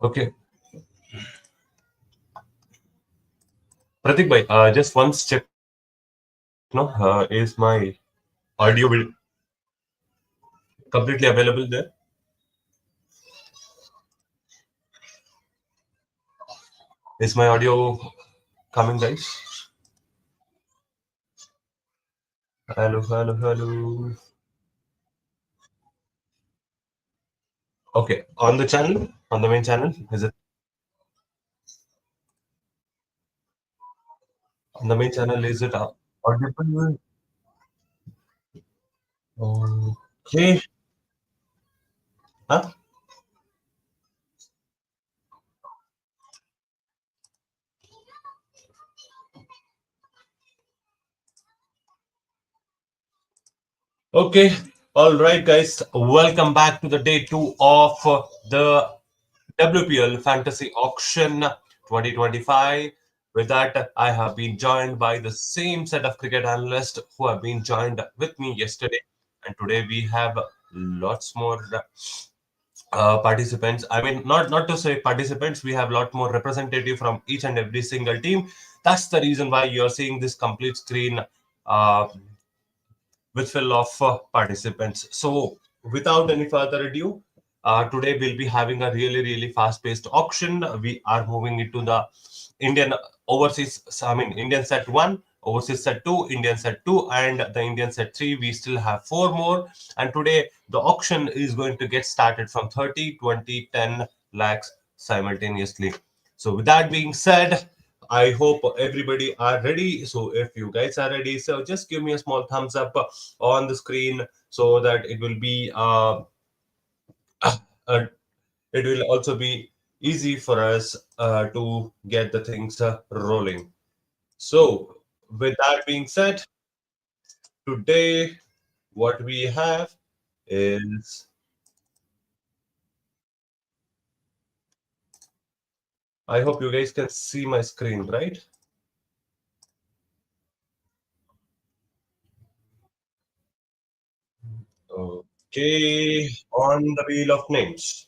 Okay. Pratik bhai, just once check, no, is my audio completely available there? Is my audio coming, guys? Hello, hello, hello. Okay, on the channel, on the main channel, is it on the main channel? Is it audible? Okay. Huh? Okay. All right, guys. Welcome back to the day two of the WPL Fantasy Auction 2025. With that, I have been joined by the same set of cricket analysts who have been joined with me yesterday. And today we have lots more participants. I mean, not to say participants, we have a lot more representative from each and every single team. That's the reason why you're seeing this complete screen uh, with full of participants. So, without any further ado, today we'll be having a really fast-paced auction. We are moving into the Indian overseas, I mean Indian set one, overseas set two, Indian set two, and the Indian set three. We still have four more, and today the auction is going to get started from 30, 20, 10 lakhs simultaneously. So, with that being said, I hope everybody are ready. So if you guys are ready, so just give me a small thumbs up on the screen so that it will be uh, it will also be easy for us to get the things rolling. So with that being said, today what we have is, I hope you guys can see my screen, right? Okay, on the wheel of names.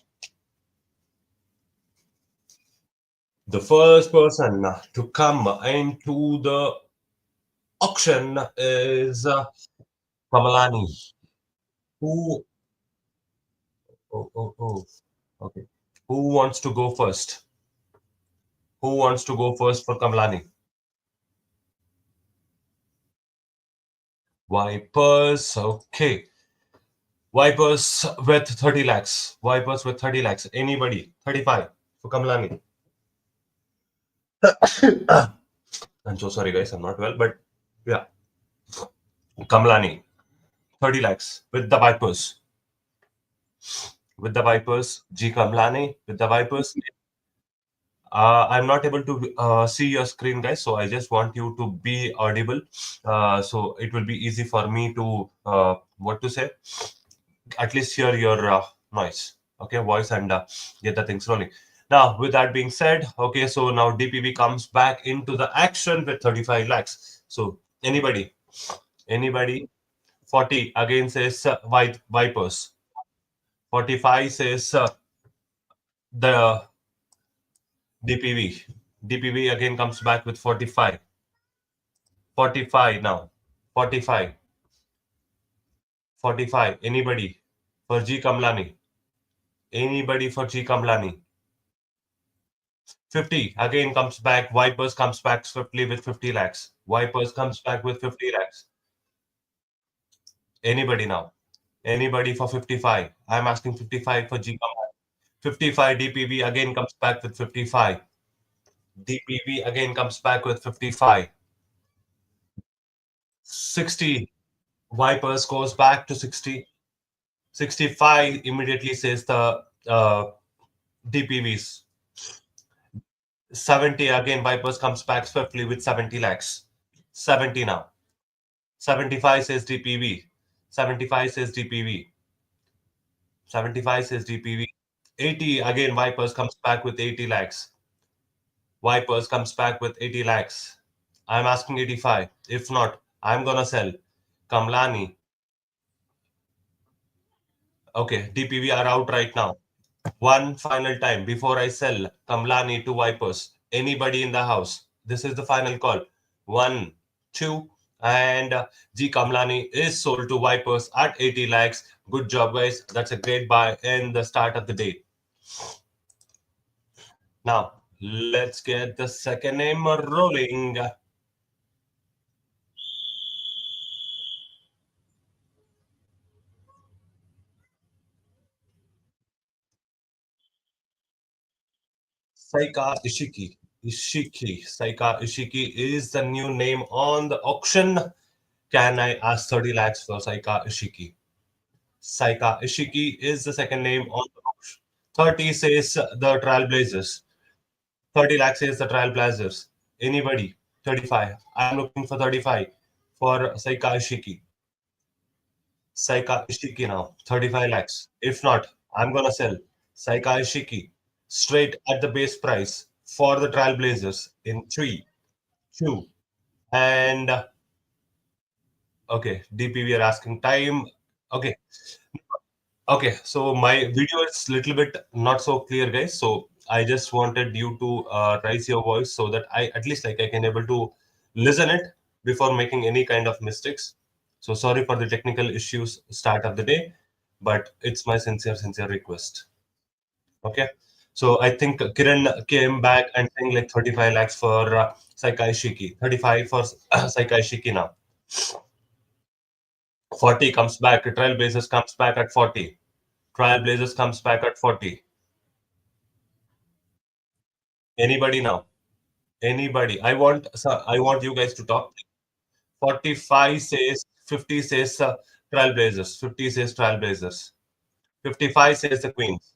The first person to come into the auction is Kamalani. Who? Oh. Okay. Who wants to go first? Who wants to go first for Kamalani? Vipers. Okay. Vipers with 30 lakhs. Vipers with 30 lakhs. Anybody? 35 for Kamalani. I'm so sorry, guys. I'm not well, but yeah. Kamalani. 30 lakhs with the Vipers. With the Vipers. G. Kamlani with the Vipers. I'm not able to see your screen, guys, so I just want you to be audible. So it will be easy for me to, what to say, at least hear your noise, okay, voice, and get the things rolling. Now, with that being said, okay, so now DPV comes back into the action with 35 lakhs. So anybody, 40 again says Vipers, 45 says the DPV. DPV again comes back with 45. 45 now. 45. 45. Anybody for G Kamlani? Anybody for G Kamlani? 50. Again comes back. Vipers comes back swiftly with 50 lakhs. Vipers comes back with 50 lakhs. Anybody now? Anybody for 55? I'm asking 55 for G Kamlani. 55 DPV again comes back with 55. DPV again comes back with 55. 60. Vipers goes back to 60. 65 immediately says the DPVs. 70 again, Vipers comes back swiftly with 70 lakhs. 70 now. 75 says DPV. 75 says DPV. 75 says DPV. 80 again, Vipers comes back with 80 lakhs. Vipers comes back with 80 lakhs. I'm asking 85. If not, I'm gonna sell. Kamlani. Okay, DPV are out right now. One final time before I sell Kamlani to Vipers. Anybody in the house? This is the final call. One, two, and G Kamlani is sold to Vipers at 80 lakhs. Good job, guys. That's a great buy in the start of the day. Now, let's get the second name rolling. Saika Ishiki. Saika Ishiki is the new name on the auction. Can I ask 30 lakhs for Saika Ishiki? Saika Ishiki is the second name on the auction. 30 says the Trailblazers. 30 lakhs says the Trailblazers. Anybody? 35. I'm looking for 35 for Saika Ishiki. Saika Ishiki now. 35 lakhs. If not, I'm gonna sell Saika Ishiki straight at the base price for the Trailblazers in 3, 2, and okay, DP, we are asking time. Okay, okay. So my video is little bit not so clear, guys. So I just wanted you to raise your voice so that I at least like I can able to listen it before making any kind of mistakes. So sorry for the technical issues start of the day, but it's my sincere request. Okay. So I think Kiran came back and saying like 35 lakhs for Saikai Shiki, 35 for Saikai Shiki now. 40 comes back. Trailblazers comes back at 40. Trailblazers comes back at 40. Anybody now? Anybody? I want you guys to talk. 45 says 50 says Trailblazers. 50 says Trailblazers. 55 says the Queens.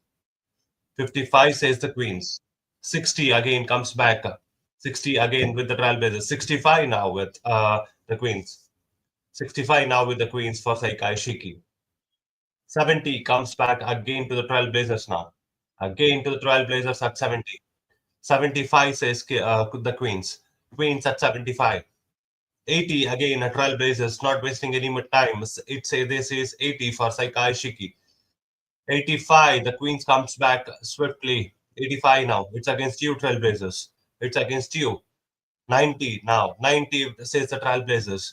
55 says the Queens. 60 again comes back. 60 again with the Trailblazers. 65 now with the Queens. 65 now with the Queens for Saikai Shiki. 70 comes back again to the Trailblazers now. Again to the Trailblazers at 70. 75 says the Queens. Queens at 75. 80 again at Trailblazers, not wasting any more time. This is 80 for Saikai Shiki. 85, the Queens comes back swiftly. 85 now. It's against you, Trailblazers. It's against you. 90 now. 90 says the Trailblazers.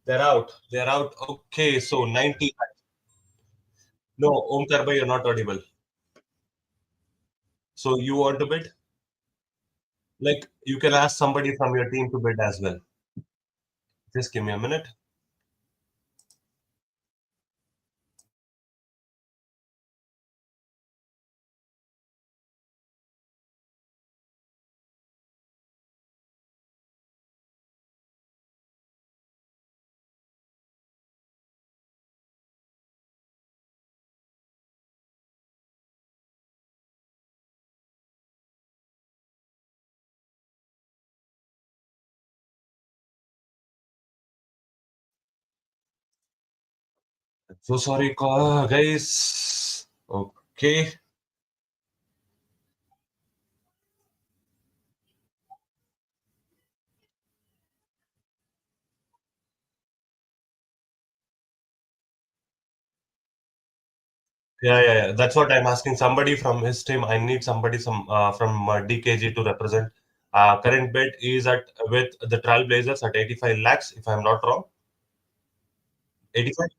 They're out. They're out. Okay, so 90. No, Omkar bhai, you're not audible. So you want to bid? Like you can ask somebody from your team to bid as well. Just give me a minute. So sorry, guys. Okay. Yeah. That's what I'm asking. Somebody from his team. I need somebody from DKG to represent. Current bid is at with the Trailblazers at 85 lakhs, if I'm not wrong. 85.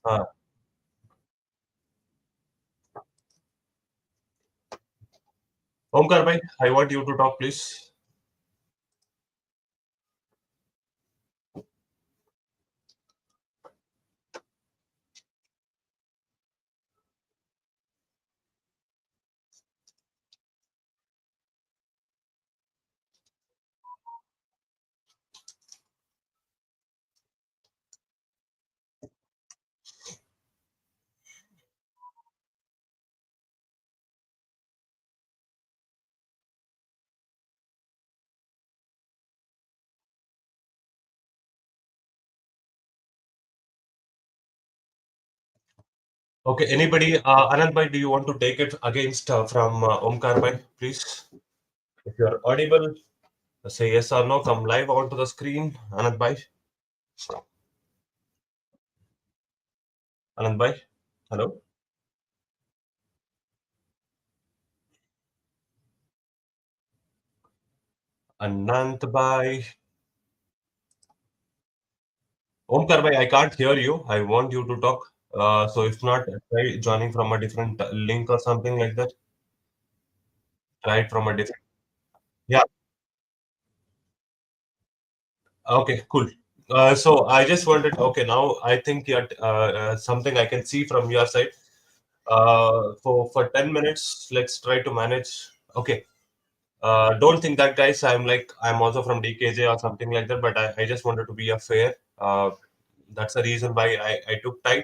Uh, Omkar bhai, I want you to talk, please. Okay, anybody, Anand bhai, do you want to take it against from Omkar bhai, please? If you are audible, say yes or no. Come live onto the screen. Anand bhai, Anand bhai, hello, Anand bhai, Omkar bhai. I can't hear you. I want you to talk. So if not, try joining from a different link or something like that. Try it from a different. Yeah. Okay. Cool. So I just wanted. Okay. Now I think yet something I can see from your side. For 10 minutes, let's try to manage. Okay. Don't think that, guys. I'm also from DKJ or something like that, but I just wanted to be a fair. That's the reason why I took time.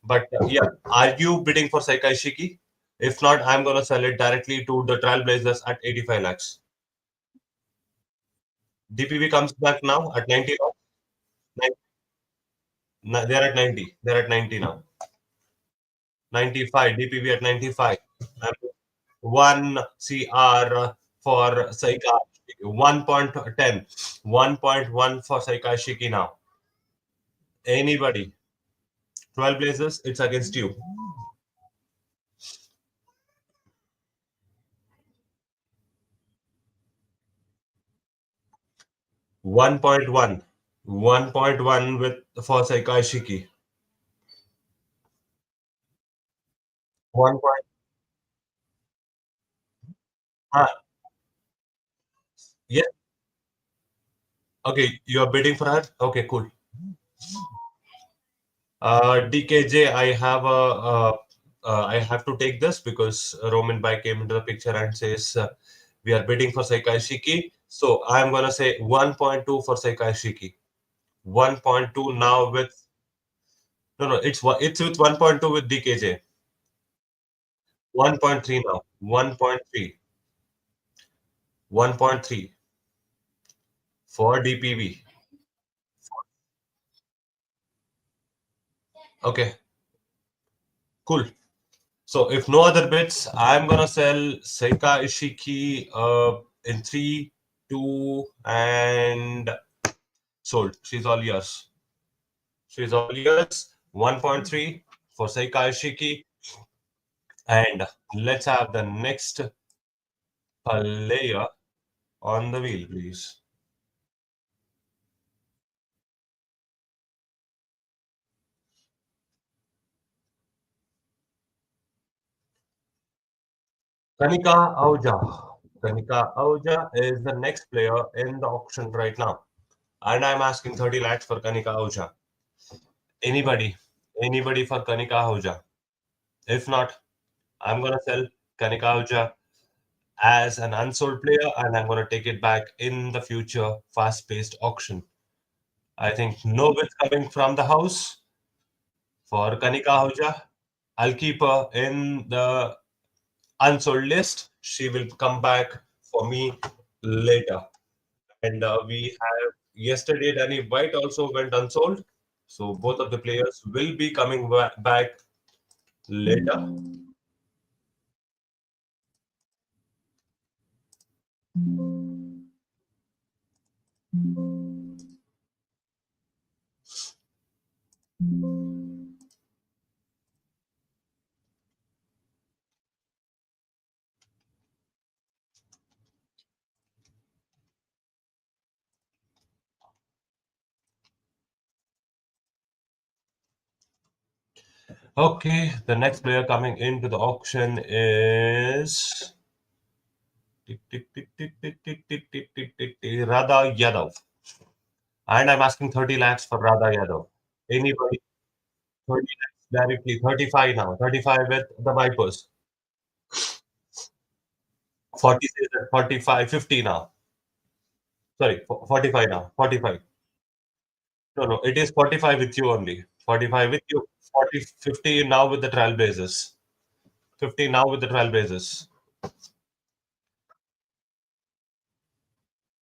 But yeah, are you bidding for Saikai Shiki? If not, I'm gonna sell it directly to the Trailblazers at 85 lakhs. DPV comes back now at 90 now. They're at 90. They're at 90 now. 95. DPV at 95. And 1 CR for Saika. 1.10. 1.1 for Saika Shiki now. Anybody? 12 Blazers, it's against you. 1.1. 1.1 with for Saika Shiki. 1 point. Yeah. Okay, you are bidding for her? Okay, cool. DKJ, I have to take this because Roman Bai came into the picture and says we are bidding for Saikai Shiki. So I'm gonna say 1.2 for Saikai Shiki. 1.2 now with no, it's with 1.2 with DKJ. 1.3 now. 1.3. 1.3 for DPV. Okay, cool. So if no other bids, I'm gonna sell Seika Ishiki in 3, 2, and sold. She's all yours. She's all yours. 1.3 for Seika Ishiki. And let's have the next player on the wheel, please. Kanika Ahuja. Kanika Ahuja is the next player in the auction right now. And I'm asking 30 lakhs for Kanika Ahuja. Anybody? Anybody for Kanika Ahuja? If not, I'm gonna sell Kanika Ahuja as an unsold player and I'm gonna take it back in the future fast-paced auction. I think no bids coming from the house for Kanika Ahuja. I'll keep her in the unsold list. She will come back for me later. And we have yesterday Danny White also went unsold. So both of the players will be coming back later. Okay, the next player coming into the auction is Radha Yadav. And I'm asking 30 lakhs for Radha Yadav. Anybody? 30 lakhs directly. 35 now. 35 with the Vipers. 40 says that 45, 50 now. Sorry, 45 now. 45. No, no, it is 45 with you only. 45 with you. 40, 50 now with the Trailblazers. 50 now with the Trailblazers.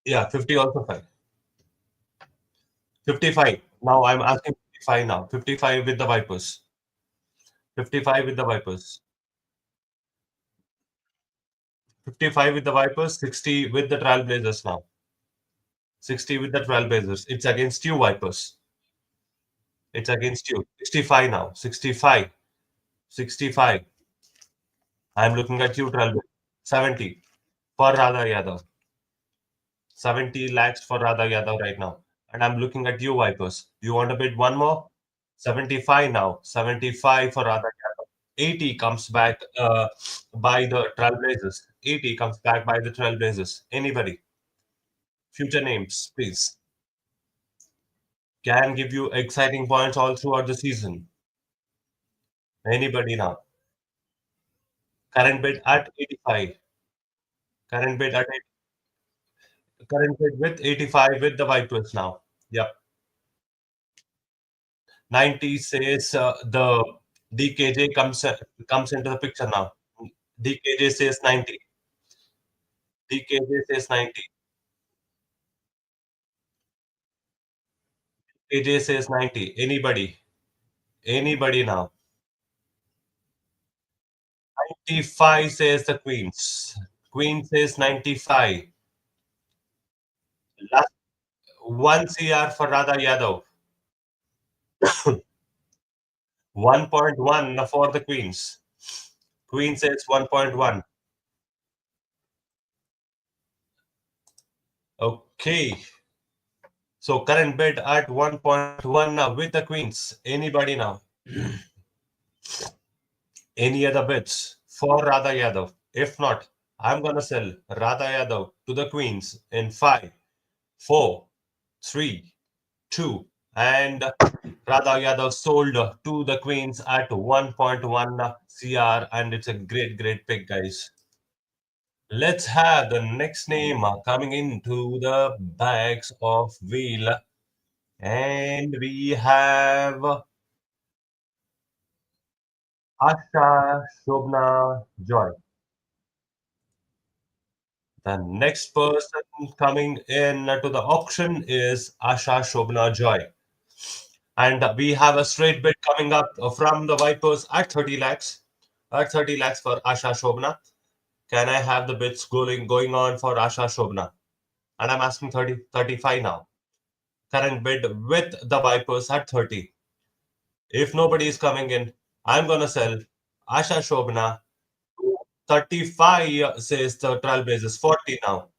Yeah, 50 also fine. 55. Now I'm asking 55 now. 55 with the Vipers. 55 with the Vipers. 55 with the Vipers, 60 with the Trailblazers now. 60 with the Trailblazers. It's against you, Vipers. It's against you. 65 now. 65. 65. I'm looking at you, Trailblazers. 70 for Radha Yadav. 70 lakhs for Radha Yadav right now. And I'm looking at you, Vipers. Do you want to bid one more? 75 now. 75 for Radha Yadav. 80 comes back by the Trailblazers. 80 comes back by the Trailblazers. Anybody? Future names, please. Can give you exciting points all throughout the season. Anybody now? Current bid at 85. Current bid at current bid with 85 with the Vipers now. Yep. 90 says the DKJ comes into the picture now. DKJ says 90. DKJ says 90. KJ says 90. Anybody? Anybody now? 95 says the Queens. Queen says 95. Last 1 CR for Radha Yadav. 1.1 for the Queens. Queen says 1.1. Okay. So current bid at 1.1 now with the Queens. Anybody now? Any other bids for Radha Yadav? If not, I'm gonna sell Radha Yadav to the Queens in 5, 4, 3, 2, and Radha Yadav sold to the Queens at 1.1 CR, and it's a great pick, guys. Let's have the next name coming into the bags of wheel, and we have Asha Shobna Joy. The next person coming in to the auction is Asha Shobna Joy. And we have a straight bid coming up from the Vipers at 30 lakhs. At 30 lakhs for Asha Shobna. Can I have the bids going on for Asha Shobna? And I'm asking 35 now. Current bid with the Vipers at 30. If nobody is coming in, I'm going to sell Asha Shobna. 35 says the Trailblazers. 40 now.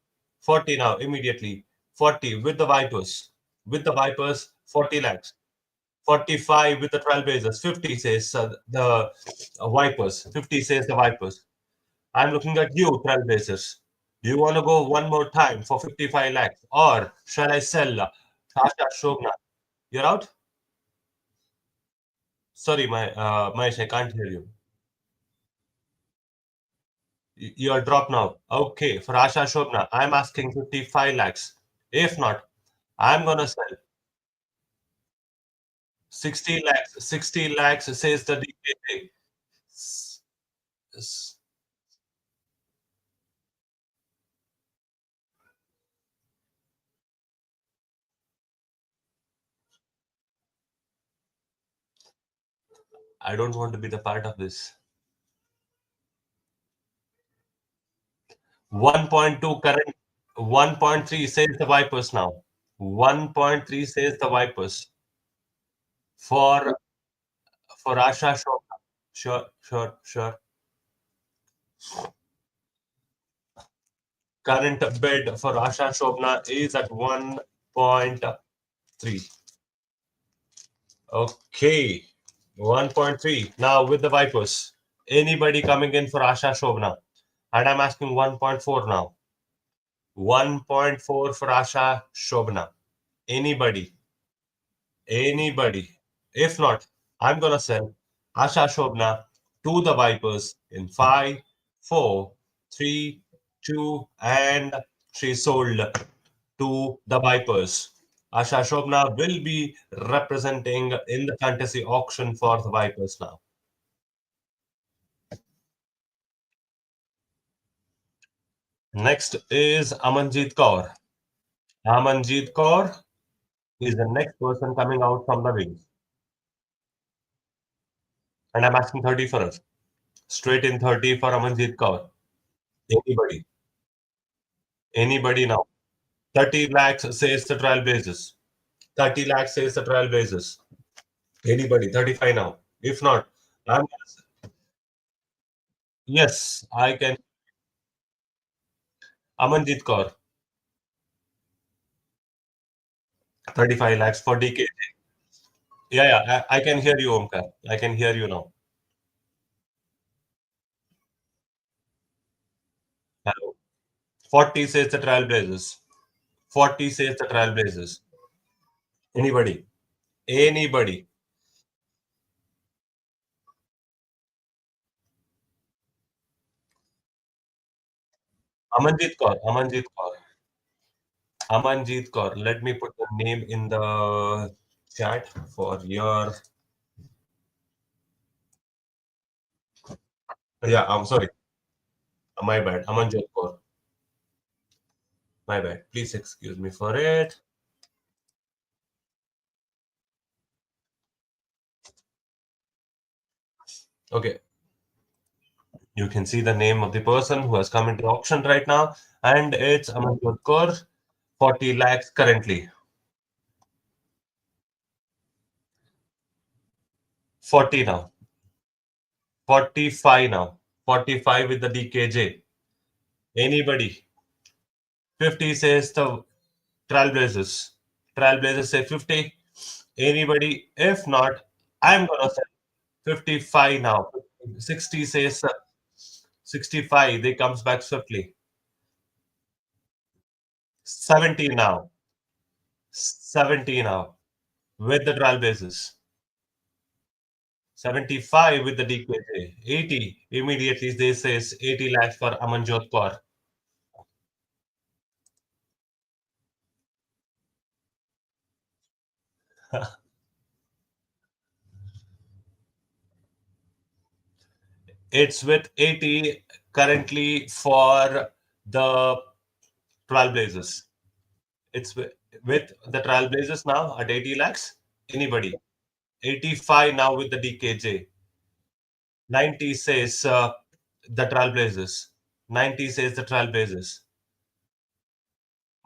40 now, immediately. 40 with the Vipers. With the Vipers, 40 lakhs. 45 with the Trailblazers. 50 says the Vipers. 50 says the Vipers. I'm looking at you, Trailblazers. Do you want to go one more time for 55 lakhs? Or shall I sell Tasha Shobna? You're out? Sorry, Mahesh, I can't hear you. You're dropped now. Okay, for Asha Shobna, I'm asking 55 lakhs. If not, I'm gonna sell 60 lakhs. 60 lakhs says the DKJ. I don't want to be the part of this. 1.2 current, 1.3 says the Vipers now. 1.3 says the Vipers for Asha Shobna. Sure. Current bid for Asha Shobna is at 1.3. Okay, 1.3. Now with the Vipers. Anybody coming in for Asha Shobna? And I'm asking 1.4 now. 1.4 for Asha Shobna. Anybody? Anybody? If not, I'm gonna sell Asha Shobna to the Vipers in 5, 4, 3, 2, and she sold to the Vipers. Asha Shobna will be representing in the fantasy auction for the Vipers now. Next is Amanjeet Kaur. Amanjeet Kaur is the next person coming out from the wings. And I'm asking 30 for us. Straight in 30 for Amanjeet Kaur. Anybody? Anybody now? 30 lakhs says the trial basis. 30 lakhs says the trial basis. Anybody? 35 now. If not, I'm yes, I can. Amanjeet Kaur, 35 lakhs for DK. Yeah, yeah, I can hear you, Omkar. I can hear you now. Hello. 40 says the Trailblazers. 40 says the Trailblazers. Anybody? Anybody? Amanjeet Kaur. Amanjeet Kaur. Amanjeet Kaur. Let me put the name in the chat for your. Yeah, I'm sorry. My bad. Amanjeet Kaur. My bad. Please excuse me for it. Okay. You can see the name of the person who has come into auction right now, and it's Amanjeet Kaur. 40 lakhs currently. 40 now. 45 now. 45 with the DKJ. Anybody? 50 says the Trailblazers. Trailblazers say 50. Anybody? If not, I'm gonna say 55 now. 60 says 65. They comes back swiftly. 70 now. 70 now with the Trailblazers. 75 with the DKJ. 80. Immediately they says 80 lakhs for Amanjot Kaur. It's with 80 currently for the Trailblazers. It's with the Trailblazers now at 80 lakhs. Anybody? 85 now with the DKJ. 90 says the Trailblazers. 90 says the Trailblazers.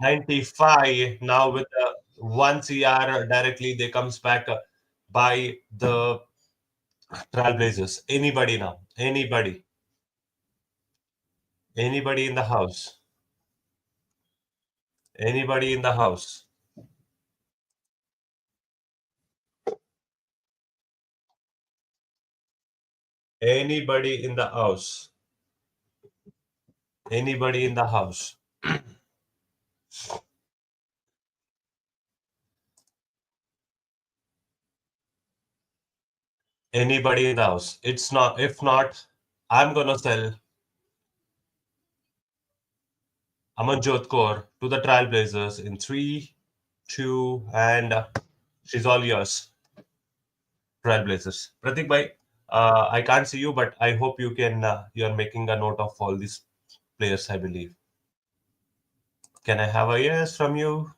95 now with the 1 CR directly they comes back by the Trailblazers. Anybody now? Anybody? Anybody in the house? Anybody in the house? Anybody in the house? Anybody in the house? Anybody in the house? It's not. If not, I'm gonna sell Amanjot Kaur to the Trailblazers in three, two, and she's all yours. Trailblazers. Pratik bhai, I can't see you, but I hope you can. You're making a note of all these players, I believe. Can I have a yes from you?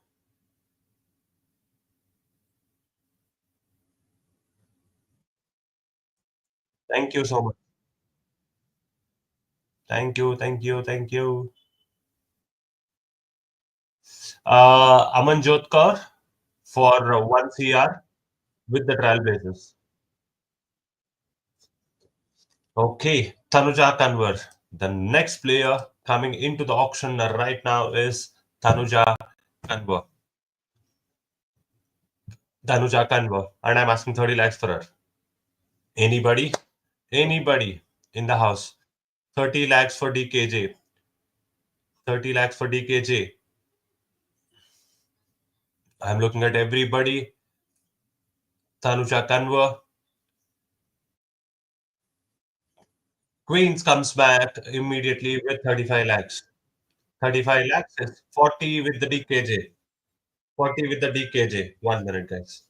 Thank you so much. Thank you. Thank you. Thank you. Amanjot Kaur for 1 CR with the Trailblazers. Okay, Tanuja Kanwar. The next player coming into the auction right now is Tanuja Kanwar. Tanuja Kanwar. And I'm asking 30 lakhs for her. Anybody? Anybody in the house? 30 lakhs for DKJ. 30 lakhs for DKJ. I'm looking at everybody. Tanuja Kanwar. Queens comes back immediately with 35 lakhs. 35 lakhs is 40 with the DKJ. 40 with the DKJ. 1 minute, guys.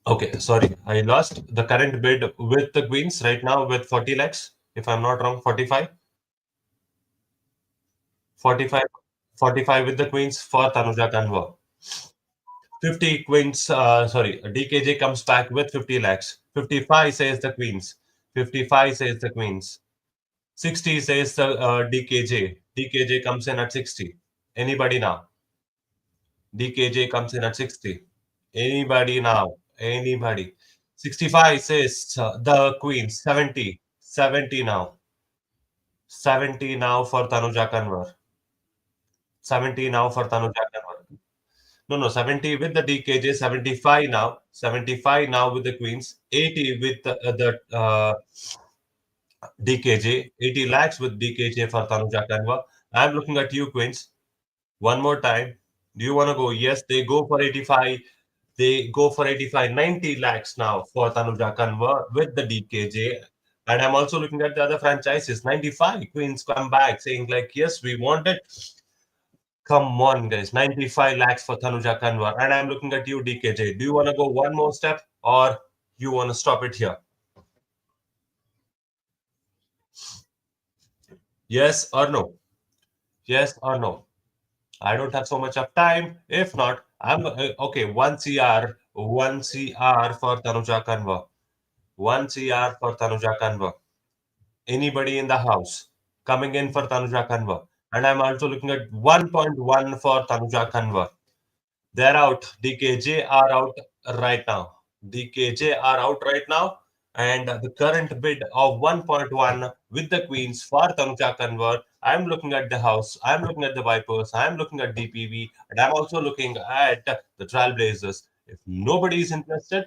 Okay, sorry, I lost the current bid with the queens right now with 40 lakhs. If I'm not wrong, 45, 45, 45 with the queens for Tanuja Kanwar. 50 queens, sorry, DKJ comes back with 50 lakhs. 55 says the queens. 55 says the queens. 60 says the DKJ. DKJ comes in at 60. Anybody now? DKJ comes in at 60. Anybody now? Anybody? 65 says the queens. 70. 70 now. 70 now for Tanuja Kanwar. 70 now for Tanuja Kanwar. No, no, 70 with the DKJ, 75 now. 75 now with the Queens, 80 with the DKJ, 80 lakhs with DKJ for Tanuja Kanwa. I'm looking at you, Queens. One more time. Do you want to go? Yes, they go for 85. They go for 85, 90 lakhs now for Tanuja Kanwa with the DKJ. And I'm also looking at the other franchises. 95 Queens come back saying, like, yes, we want it. Come on, guys. 95 lakhs for Tanuja Kanwar. And I'm looking at you, DKJ. Do you want to go one more step or you want to stop it here? Yes or no? Yes or no? I don't have so much of time. If not, I'm okay. 1 CR, 1 CR for Tanuja Kanwar. 1 CR for Tanuja Kanwar. Anybody in the house coming in for Tanuja Kanwar? And I'm also looking at 1.1 for Tanuja Kanwar. They're out. DKJ are out right now. DKJ are out right now. And the current bid of 1.1 with the Queens for Tanuja Kanwar. I'm looking at the house. I'm looking at the Vipers. I'm looking at DPV. And I'm also looking at the Trailblazers. If nobody is interested,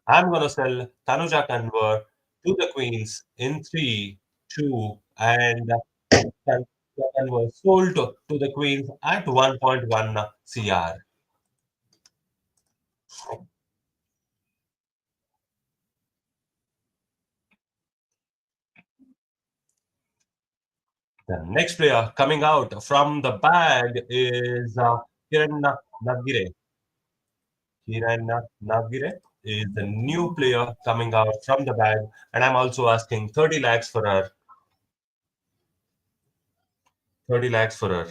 I'm going to sell Tanuja Kanwar to the Queens in 3, 2, and Tanuja Kanwar sold to the Queens at 1.1 CR. The next player coming out from the bag is Kiran Navgire. Kiran Navgire is the new player coming out from the bag, and I'm also asking 30 lakhs for her. 30 lakhs for her.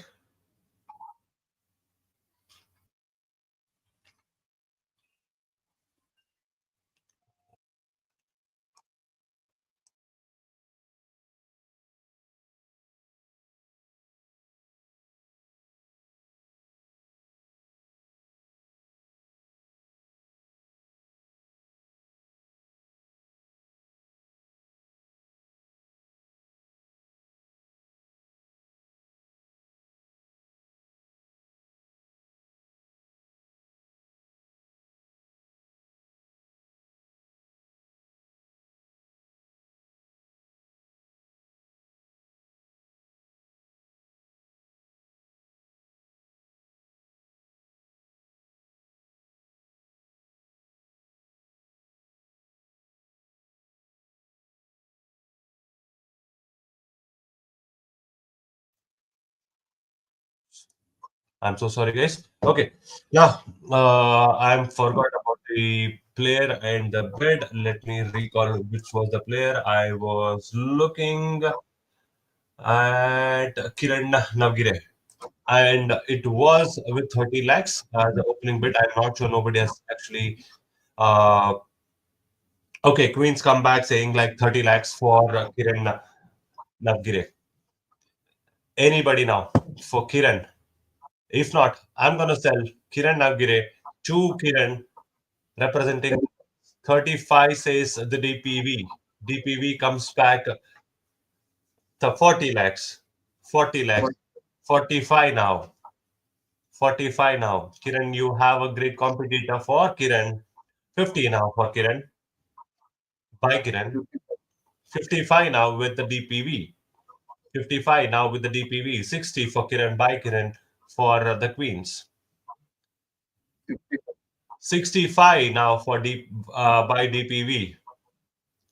I'm so sorry, guys. Okay, yeah, I'm forgot about the player and the bid. Let me recall which was the player. I was looking at Kiran Navgire. And it was with 30 lakhs the opening bid. I'm not sure nobody has actually. Uh, okay, Queens come back saying like 30 lakhs for Kiran Navgire. Anybody now for Kiran? If not, I'm gonna sell Kiran Navgire to Kiran representing 35 says the DPV. DPV comes back to 40 lakhs. 40 lakhs. 45 now. 45 now. Kiran, you have a great competitor for Kiran. 50 now for Kiran. By Kiran. 55 now with the DPV. 55 now with the DPV. 60 for Kiran by Kiran for the Queens. 65 now for by DPV.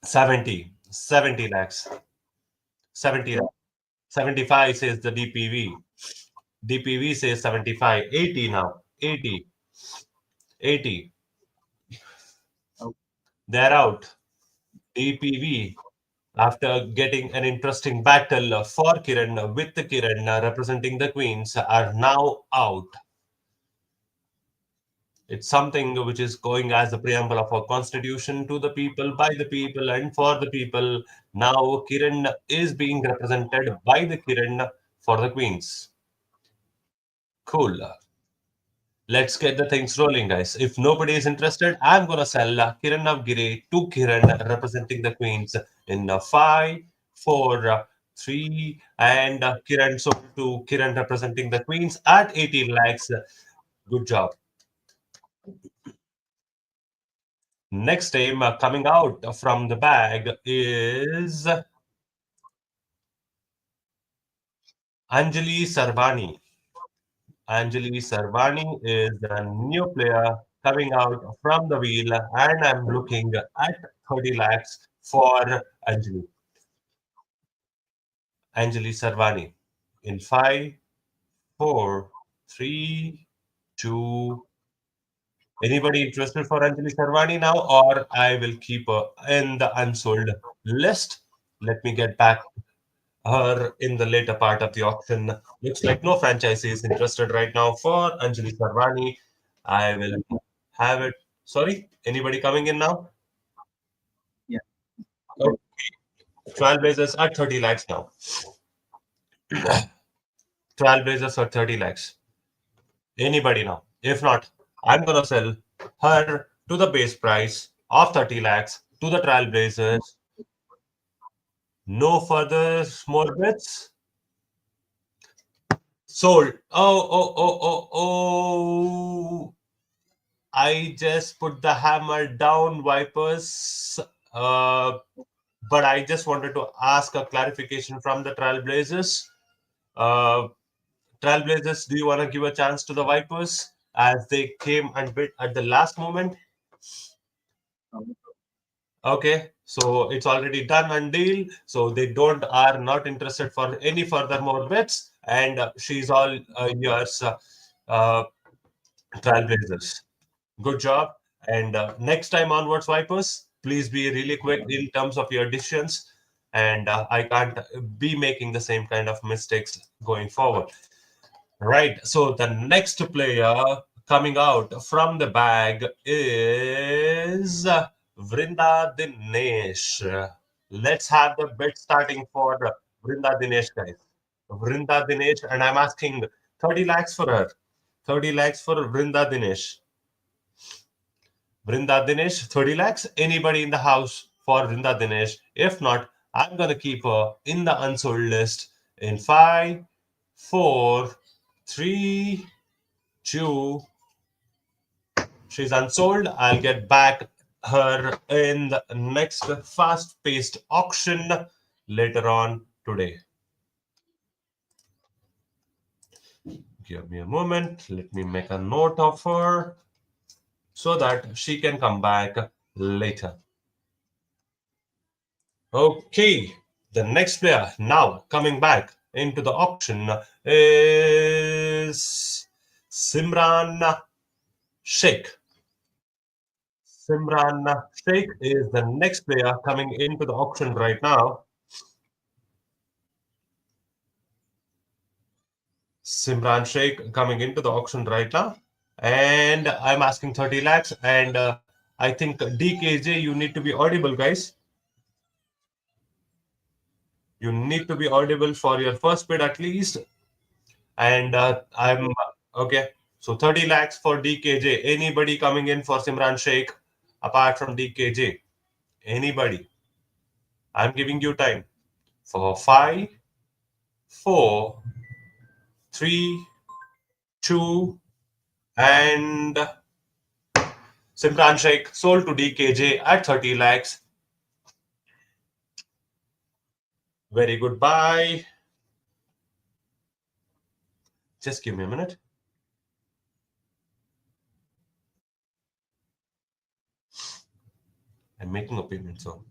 70. 70 lakhs. 70 lakhs. 75 says the DPV. DPV says 75. 80 now. 80. 80. They're out. DPV, after getting an interesting battle for Kiran with the Kiran representing the Queens, are now out. It's something which is going as the preamble of our constitution to the people, by the people, and for the people. Now Kiran is being represented by the Kiran for the Queens. Cool. Let's get the things rolling, guys. If nobody is interested, I'm gonna sell Kiran Navgiri to Kiran representing the Queens in 5, 4, 3, and Kiran sold to Kiran representing the Queens at 18 lakhs. Good job. Next name coming out from the bag is Anjali Sarvani. Anjali Sarvani is a new player coming out from the wheel, and I'm looking at 30 lakhs for Anjali. Anjali Sarvani in 5, 4, 3, 2. Anybody interested for Anjali Sarvani now, or I will keep her in the unsold list? Let me get back her in the later part of the auction. Looks like no franchisee is interested right now for Anjali Sarvani. I will have it. Sorry, anybody coming in now? Oh, Trailblazers at 30 lakhs now. Trailblazers at 30 lakhs. Anybody now? If not, I'm gonna sell her to the base price of 30 lakhs to the Trailblazers. No further more bids. Sold. Oh. I just put the hammer down, Vipers. Uh, but I just wanted to ask a clarification from the Trailblazers. Uh, Trailblazers, do you want to give a chance to the Vipers as they came and bid at the last moment? Okay, so it's already done and deal. So they don't are not interested for any further more bets, and she's all yours, uh, Trailblazers. Good job. And next time onwards, Vipers, please be really quick in terms of your decisions. And I can't be making the same kind of mistakes going forward. Right. So the next player coming out from the bag is Vrinda Dinesh. Let's have the bid starting for Vrinda Dinesh, guys. Vrinda Dinesh, and I'm asking 30 lakhs for her. 30 lakhs for Vrinda Dinesh. Vrinda Dinesh, 30 lakhs. Anybody in the house for Vrinda Dinesh? If not, I'm going to keep her in the unsold list in 5, 4, 3, 2. She's unsold. I'll get back her in the next fast paced auction later on today. Give me a moment. Let me make a note of her so that she can come back later. Okay, the next player now coming back into the auction is Simran Sheikh. Simran Sheikh is the next player coming into the auction right now. Simran Sheikh coming into the auction right now. And I'm asking 30 lakhs. And I think DKJ, you need to be audible, guys. You need to be audible for your first bid at least. And I'm okay. So 30 lakhs for DKJ. Anybody coming in for Simran Sheikh apart from DKJ? Anybody? I'm giving you time for 5, 4, 3, 2, and Simran Sheikh sold to DKJ at 30 lakhs. Very good buy. Just give me a minute. I'm making a payment, so.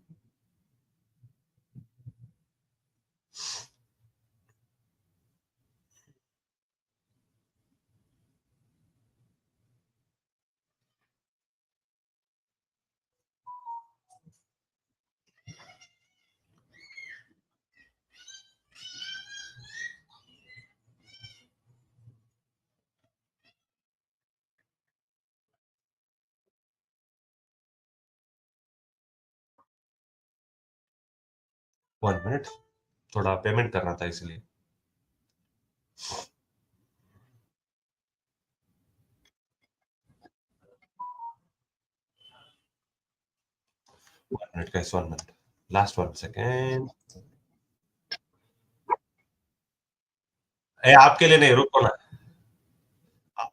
1 minute, थोड़ा payment करना था इसलिए। 1 minute guys, 1 minute, last 1 second. आपके लिए नहीं, रुको ना,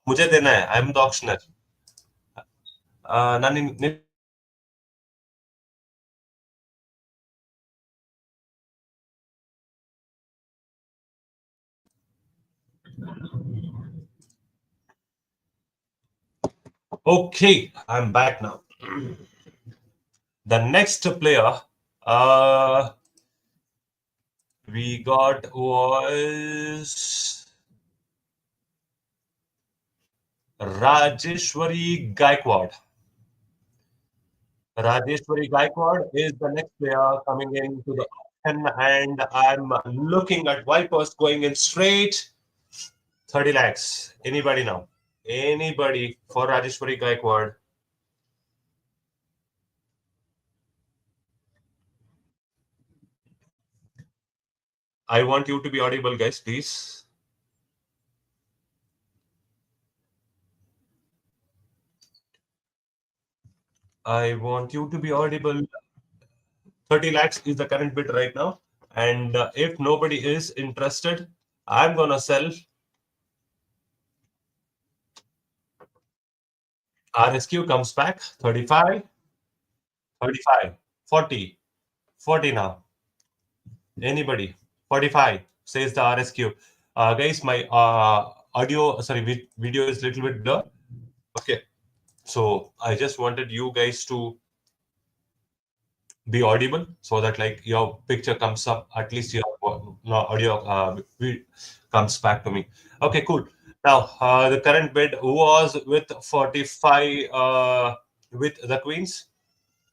मुझे देना है, आई एम द ऑक्शनर। नानी okay, I'm back now. The next player we got was Rajeshwari Gaikwad. Rajeshwari Gaikwad is the next player coming into the auction, and I'm looking at Vipers going in straight 30 lakhs. Anybody now? Anybody for Rajeshwari Gaikwad? I want you to be audible, guys, please. I want you to be audible. 30 lakhs is the current bid right now. And if nobody is interested, I'm going to sell. RSQ comes back 35, 35, 40, 40 now. Anybody? 45 says the RSQ. Guys, my video is a little bit blur. Okay. So I just wanted you guys to be audible so that like your picture comes up, at least your audio comes back to me. Okay, cool. Now the current bid was with 45 with the queens,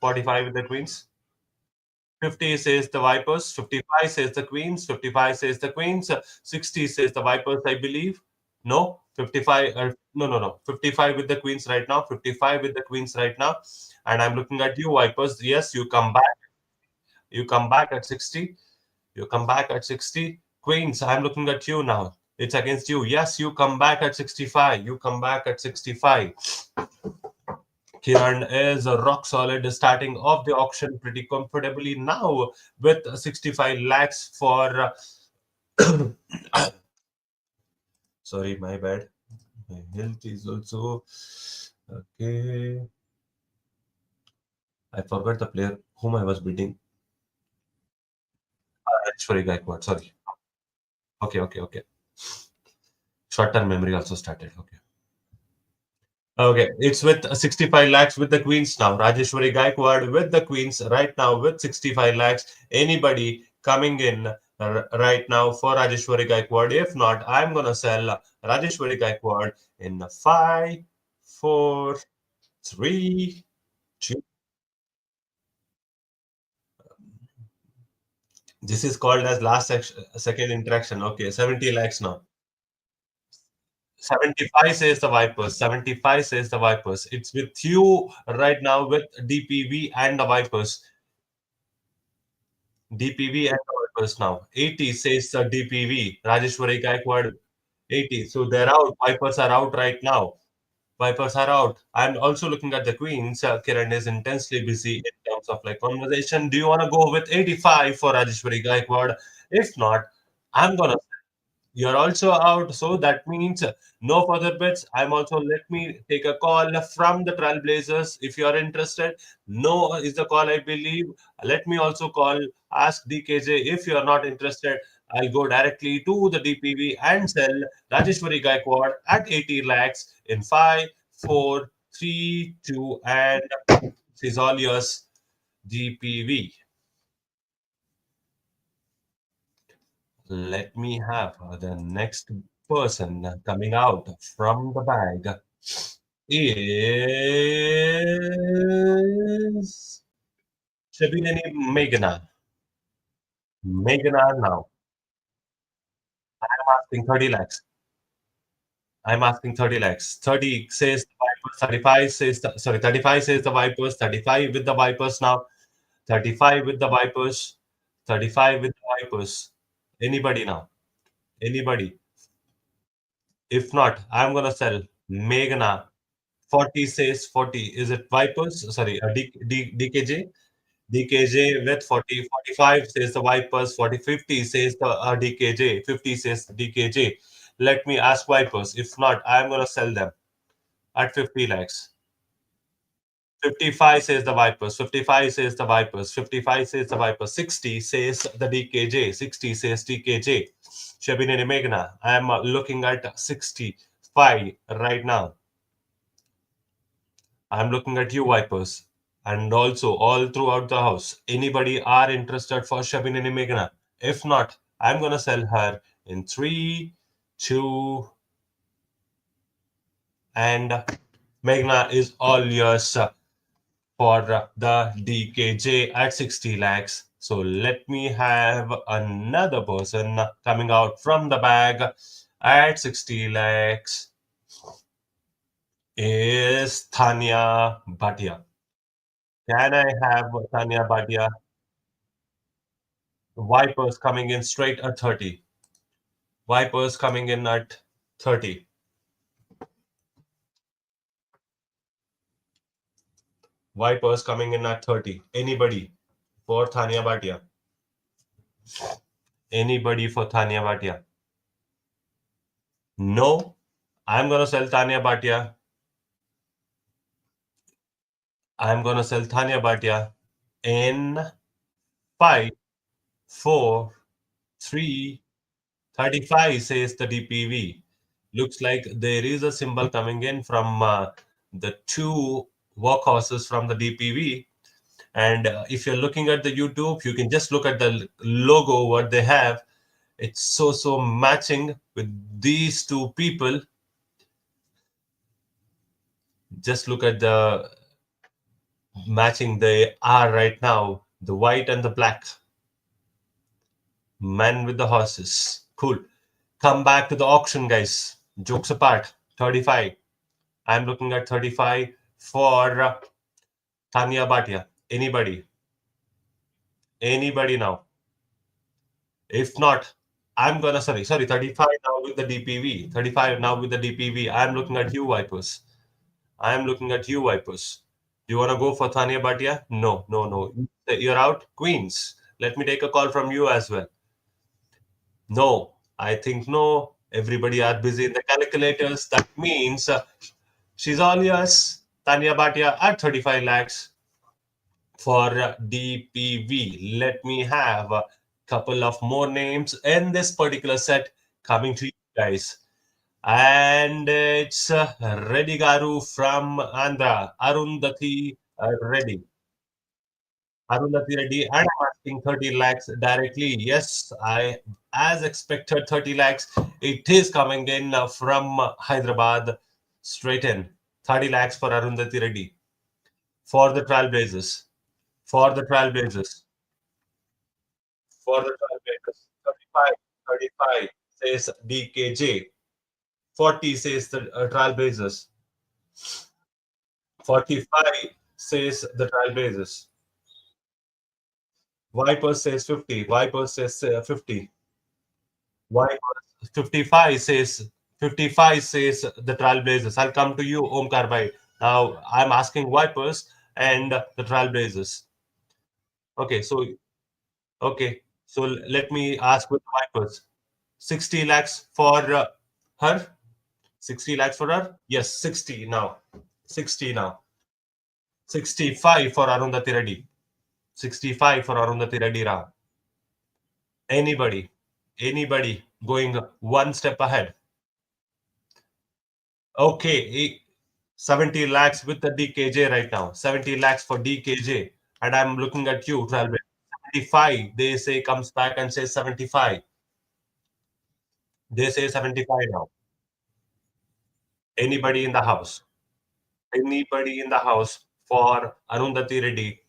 45 with the queens. 50 says the Vipers, 55 says the Queens, 55 says the Queens, 60 says the Vipers, I believe. No, 55, no. 55 with the Queens right now, 55 with the Queens right now. And I'm looking at you, Vipers. Yes, you come back. You come back at 60. You come back at 60. Queens, I'm looking at you now. It's against you. Yes, you come back at 65. You come back at 65. Kiran is rock solid, starting off the auction pretty comfortably now with 65 lakhs for. Sorry, my bad. My health is also. Okay. I forgot the player whom I was beating. Sorry, Gaikwad. Sorry. Okay. Short term memory also started. Okay. Okay, it's with 65 lakhs with the Queens now. Rajeshwari Gaikwad with the Queens right now with 65 lakhs. Anybody coming in right now for Rajeshwari Gaikwad? If not, I'm going to sell Rajeshwari Gaikwad in 5, 4, 3, 2. This is called as last second interaction. Okay, 70 lakhs now. 75 says the Vipers. 75 says the Vipers. It's with you right now with DPV and the Vipers. DPV and the Vipers now. 80 says the DPV. Rajeshwari Gaikwad 80. So they're out. Vipers are out right now. Vipers are out. I'm also looking at the Queens. Kiran is intensely busy in terms of like conversation. Do you want to go with 85 for Rajeshwari Gaikwad? If not, I'm gonna you're also out, so that means no further bets. I'm also let me take a call from the Trailblazers if you are interested. No is the call, I believe. Let me also call, ask DKJ if you are not interested. I'll go directly to the DPV and sell Rajeshwari Gaikwad at 80 lakhs in 5, 4, 3, 2, and this is all yours, DPV. Let me have the next person coming out from the bag is Shabinani Meghna. Meghna now. I'm asking 30 lakhs. I'm asking 30 lakhs. 30 says the Vipers, 35 says sorry, 35 says the Vipers, 35 with the Vipers now, 35 with the Vipers, 35 with the Vipers. Anybody now? Anybody? If not, I'm gonna sell Meghna. 40 says 40. Is it Vipers? Sorry, DKJ. DKJ with 40. 45 says the Vipers. 40, 50 says the DKJ. 50 says DKJ. Let me ask Vipers. If not, I'm gonna sell them at 50 lakhs. 55 says the Vipers. 55 says the Vipers. 55 says the Vipers. 60 says the DKJ. 60 says DKJ. Shabinini Meghna. I am looking at 65 right now. I'm looking at you, Vipers. And also all throughout the house. Anybody are interested for Shabinini Meghna? If not, I'm gonna sell her in 3, 2, and Meghna is all yours for the DKJ at 60 lakhs. So let me have another person coming out from the bag at 60 lakhs is Tanya Bhatia. Can I have Tanya Bhatia? Vipers coming in straight at 30. Vipers coming in at 30. Vipers coming in at 30. Anybody for Tanya Bhatia? Anybody for Tanya Bhatia? No. I'm going to sell Tanya Bhatia. I'm going to sell Tanya Bhatia in 5, 4, 3, 35 says the DPV. Looks like there is a symbol coming in from the two workhorses from the DPV. And if you're looking at the YouTube, you can just look at the logo, what they have. It's so matching with these two people. Just look at the matching they are right now, the white and the black. Man with the horses. Cool. Come back to the auction, guys. Jokes apart. 35. I'm looking at 35 for Tanya Bhatia. Anybody? Anybody now? If not, I'm gonna sorry, 35 now with the DPV. 35 now with the DPV. I'm looking at you, Vipers. I'm looking at you, Vipers. Do you wanna go for Tanya Bhatia? No, no, no. You're out, Queens. Let me take a call from you as well. No, I think no. Everybody are busy in the calculators. That means she's all yours. Tanya Bhatia at 35 lakhs for DPV. Let me have a couple of more names in this particular set coming to you guys. And it's Reddy Garu from Andhra, Arundhati Reddy. Arundhati Reddy, and I'm asking 30 lakhs directly. Yes, I, as expected, 30 lakhs. It is coming in from Hyderabad, straight in. 30 lakhs for Arundhati Reddy. For the Trailblazers. For the Trailblazers. For the Trailblazers. 35, 35 says DKJ. 40 says the Trailblazers. 45 says the Trailblazers. Vipers says 50. Vipers says 50. Vipers 55 says the Trailblazers. I'll come to you, Omkar Bhai. Now I'm asking Vipers and the Trailblazers. Okay, so okay, so let me ask with Vipers. 60 lakhs for her. 60 lakhs for her. Yes, 60 now. 60 now. 65 for Arundhati Reddy. 65 for Arundhati Reddy Rao. Anybody, anybody going one step ahead. Okay, 70 lakhs with the DKJ right now. 70 lakhs for DKJ. And I'm looking at you, Tralbit. 75. They say comes back and says 75. They say 75 now. Anybody in the house? Anybody in the house for Arundhati Reddy?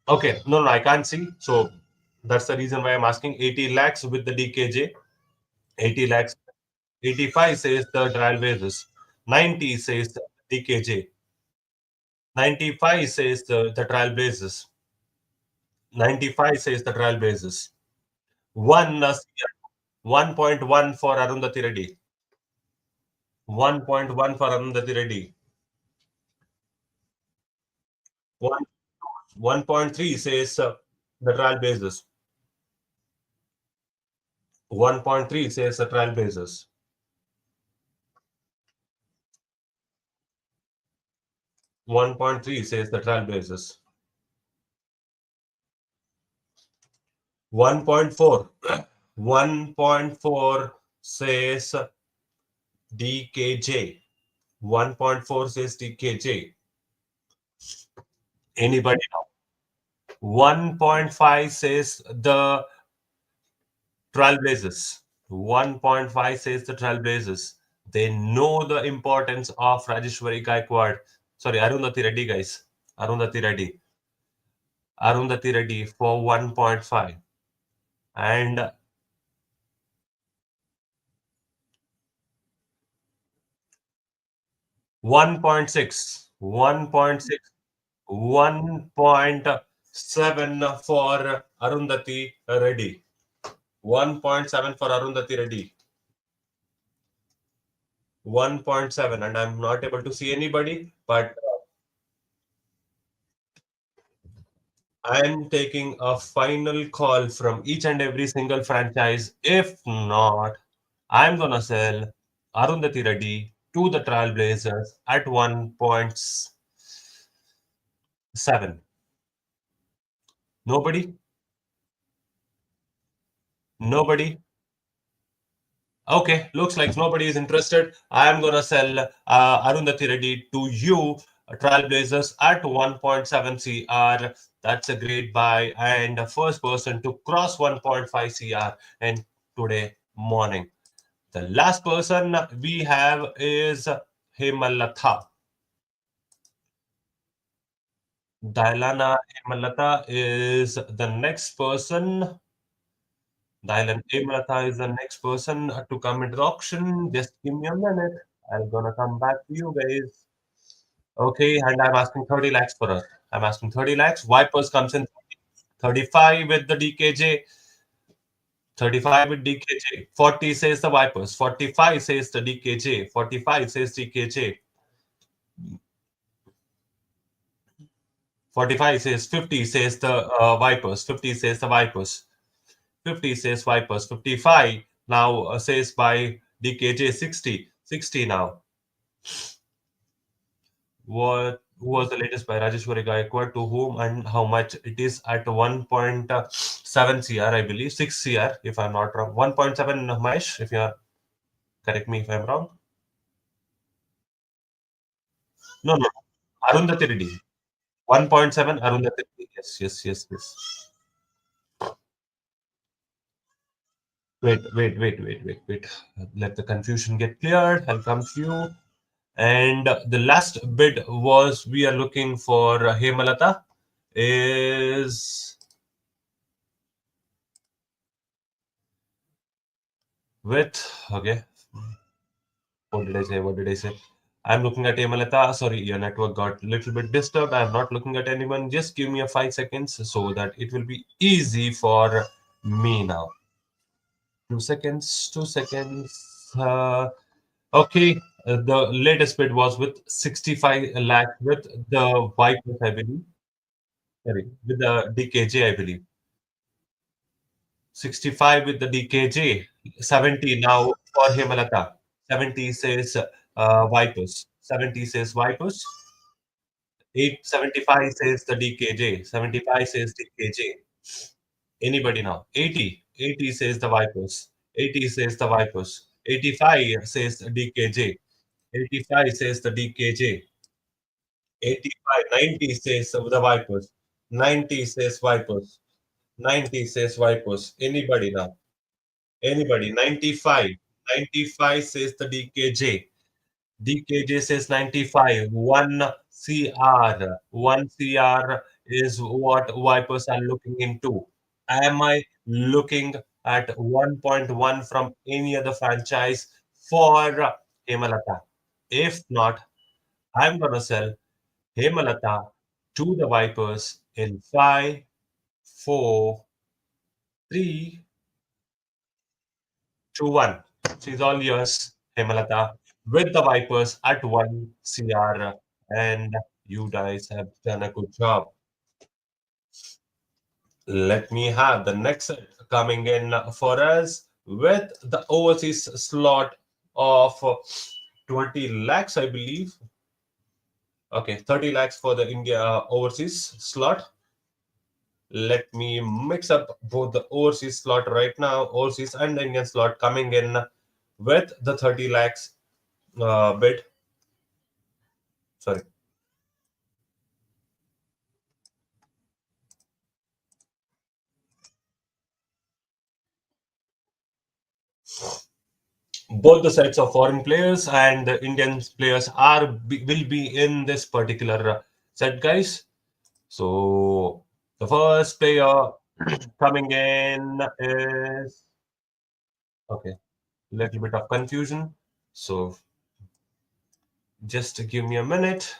Okay, no, I can't see. So that's the reason why I'm asking 80 lakhs with the DKJ. 80 lakhs. 85 says the Trailblazers. 90 says the DKJ. 95 says the Trailblazers. 95 says the Trailblazers. 1.1 for Arundhati Reddy. 1.1 for Arundhati Reddy. 1, 1.3 says the Trailblazers. 1.3 says the Trailblazers. 1.3 says the Trailblazers. 1.4. 1.4 says DKJ. 1.4 says DKJ. Anybody now? 1.5 says the Trailblazers. 1.5 says the Trailblazers. They know the importance of Rajeshwari Gaikwad. Sorry, Arundhati Reddy, guys. Arundhati Reddy. Arundhati Reddy for 1.5. And 1.6. 1.6. 1.7 for Arundhati Reddy. 1.7 for Arundhati Reddy. 1.7, and I'm not able to see anybody, but I'm taking a final call from each and every single franchise. If not, I'm gonna sell Arundhati Reddy to the Trailblazers at 1.7. Nobody? Nobody? Okay, looks like nobody is interested. I'm gonna sell Arundhati Reddy to you, Trailblazers, at 1.7 CR. That's a great buy, and the first person to cross 1.5 CR in today morning. The last person we have is Hemalata. Dilana Hemalata is the next person. Dylan Hemalata is the next person to come into the auction. Just give me a minute. I'm gonna come back to you guys. Okay, and I'm asking 30 lakhs for her. I'm asking 30 lakhs. Vipers comes in 35 with the DKJ. 35 with DKJ. 40 says the Vipers. 45 says the DKJ. 45 says DKJ. 45 says 50 says the Vipers. 50 says the Vipers. 50 says Vipers. 55 now says by DKJ. 60. 60 now. What who was the latest by Rajeshwari Gaikwad, to whom and how much? It is at 1.7 CR, I believe, 6 CR if I'm not wrong. 1.7, Mahesh, if you are correct me if I'm wrong. No, no, Arundhati Reddy. 1.7 Arundhati Reddy. Yes, yes, yes, yes. Wait. Let the confusion get cleared. I'll come to you. And the last bid was we are looking for Hemalata is with, okay, what did I say? What did I say? I'm looking at Emalata. Sorry, your network got a little bit disturbed. I'm not looking at anyone. Just give me a 5 seconds so that it will be easy for me now. 2 seconds, 2 seconds. Okay, the latest bid was with 65 lakh with the Vipers, I believe. Sorry, with the DKJ, I believe. 65 with the DKJ. 70 now for Himalata. 70 says Vipers. 70 says Vipers. 875 says the DKJ. 75 says DKJ. Anybody now? 80. 80 says the Vipers. 80 says the Vipers. 85 says the DKJ. 85 says the DKJ. 85. 90 says the Vipers. 90 says Vipers. 90 says Vipers. Anybody now? Anybody? 95. 95 says the DKJ. DKJ says 95. 1 CR. 1 CR is what Vipers are looking into. Am I looking at 1.1 from any other franchise for Hemalata? If not, I'm going to sell Hemalata to the Vipers in 5, 4, 3, 2, 1. She's all yours, Hemalata, with the Vipers at 1 CR. And you guys have done a good job. Let me have the next set coming in for us with the overseas slot of 20 lakhs, I believe. Okay, 30 lakhs for the India overseas slot. Let me mix up both the overseas slot right now, overseas and the Indian slot coming in with the 30 lakhs bid. Sorry. Both the sets of foreign players and the Indian players will be in this particular set, guys. So the first player coming in is okay. Little bit of confusion. So just give me a minute.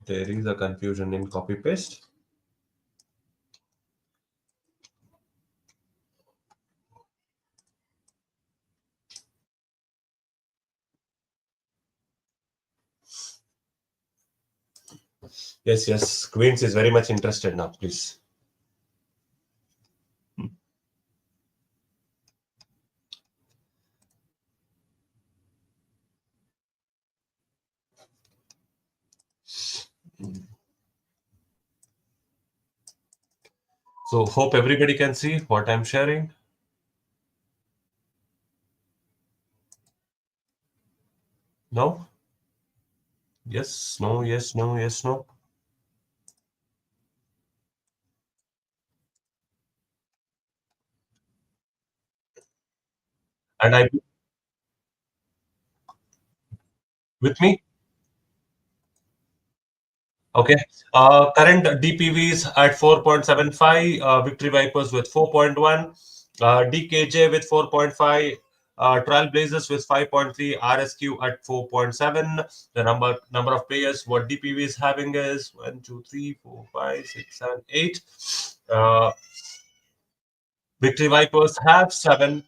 There is a confusion in copy paste. Yes, yes. Queens is very much interested now, please. So hope everybody can see what I'm sharing. No? Yes, no, yes, no, yes, no. And I with me? Okay. Current DPVs at 4.75, Victory Vipers with 4.1, DKJ with 4.5, Trailblazers with 5.3, RSQ at 4.7. The number of players what DPV is having is 1, 2, 3, 4, 5, 6, 7, 8. Victory Vipers have 7,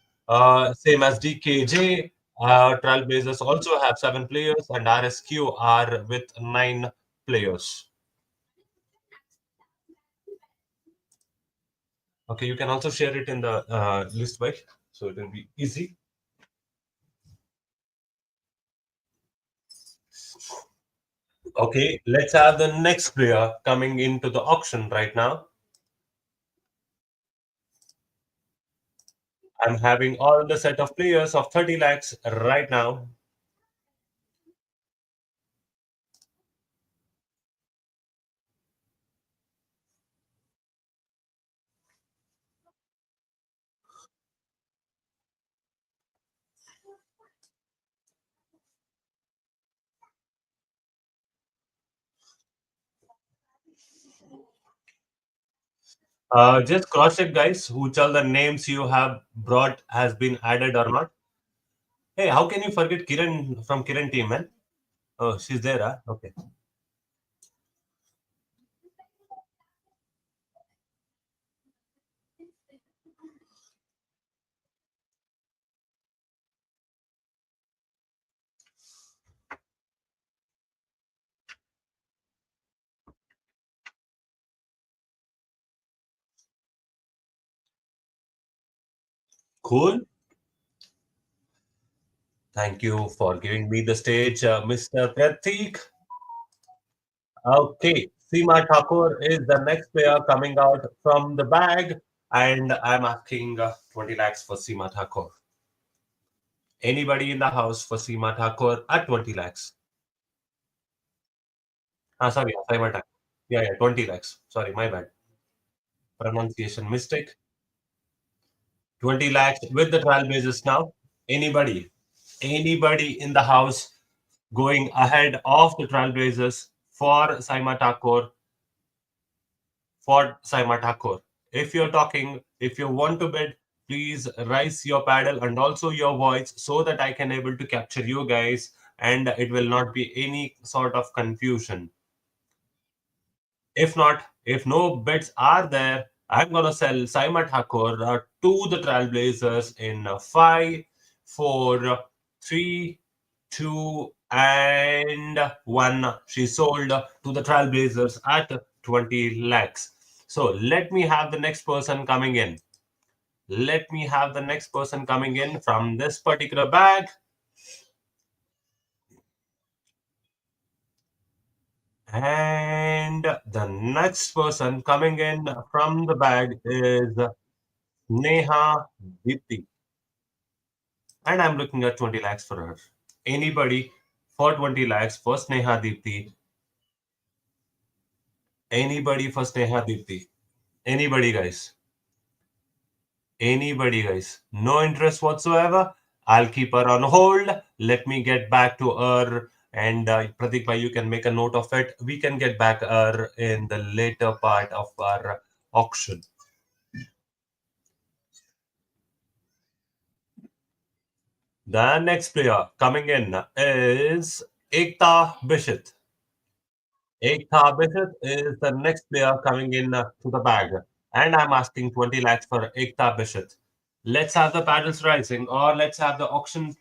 same as DKJ. Trailblazers also have 7 players, and RSQ are with 9 players. Okay, you can also share it in the list by, so it will be easy. Okay, let's have the next player coming into the auction right now. I'm having all the set of players of 30 lakhs right now. Just cross check, guys, which all the names you have brought has been added or not. Hey, how can you forget Kiran from Kiran team, man? Oh, she's there, huh? Okay. Cool. Thank you for giving me the stage, Mr. Pratik. Okay, Seema Thakur is the next player coming out from the bag, and I'm asking 20 lakhs for Seema Thakur. Anybody in the house for Seema Thakur at 20 lakhs? Sorry, Seema Thakur. Yeah, yeah, 20 lakhs. Sorry, my bad. Pronunciation mistake. 20 lakhs with the trial basis now. Anybody? Anybody in the house going ahead of the trailblazers for Saima Thakur for Saima Thakur. If you're talking, if you want to bid, please raise your paddle and also your voice so that I can able to capture you guys and it will not be any sort of confusion. If not, if no bids are there, I'm gonna sell Saima Thakur to the Trailblazers in 5, 4, 3, 2, and 1. She sold to the Trailblazers at 20 lakhs. So let me have the next person coming in. Let me have the next person coming in from this particular bag. And the next person coming in from the bag is Neha Dipti. And I'm looking at 20 lakhs for her. Anybody for 20 lakhs for Sneha Dipti? Anybody for Sneha Dipti? Anybody, guys? Anybody, guys? No interest whatsoever. I'll keep her on hold. Let me get back to her. And Pratik bhai, you can make a note of it. We can get back her in the later part of our auction. The next player coming in is Ekta Bishit. Ekta Bishit is the next player coming in to the bag. And I'm asking 20 lakhs for Ekta Bishit. Let's have the paddles rising or let's have the auction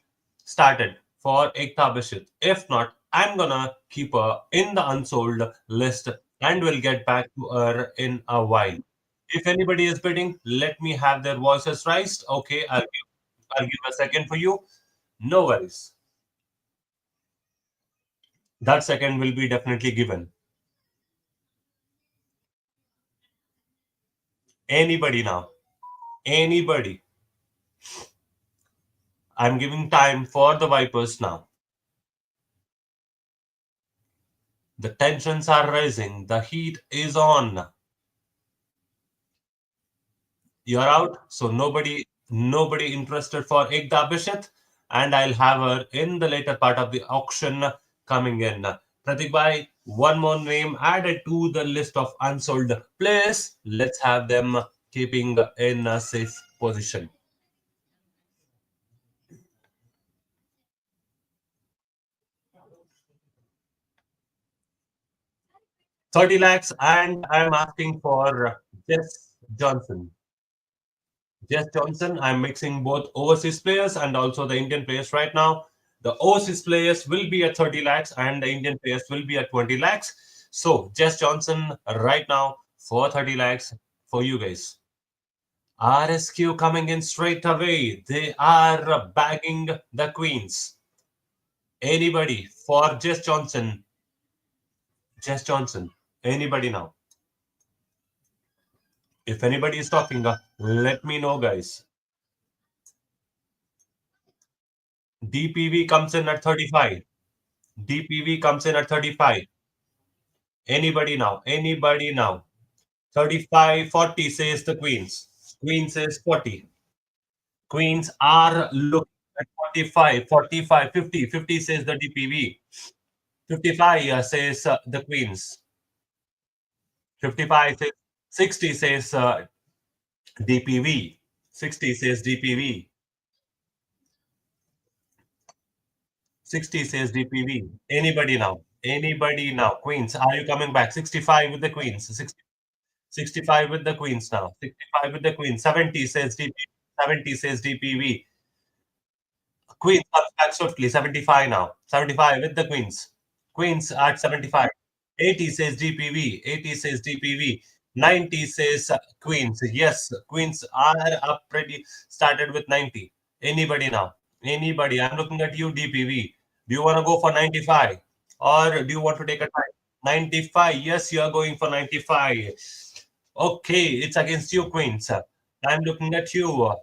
started for Ekta Bishit. If not, I'm gonna keep her in the unsold list and we'll get back to her in a while. If anybody is bidding, let me have their voices raised. Okay, I'll give a second for you. No worries. That second will be definitely given. Anybody now? Anybody? I'm giving time for the Vipers now. The tensions are rising. The heat is on. You're out, so nobody interested for Ekta Bishit, and I'll have her in the later part of the auction coming in. Pratik bhai, one more name added to the list of unsold players. Let's have them keeping in a safe position. 30 lakhs, and I'm asking for Jess Johnson. Jess Johnson, I'm mixing both overseas players and also the Indian players right now. The overseas players will be at 30 lakhs and the Indian players will be at 20 lakhs. So, Jess Johnson right now for 30 lakhs for you guys. RSQ coming in straight away. They are bagging the Queens. Anybody for Jess Johnson? Jess Johnson. Anybody now? If anybody is talking, let me know, guys. DPV comes in at 35. DPV comes in at 35. Anybody now? Anybody now? 35, 40 says the Queens. Queen says 40. Queens are looking at 45, 45, 50. 50 says the DPV. 55 says the Queens. 55 says 60 says DPV. 60 says DPV. 60 says DPV. Anybody now? Anybody now? Queens, are you coming back? 65 with the Queens. 65 with the Queens now. 65 with the Queens. 70 says DPV. 70 says DPV. Queens comes back swiftly. 75 now. 75 with the Queens. Queens at 75. 80 says DPV. 80 says DPV. 90 says Queens. Yes, Queens are up pretty. Started with 90. Anybody now? Anybody? I'm looking at you, DPV. Do you want to go for 95? Or do you want to take a time? 95. Yes, you are going for 95. Okay, it's against you, Queens. I'm looking at you.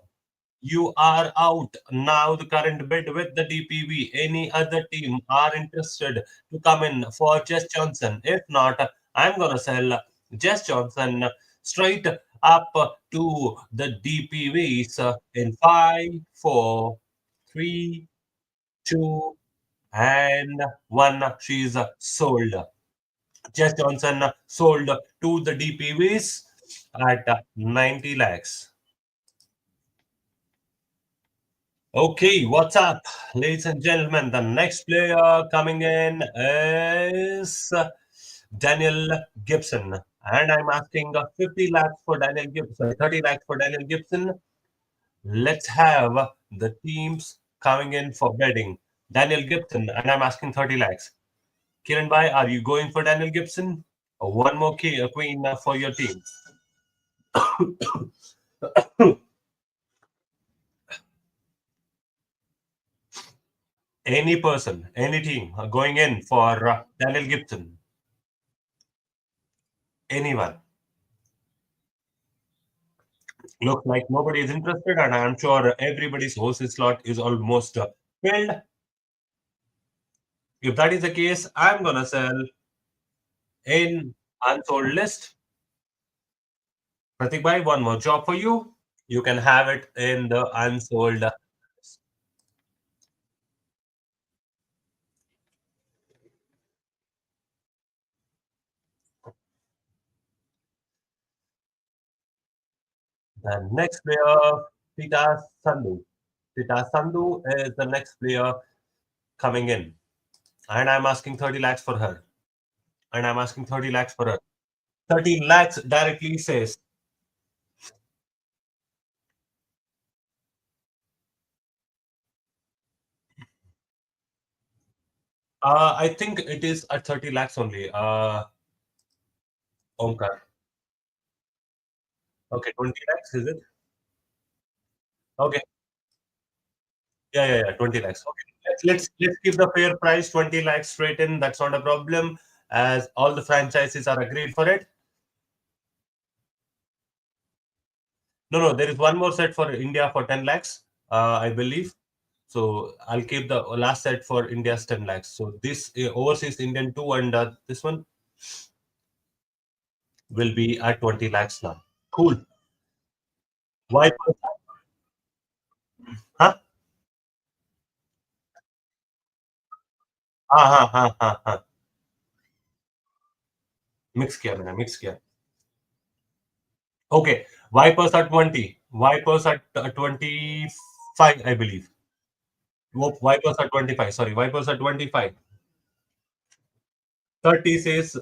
You are out now. The current bid with the DPV. Any other team are interested to come in for Jess Johnson? If not, I'm gonna sell Jess Johnson straight up to the DPVs in 5, 4, 3, 2, and 1. She's sold. Jess Johnson sold to the DPVs at 90 lakhs. Okay, what's up, ladies and gentlemen? The next player coming in is Daniel Gibson, and I'm asking 50 lakhs for Daniel Gibson, 30 lakhs for Daniel Gibson. Let's have the teams coming in for betting. Daniel Gibson, and I'm asking 30 lakhs. Kiran Bhai, are you going for Daniel Gibson? One more key, queen for your team. Any person, any team going in for Daniel Gibson? Anyone? Looks like nobody is interested, and I'm sure everybody's host slot is almost filled. If that is the case, I'm gonna sell in unsold list. Pratik bhai, one more job for you. You can have it in the unsold. The next player, Pita Sandhu. Pita Sandhu is the next player coming in, and I'm asking 30 lakhs for her. And I'm asking 30 lakhs for her. 30 lakhs directly says. I think it is at 30 lakhs only. Omkar. Okay, 20 lakhs, is it? Okay. Yeah, 20 lakhs. Okay. Let's keep the fair price, 20 lakhs straight in. That's not a problem, as all the franchises are agreed for it. No, there is one more set for India for 10 lakhs, I believe. So I'll keep the last set for India's 10 lakhs. So this overseas Indian 2 and this one will be at 20 lakhs now. Cool. Why? Huh? हाँ. Mix किया मैंने mix किया. Okay, Vipers are 20. Vipers at 25, I believe. Vipers are 25. Sorry, Vipers are 25. 30 says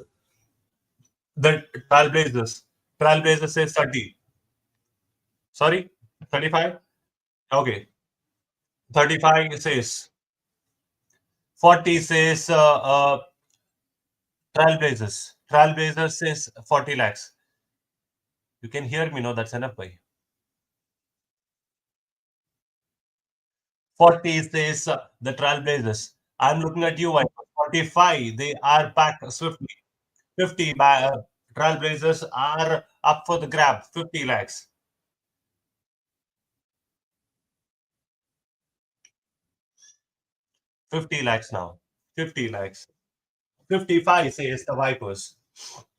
the Trailblazers. Trailblazers says 30. Sorry, 35? Okay. 35 says. 40 says Trailblazers. Trailblazers says 40 lakhs. You can hear me, no? That's enough, bhai. 40 says the Trailblazers. I'm looking at you, Vipers. 45, they are back swiftly. 50 Trailblazers are up for the grab. 50 lakhs. 50 lakhs now. 50 lakhs. 55 says the Vipers.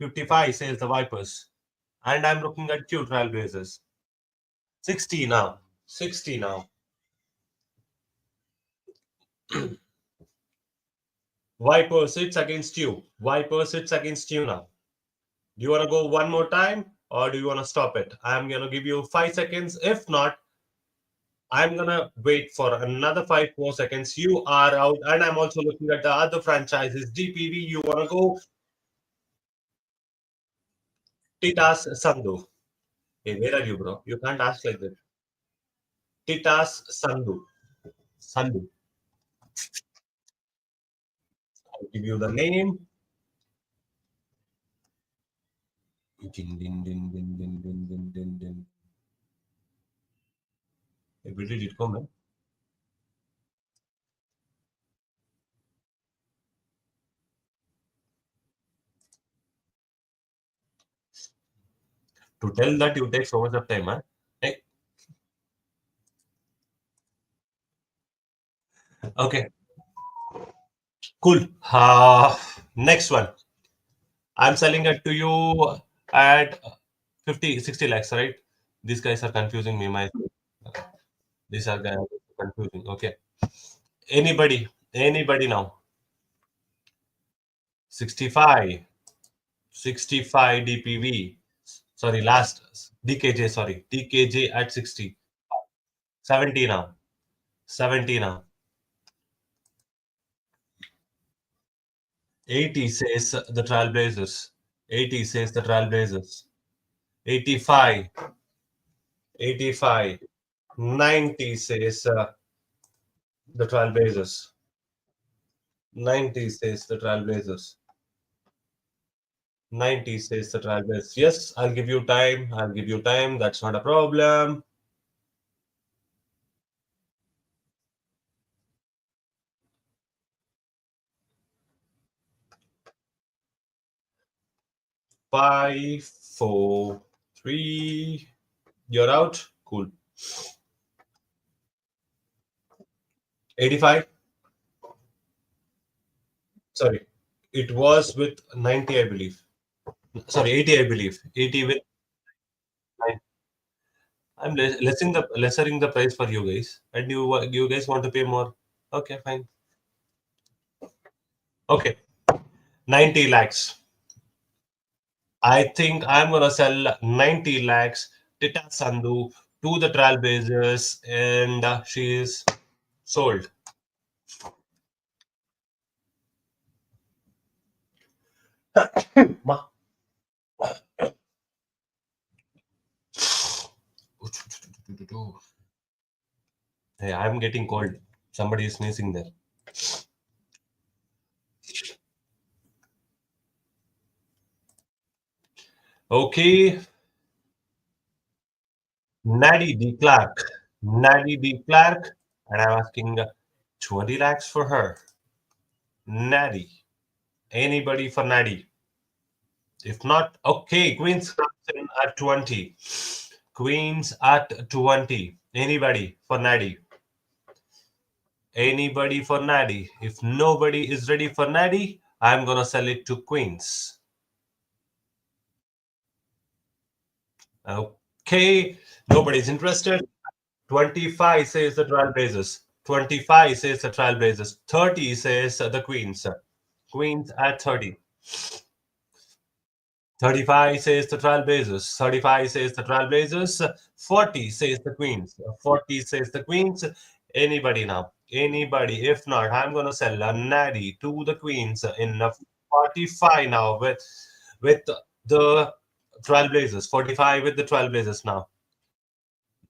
55 says the Vipers. And I'm looking at you, Trailblazers. 60 now. 60 now. Viper sits against you. Viper sits against you now. Do you want to go one more time or do you want to stop it? I'm going to give you 5 seconds. If not, I'm going to wait for another 5 more seconds. You are out. And I'm also looking at the other franchises. DPV, you want to go? Titas Sandhu. Hey, where are you, bro? You can't ask like that. Titas Sandhu. Sandhu. I'll give you the name. Din, din, din, din, din, din, din, din, din. Hey, where did it go, man? To tell that you take so much of time, huh? Hey, okay, cool. Next one. I'm selling it to you at 50, 60 lakhs, right? These guys are confusing me. These are guys confusing. Okay. Anybody now? 65, 65 DPV. Sorry, last DKJ. Sorry, DKJ at 60. 70 now. 70 now. 80 says the Trailblazers. 80 says the Trailblazers. 85. 85. 90 says the Trailblazers. 90 says the Trailblazers. 90 says the Trailblazers. Yes, I'll give you time. I'll give you time. That's not a problem. 5, 4, 3. You're out. Cool. 85. Sorry. It was with 90, I believe. Sorry, 80, I believe. 80 with 9. I'm lessering the price for you guys, and you guys want to pay more. Okay, fine. Okay, 90 lakhs. I think I'm gonna sell 90 lakhs Tita Sandhu to the Trailblazers, and she is sold. Ma. Hey, I'm getting cold. Somebody is sneezing there. Okay, Nadie D. Clark. Nadie D. Clark, and I'm asking 20 lakhs for her. Nadie. Anybody for Nadie? If not, okay, Queens comes in at 20. Queens at 20. Anybody for Nadie? Anybody for Nadie? If nobody is ready for Nadie, I'm going to sell it to Queens. Okay, nobody's interested. 25 says the Trailblazers. 25 says the Trailblazers. 30 says the Queens. Queens at 30. 35 says the Trailblazers. 35 says the Trailblazers. 40 says the Queens. 40 says the Queens. Anybody now? Anybody? If not, I'm going to sell a Natty to the Queens in 45 now with the Trailblazers. 45 with the Trailblazers now.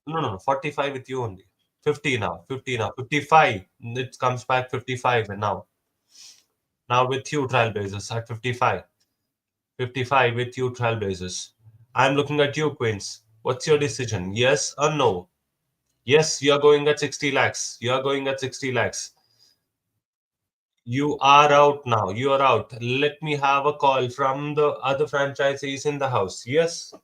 No. 45 with you only. 50 now. 50 now. 55. It comes back 55 now. Now with you, Trailblazers at 55. 55 with you, Trailblazers. I'm looking at you, Queens. What's your decision? Yes or no? Yes, you're going at 60 lakhs. You're going at 60 lakhs. You are out now. You are out. Let me have a call from the other franchisees in the house. Yes?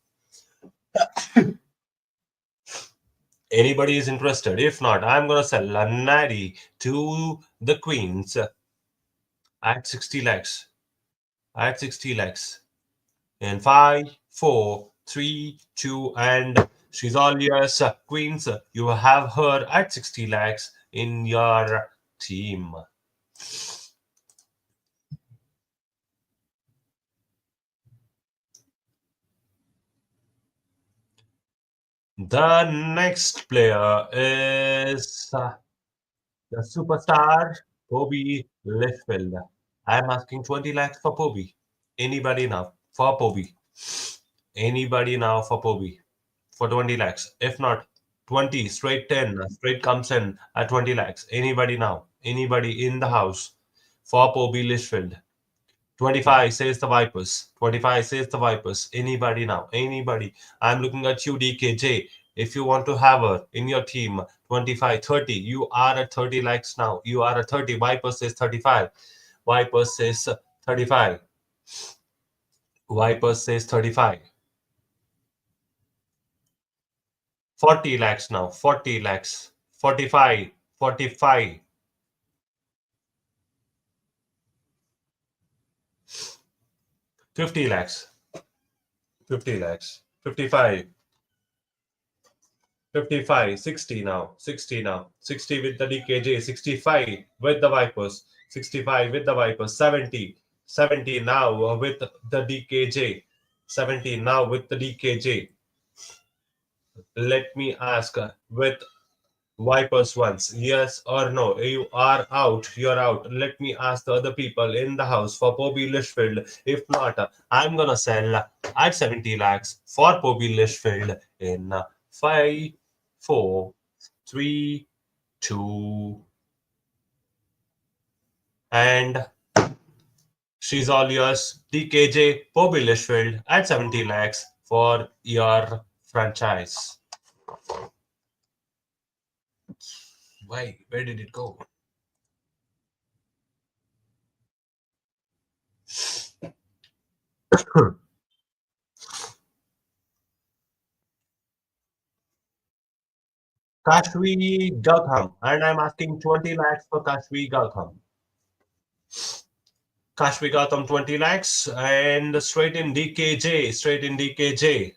Anybody is interested? If not, I'm going to sell a Natty to the Queens at 60 lakhs. At 60 lakhs. In 5, 4, 3, 2, and she's all yours, Queens. You have her at 60 lakhs in your team. The next player is the superstar, Poby Litchfield. I'm asking 20 lakhs for Poby. Anybody now for Poby? Anybody now for Poby? For 20 lakhs. If not, 20, straight 10, straight comes in at 20 lakhs. Anybody now? Anybody in the house for Poby Litchfield? 25 says the Vipers. 25 says the Vipers. Anybody now? Anybody? I'm looking at you, DKJ. If you want to have her in your team, 25, 30. You are at 30 lakhs now. You are at 30. Vipers says 35. Vipers says 35. Vipers says 35. 40 lakhs now. 40 lakhs. 45. 45. 50 lakhs. 50 lakhs. 55. 55, 60 now, 60 now, 60 with the DKJ, 65 with the Vipers, 65 with the Vipers, 70, 70 now with the DKJ, 70 now with the DKJ. Let me ask with Vipers once. Yes or no? You are out. You're out. Let me ask the other people in the house for Poby Lichfield. If not, I'm gonna sell at 70 lakhs for Poby Lichfield in 5, 4, 3, 2, and she's all yours. DKJ Poby Lichfield at 70 lakhs for your franchise. Why? Where did it go? Kashvi Gautam, and I'm asking 20 lakhs for Kashvi Gautam. Kashvi Gautam 20 lakhs and straight in DKJ, straight in DKJ.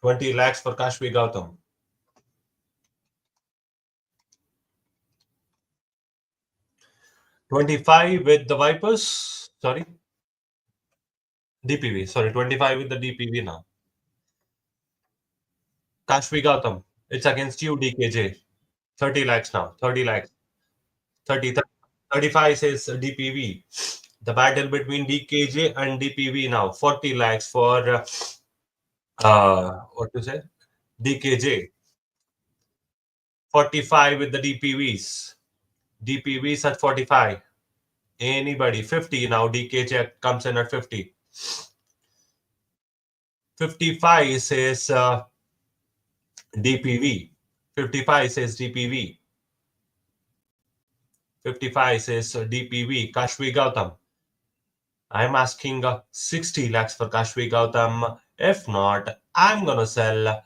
20 lakhs for Kashvi Gautam. 25 with the Vipers. Sorry, DPV. Sorry, 25 with the DPV now. Kashvi Gautam. It's against you, DKJ. 30 lakhs now. 30 lakhs. 30, 35 says DPV. The battle between DKJ and DPV now. 40 lakhs for what to say? DKJ. 45 with the DPVs. DPVs at 45. Anybody? 50 now. DKJ comes in at 50. 55 says DPV. 55 says DPV. 55 says DPV. Kashvi Gautam. I'm asking 60 lakhs for Kashvi Gautam. If not, I'm gonna sell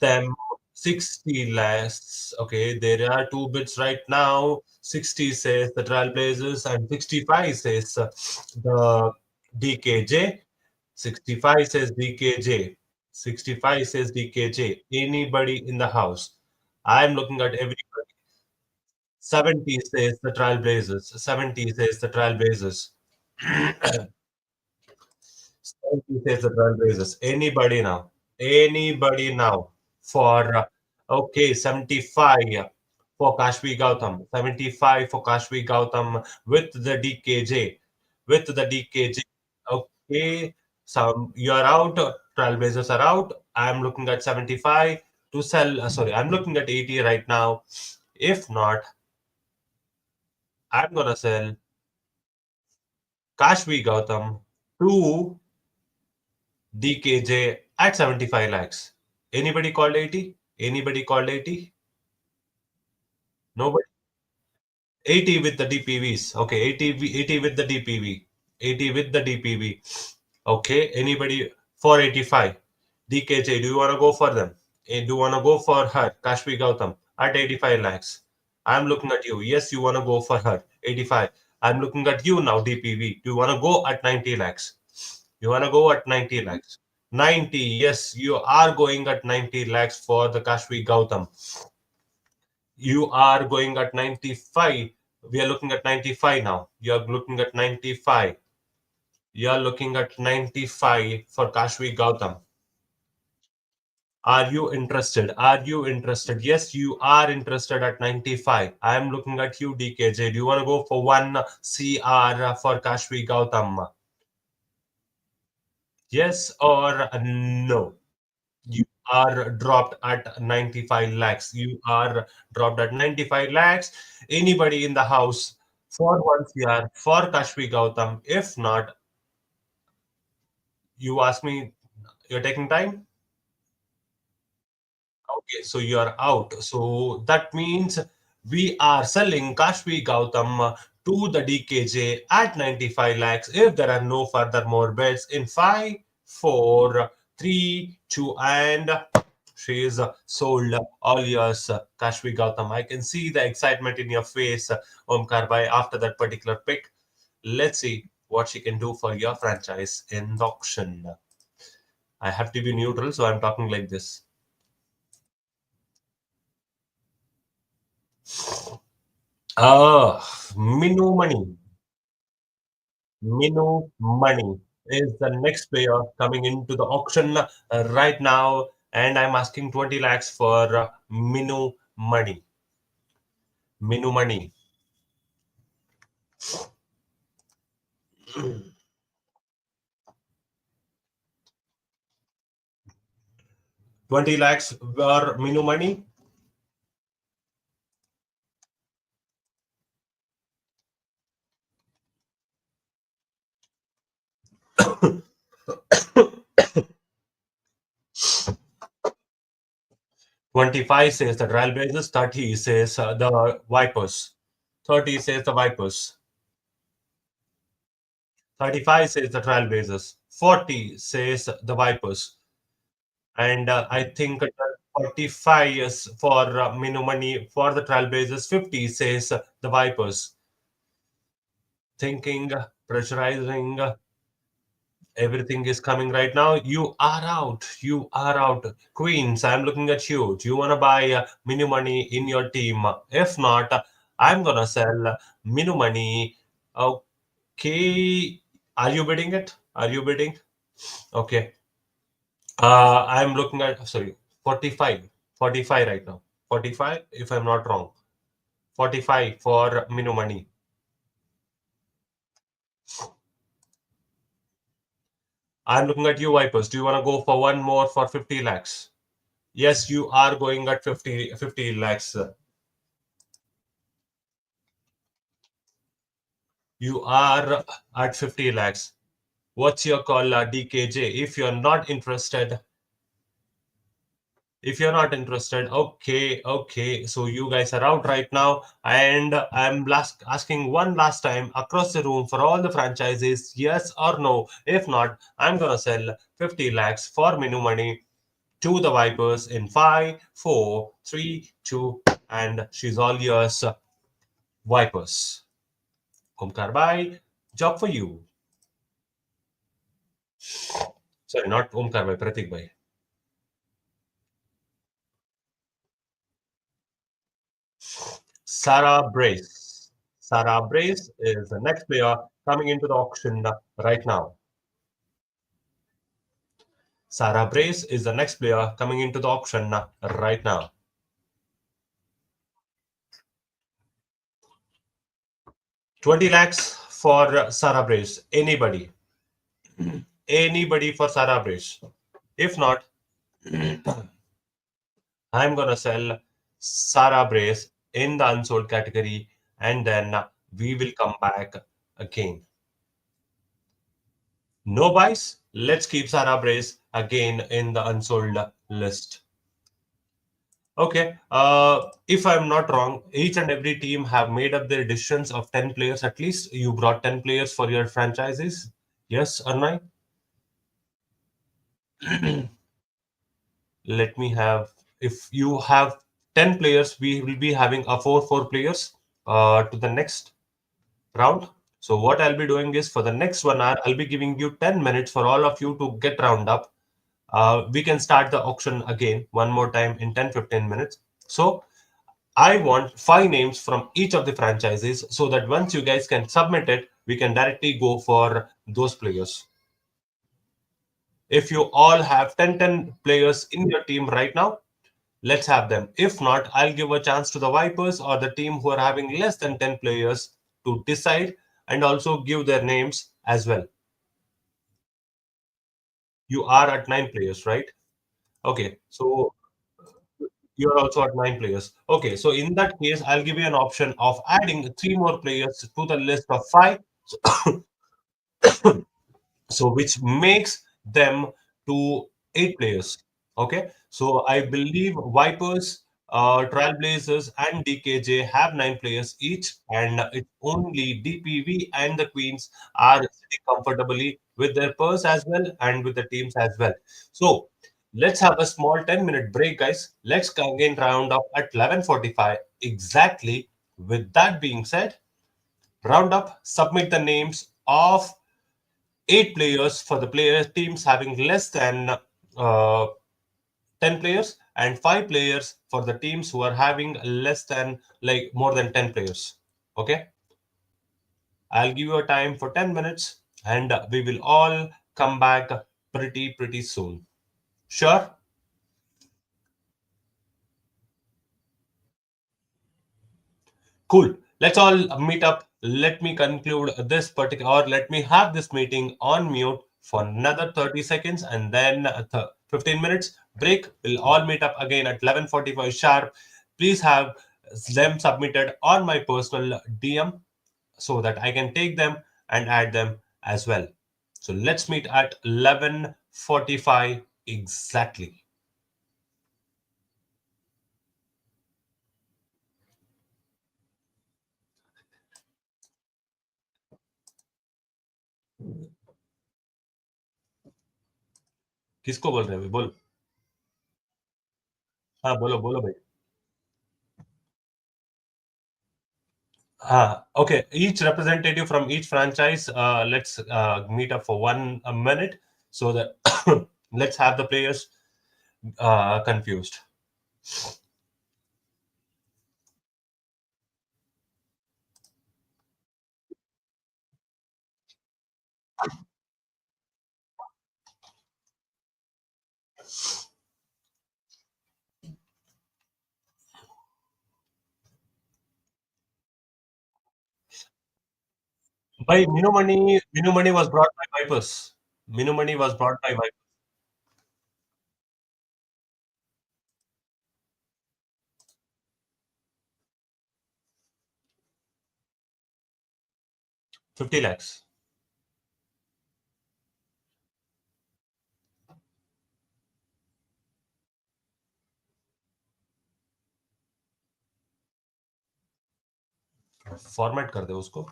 them 60 lakhs. Okay, there are two bids right now. 60 says the Trailblazers and 65 says the DKJ. 65 says DKJ. 65 says DKJ. Anybody in the house? I'm looking at everybody. 70 says the Trailblazers. 70 says the Trailblazers. 70 says the Trailblazers. Anybody now? Anybody now? For okay, 75 for Kashvi Gautam. 75 for Kashvi Gautam with the DKJ. With the DKJ. Okay, some you're out. Trailblazers are out. I'm looking at 75 to sell. Sorry, I'm looking at 80 right now. If not, I'm gonna sell Kashvi Gautam to DKJ at 75 lakhs. Anybody called 80? Anybody called 80? Nobody. 80 with the DPVs. Okay, 80 with the DPV. 80 with the DPV. Okay, anybody for 85? DKJ, do you want to go for them? Do you want to go for her? Kashvi Gautam at 85 lakhs. I'm looking at you. Yes, you want to go for her. 85. I'm looking at you now, DPV. Do you want to go at 90 lakhs? You want to go at 90 lakhs? 90. Yes, you are going at 90 lakhs for the Kashvi Gautam. You are going at 95. We are looking at 95 now. You are looking at 95. You are looking at 95 for Kashvi Gautam. Are you interested? Are you interested? Yes, you are interested at 95. I am looking at you, DKJ. Do you want to go for 1 CR for Kashvi Gautam? Yes or no? You are dropped at 95 lakhs. You are dropped at 95 lakhs. Anybody in the house for 1 CR for Kashvi Gautam? If not, you ask me, you're taking time? Okay, so you are out. So that means we are selling Kashvi Gautam to the DKJ at 95 lakhs if there are no further more bets in 5, 4, 3, 2, and she is sold. All yours, Kashvi Gautam. I can see the excitement in your face, Omkar Bhai, after that particular pick. Let's see what she can do for your franchise in the auction. I have to be neutral, so I'm talking like this. Ah, Minu Money. Minu Money. is the next player coming into the auction right now, and I'm asking 20 lakhs for Minu Money. Minu Money. 20 lakhs for Minu Money. 25 says the Trailblazers. 30 says the Vipers. 30 says the Vipers. 35 says the Trailblazers. 40 says the Vipers. And I think 45 is for Minu Money for the Trailblazers. 50 says the Vipers. Thinking, pressurizing, everything is coming right now. You are out. You are out. Queens, I'm looking at you. Do you want to buy Minu Money in your team? If not, I'm going to sell Minu Money. Okay. Are you bidding it? Are you bidding? Okay. I'm looking at, sorry, 45. 45 right now. 45, if I'm not wrong. 45 for Minu Money. I'm looking at you, Vipers. Do you want to go for one more for 50 lakhs? Yes, you are going at 50 lakhs. You are at 50 lakhs. What's your call, DKJ? If you're not interested, okay, okay. So you guys are out right now, and I'm asking one last time across the room for all the franchises, yes or no. If not, I'm gonna sell 50 lakhs for Minu Money to the Vipers in 5, 4, 3, 2, and she's all yours, Vipers. Omkar bhai, job for you. Sorry, not Omkar bhai, Pratik bhai. Sarah Brace. Sarah Brace is the next player coming into the auction right now. Sarah Brace is the next player coming into the auction right now. 20 lakhs for Sarah Brace. Anybody? Anybody for Sarah Brace? If not, I'm gonna sell Sarah Brace in the unsold category, and then we will come back again. No buys. Let's keep Sarah Brace again in the unsold list. Okay. If I'm not wrong, each and every team have made up their decisions of 10 players at least. You brought 10 players for your franchises. Yes or no? Let me have, if you have 10 players, we will be having a 4 players to the next round. So what I'll be doing is for the next 1 hour, I'll be giving you 10 minutes for all of you to get round up. We can start the auction again one more time in 10-15 minutes. So I want 5 names from each of the franchises so that once you guys can submit it, we can directly go for those players. If you all have 10 players in your team right now, let's have them. If not, I'll give a chance to the Vipers or the team who are having less than 10 players to decide and also give their names as well. You are at 9 players, right? Okay, so you're also at 9 players. Okay, so in that case, I'll give you an option of adding 3 more players to the list of 5. So which makes them to 8 players. Okay, so I believe Vipers, Trailblazers, and DKJ have 9 players each, and it's only DPV and the Queens are sitting comfortably with their purse as well and with the teams as well. So let's have a small 10-minute break, guys. Let's again round up at 11:45 exactly. With that being said, round up, submit the names of 8 players for the player teams having less than 10 players, and 5 players for the teams who are having less than, like, more than 10 players. Okay, I'll give you a time for 10 minutes. and we will all come back pretty soon. Sure. Cool. Let's all meet up. Let me conclude this particular, or let me have this meeting on mute for another 30 seconds, and then 15 minutes break. We'll all meet up again at 11:45 sharp. Please have them submitted on my personal DM so that I can take them and add them as well. So let's meet at 11:45 exactly. किसको बोल रहे हो बोल. हाँ बोलो बोलो भाई. Okay, each representative from each franchise, let's meet up for one a minute so that let's have the players confused. By Minu Money was brought by Vipers. Minu Money was brought by Vipers. 50 lakhs. Format कर दे उसको.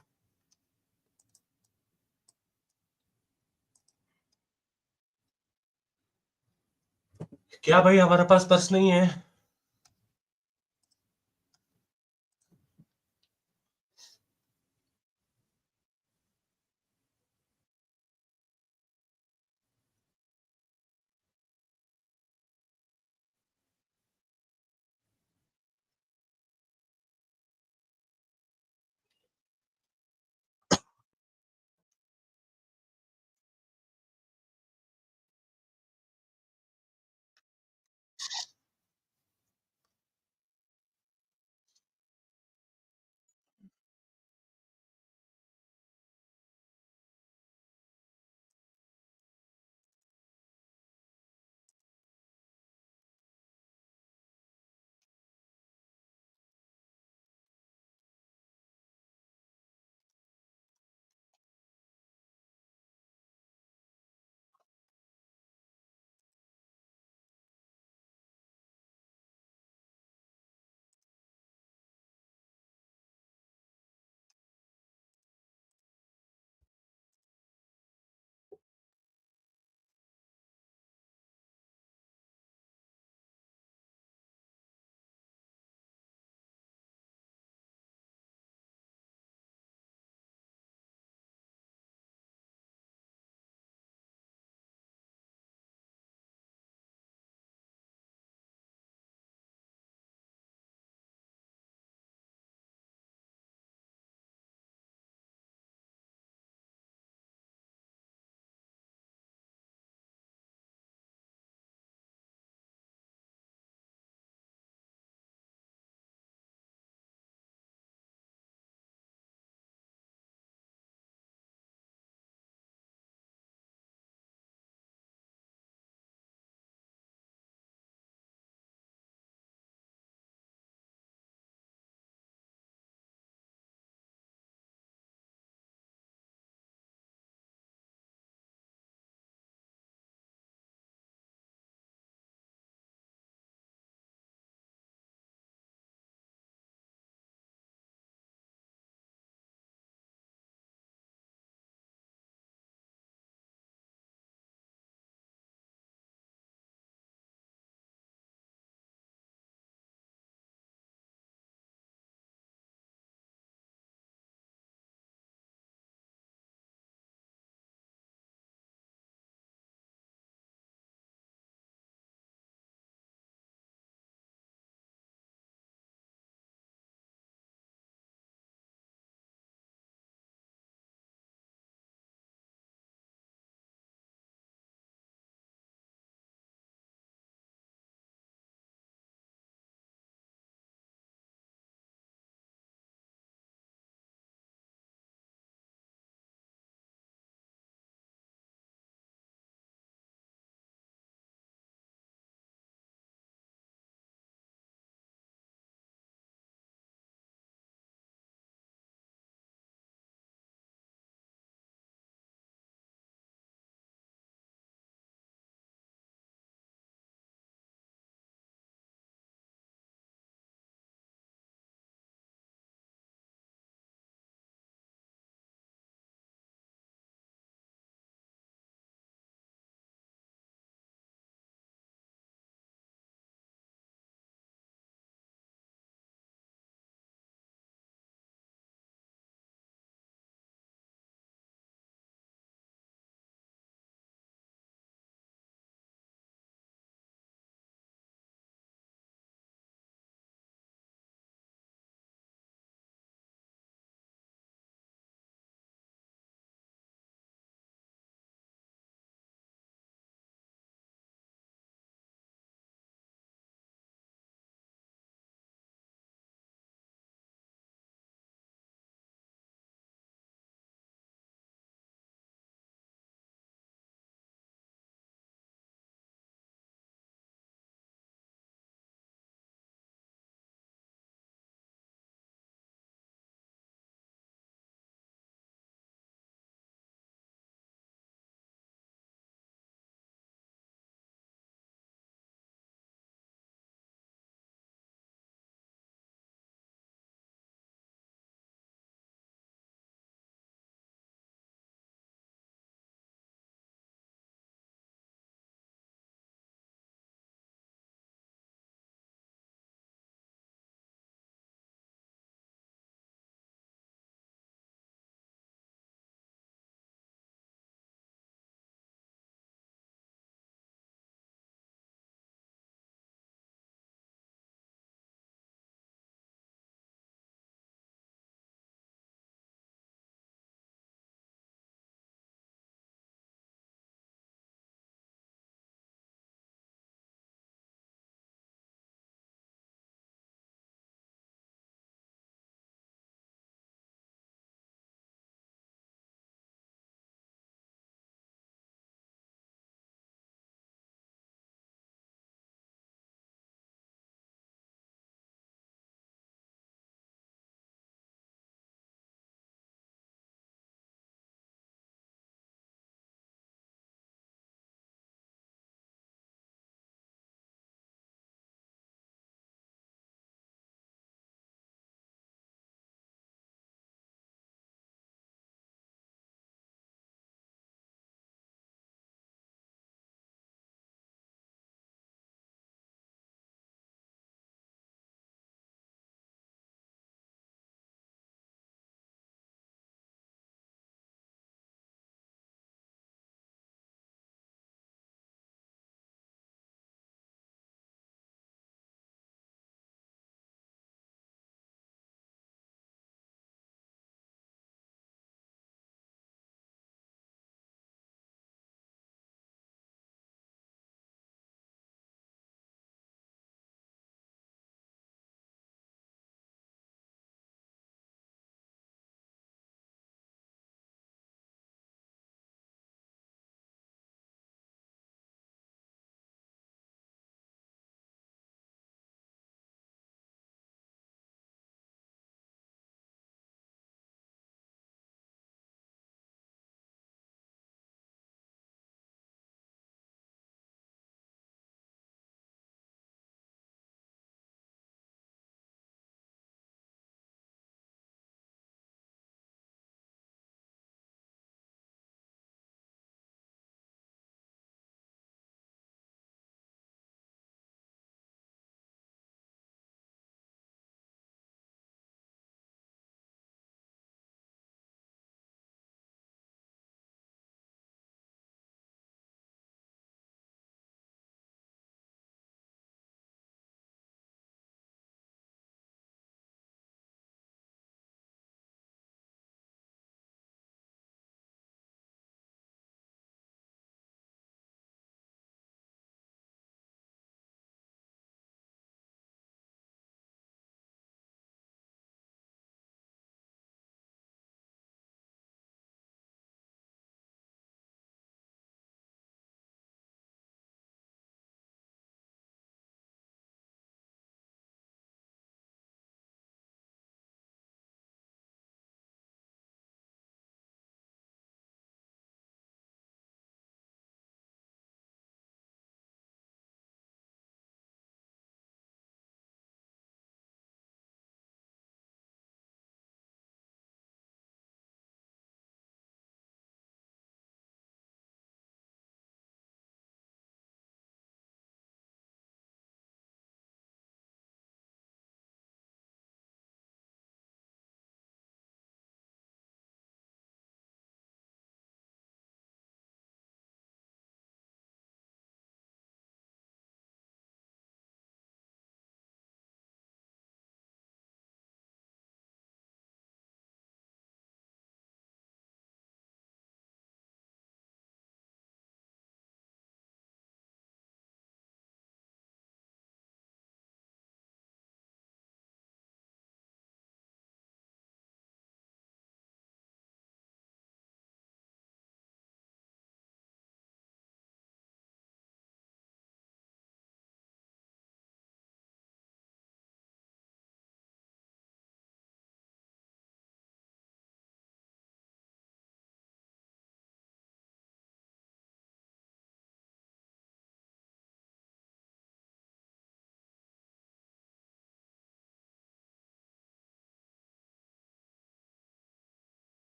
क्या भाई हमारे पास purse नहीं है.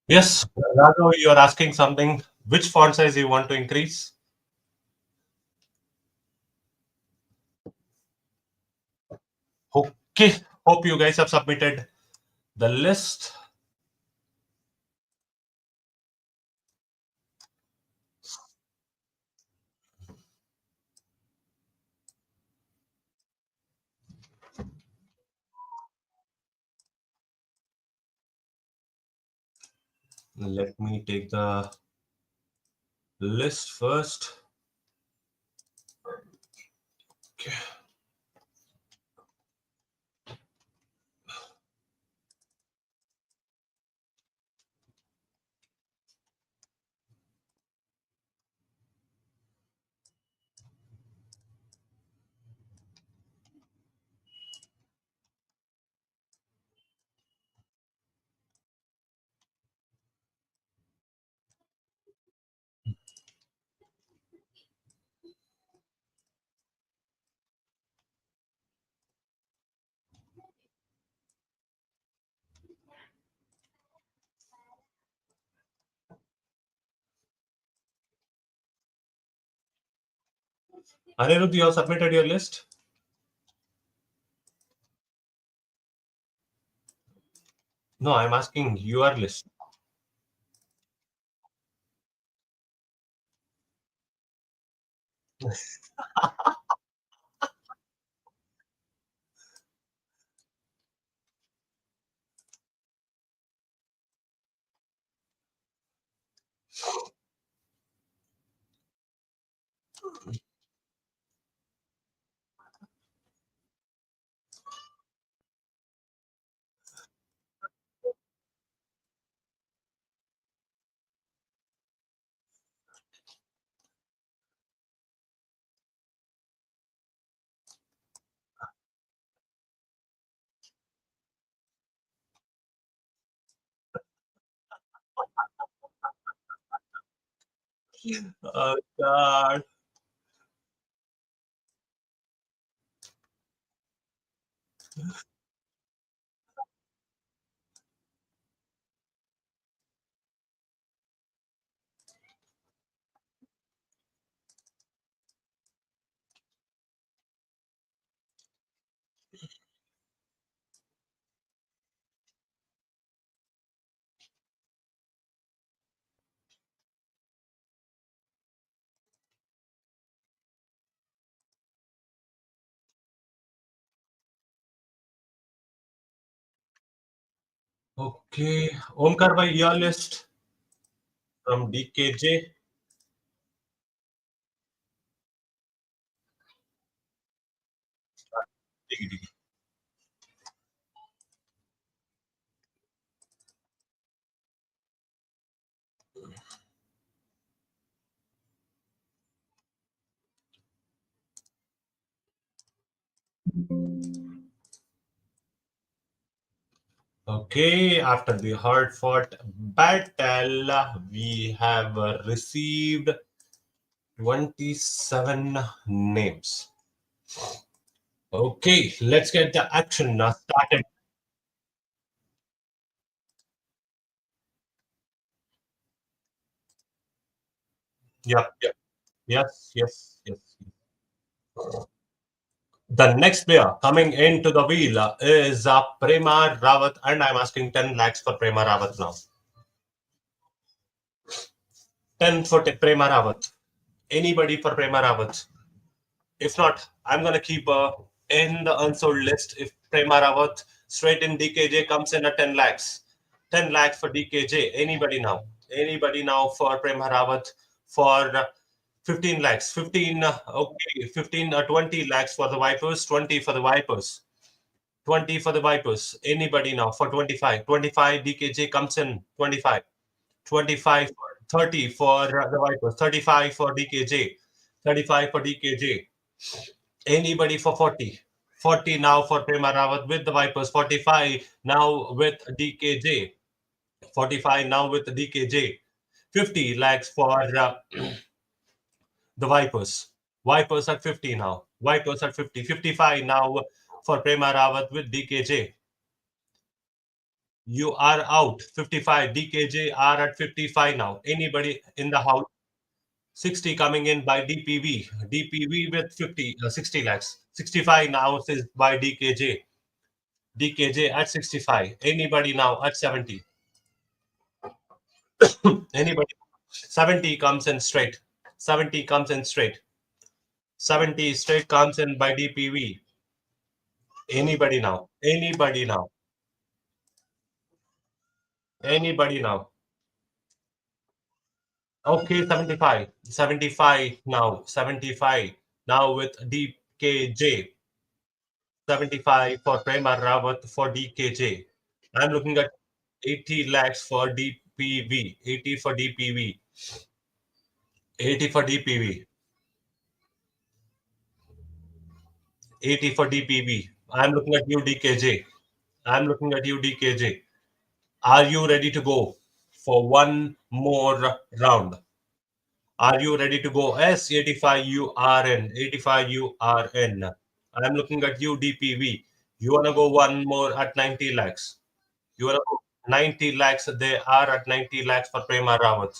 Yes, Raghav, you are asking something. Which font size you want to increase? Okay, hope you guys have submitted the list. Let me take the list first. Okay. Anirudh, you have submitted your list? No, I'm asking your list. Oh, God. Okay. Omkar bhai, your list from DKJ. Digi, digi. Okay, after the hard fought battle, we have received 27 names. Okay, let's get the action started. Yep, yep. Yes, yes, yes. The next player coming into the wheel is Prema Rawat, and I'm asking 10 lakhs for Prema Rawat now. 10 for Prema Rawat. Anybody for Prema Rawat? If not, I'm gonna keep in the unsold list. If Prema Rawat straight in DKJ comes in at 10 lakhs, 10 lakhs for DKJ. Anybody now? Anybody now for Prema Rawat for 15 lakhs? 15, okay, 15, 20 lakhs for the Vipers, 20 for the Vipers. 20 for the Vipers. Anybody now for 25? 25 DKJ comes in. 25. 25 for 30 for the Vipers. 35 for DKJ. 35 for DKJ. Anybody for 40? 40 now for Prema Rawat with the Vipers. 45 now with DKJ. 45 now with the DKJ. 50 lakhs for the Vipers. Vipers at 50 now. Vipers at 50. 55 now for Prema Rawat with DKJ. You are out. 55. DKJ are at 55 now. Anybody in the house? 60 coming in by DPV. DPV with 50, 60 lakhs. 65 now is by DKJ. DKJ at 65. Anybody now at 70? Anybody? 70 comes in straight. 70 comes in straight. 70 straight comes in by DPV. Anybody now? Anybody now? Anybody now? Okay, 75. 75 now. 75 now with DKJ. 75 for Prema Rawat for DKJ. I'm looking at 80 lakhs for DPV. 80 for DPV. 80 for DPV. 80 for DPV. I'm looking at you, DKJ. I'm looking at you, DKJ. Are you ready to go for one more round? Are you ready to go? S85 URN. 85 URN. I'm looking at you, DPV. You want to go one more at 90 lakhs? You want to go 90 lakhs? They are at 90 lakhs for Prema Rawat.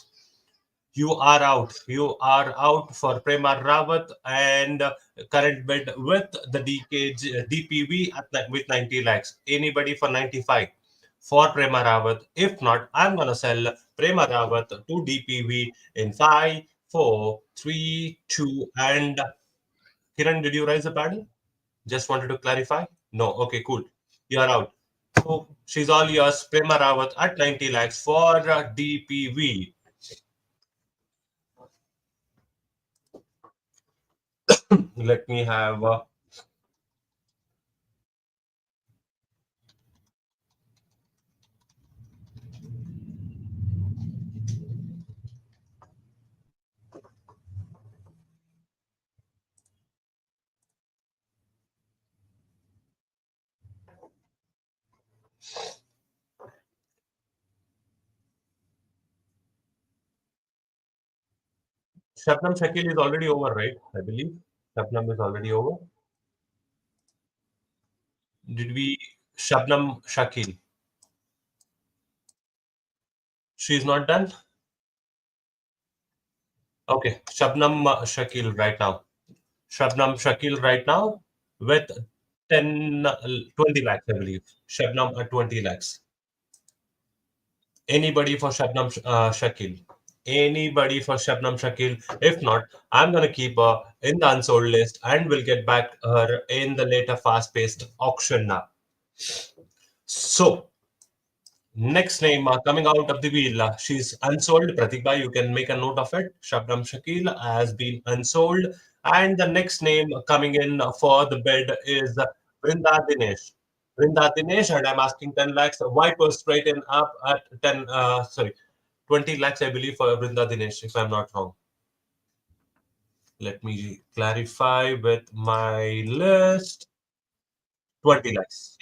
You are out. You are out for Prema Rawat and current bid with the DPV with 90 lakhs. Anybody for 95 for Prema Rawat? If not, I'm gonna sell Prema Rawat to DPV in 5, 4, 3, 2, and Kiran, did you raise a paddle? Just wanted to clarify. No. Okay, cool. You are out. So she's all yours. Prema Rawat at 90 lakhs for DPV. Let me have Shabnam Shakil is already over, right? I believe Shabnam is already over. Did we Shabnam Shakil? She's not done. Okay, Shabnam Shakil right now. Shabnam Shakil right now with 10, 20 lakhs, I believe. Shabnam at 20 lakhs. Anybody for Shabnam Shakil? Anybody for Shabnam Shakil? If not, I'm gonna keep her in the unsold list and we'll get back her in the later fast-paced auction now. So next name coming out of the wheel. She's unsold. Pratikbhai, you can make a note of it. Shabnam Shakil has been unsold. And the next name coming in for the bid is Vrinda Dinesh. Vrinda Dinesh, and I'm asking 10 lakhs. Viper straight in up at 10, 20 lakhs, I believe, for Vrinda Dinesh, if I'm not wrong. Let me clarify with my list. 20 lakhs.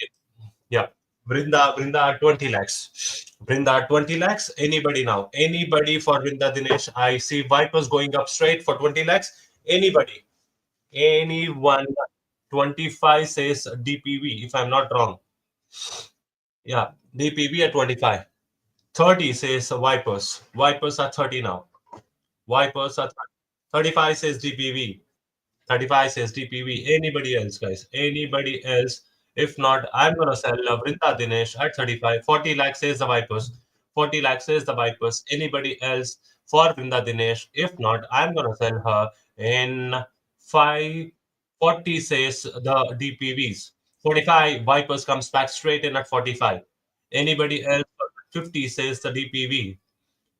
Yeah. Brinda 20 lakhs. Brinda 20 lakhs. Anybody now? Anybody for Brinda Dinesh? I see Vipers going up straight for 20 lakhs. Anybody? Anyone? 25 says DPV, if I'm not wrong. Yeah, DPV at 25. 30 says Vipers. Vipers are 30 now. Vipers are 30. 35 says DPV. 35 says DPV. Anybody else, guys? Anybody else? If not, I'm going to sell Vrinda Dinesh at 35. 40 lakhs says the Vipers. 40 lakhs says the Vipers. Anybody else for Vrinda Dinesh? If not, I'm going to sell her in 5. 40 says the DPVs. 45 Vipers comes back straight in at 45. Anybody else? 50 says the DPV.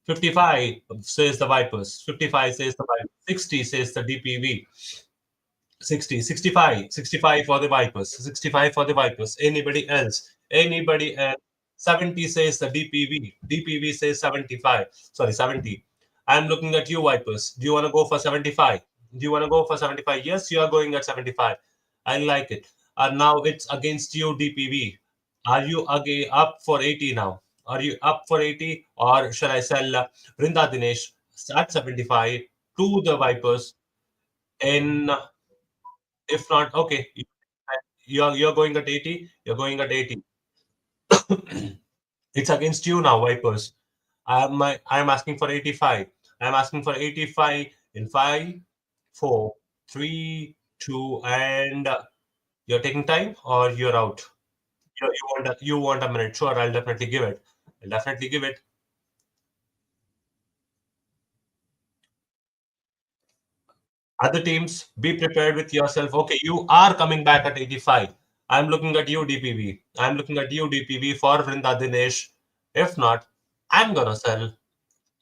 55 says the Vipers. 55 says the Vipers. 60 says the DPV. 60, 65, 65 for the Vipers, 65 for the Vipers. Anybody else? Anybody else? 70 says the DPV. DPV says 75. Sorry, 70. I'm looking at you, Vipers. Do you want to go for 75? Do you want to go for 75? Yes, you are going at 75. I like it. And now it's against you, DPV. Are you again up for 80 now? Are you up for 80? Or shall I sell Vrinda Dinesh at 75 to the Vipers in if not, okay, you're going at 80. You're going at 80. It's against you now, Vipers. I'm asking for 85. I'm asking for 85 in 5, 4, 3, 2, and you're taking time or you're out? You want a minute? Sure, I'll definitely give it. I'll definitely give it. Other teams, be prepared with yourself. Okay, you are coming back at 85. I'm looking at you, DPV. I'm looking at you, DPV, for Vrinda Dinesh. If not, I'm gonna sell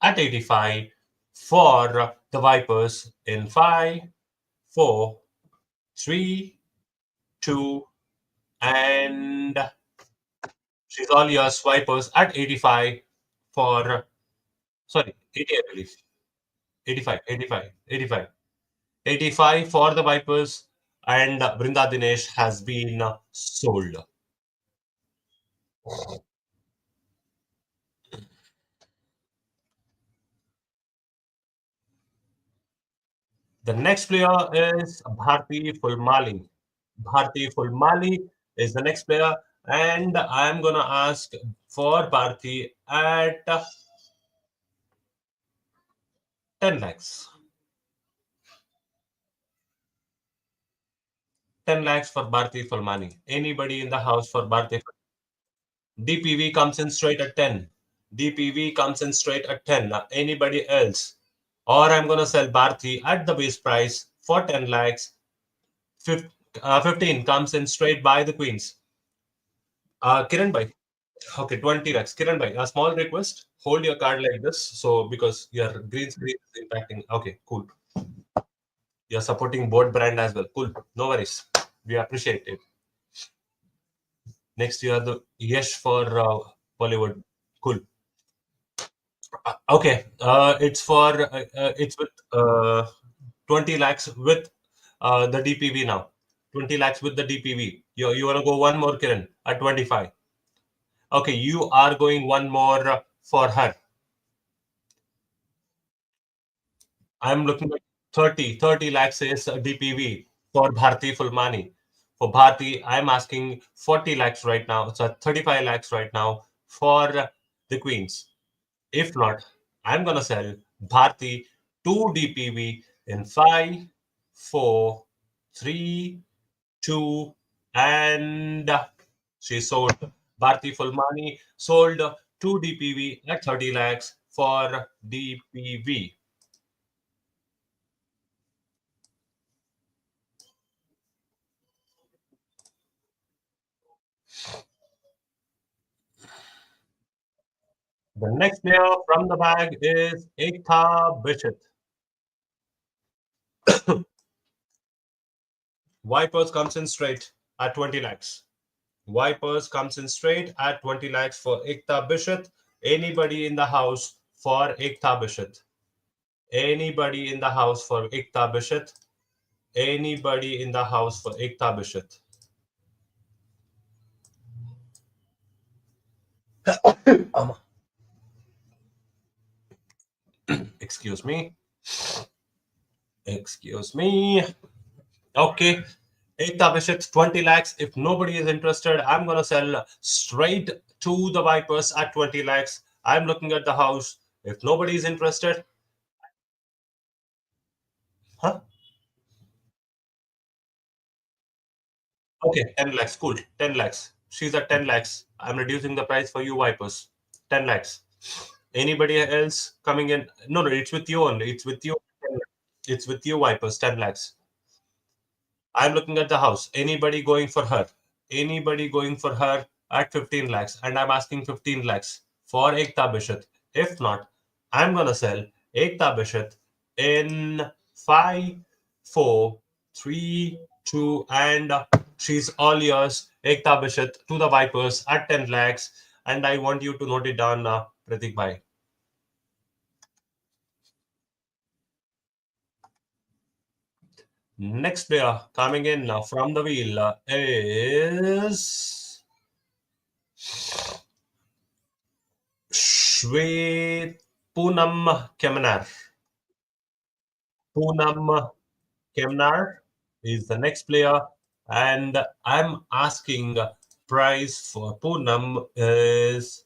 at 85 for the Vipers in 5, 4, 3, 2, and she's all yours. Vipers at 85 for, sorry, 80, I believe. 85, 85, 85. 85 for the Vipers, and Brinda Dinesh has been sold. The next player is Bharti Fulmali. Bharti Fulmali is the next player, and I'm gonna ask for Bharti at 10 lakhs. 10 lakhs for Bharti Fulmani. Anybody in the house for Bharti? DPV comes in straight at 10. DPV comes in straight at 10. Now, anybody else? Or I'm gonna sell Bharti at the base price for 10 lakhs. 15 comes in straight by the Queens. Kiran bhai. Okay, 20 lakhs. Kiran bhai, a small request. Hold your card like this. So, because your green screen is impacting. Okay, cool. You're supporting both brand as well. Cool. No worries. We appreciate it. Next, you are the Yesh for Bollywood. Cool. Okay. It's with 20 lakhs with the DPV now. 20 lakhs with the DPV. You want to go one more, Kiran, at 25. Okay, you are going one more for her. I'm looking at 30 lakhs is DPV for Bharti Fulmani. For Bharti, I'm asking 40 lakhs right now. So 35 lakhs right now for the Queens. If not, I'm gonna sell Bharti to DPV in 5, 4, 3, 2, and she sold. Bharti Fulmani sold to DPV at 30 lakhs for DPV. The next player from the bag is Ekta Bishop. Vipers comes in straight at 20 lakhs. Vipers comes in straight at 20 lakhs for Ekta Bishop. Anybody in the house for Ekta Bishop? Anybody in the house for Ekta Bishop? Anybody in the house for Ekta Bishop? Excuse me. Excuse me. Okay. Ekta Bishop, 20 lakhs. If nobody is interested, I'm going to sell straight to the Vipers at 20 lakhs. I'm looking at the house. If nobody is interested, huh? Okay, 10 lakhs. Cool. 10 lakhs. She's at 10 lakhs. I'm reducing the price for you, Vipers. 10 lakhs. Anybody else coming in? No, no, it's with you only. It's with you. It's with you, Vipers. 10 lakhs. I'm looking at the house. Anybody going for her? Anybody going for her at 15 lakhs? And I'm asking 15 lakhs for Ekta Bishop. If not, I'm gonna sell Ekta Bishop in 5, 4, 3, 2, and she's all yours. Ekta Bishop to the Vipers at 10 lakhs. And I want you to note it down, Pratik Bhai. Next player coming in from the wheel is Shwet Poonam Kemnar. Poonam Kemnar is the next player, and I'm asking price for Poonam is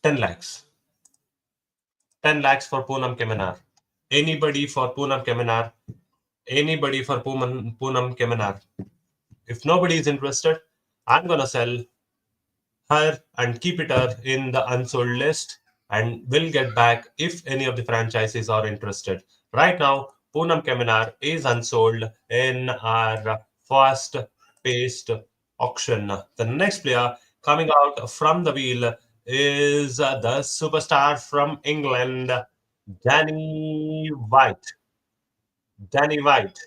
10 lakhs. 10 lakhs for Poonam Keminar. Anybody for Poonam Keminar? Anybody for Poonam Keminar? If nobody is interested, I'm gonna sell her and keep it her in the unsold list, and we'll get back if any of the franchises are interested. Right now, Poonam Keminar is unsold in our fast paced auction. The next player coming out from the wheel is the superstar from England, Danny White. Danny White.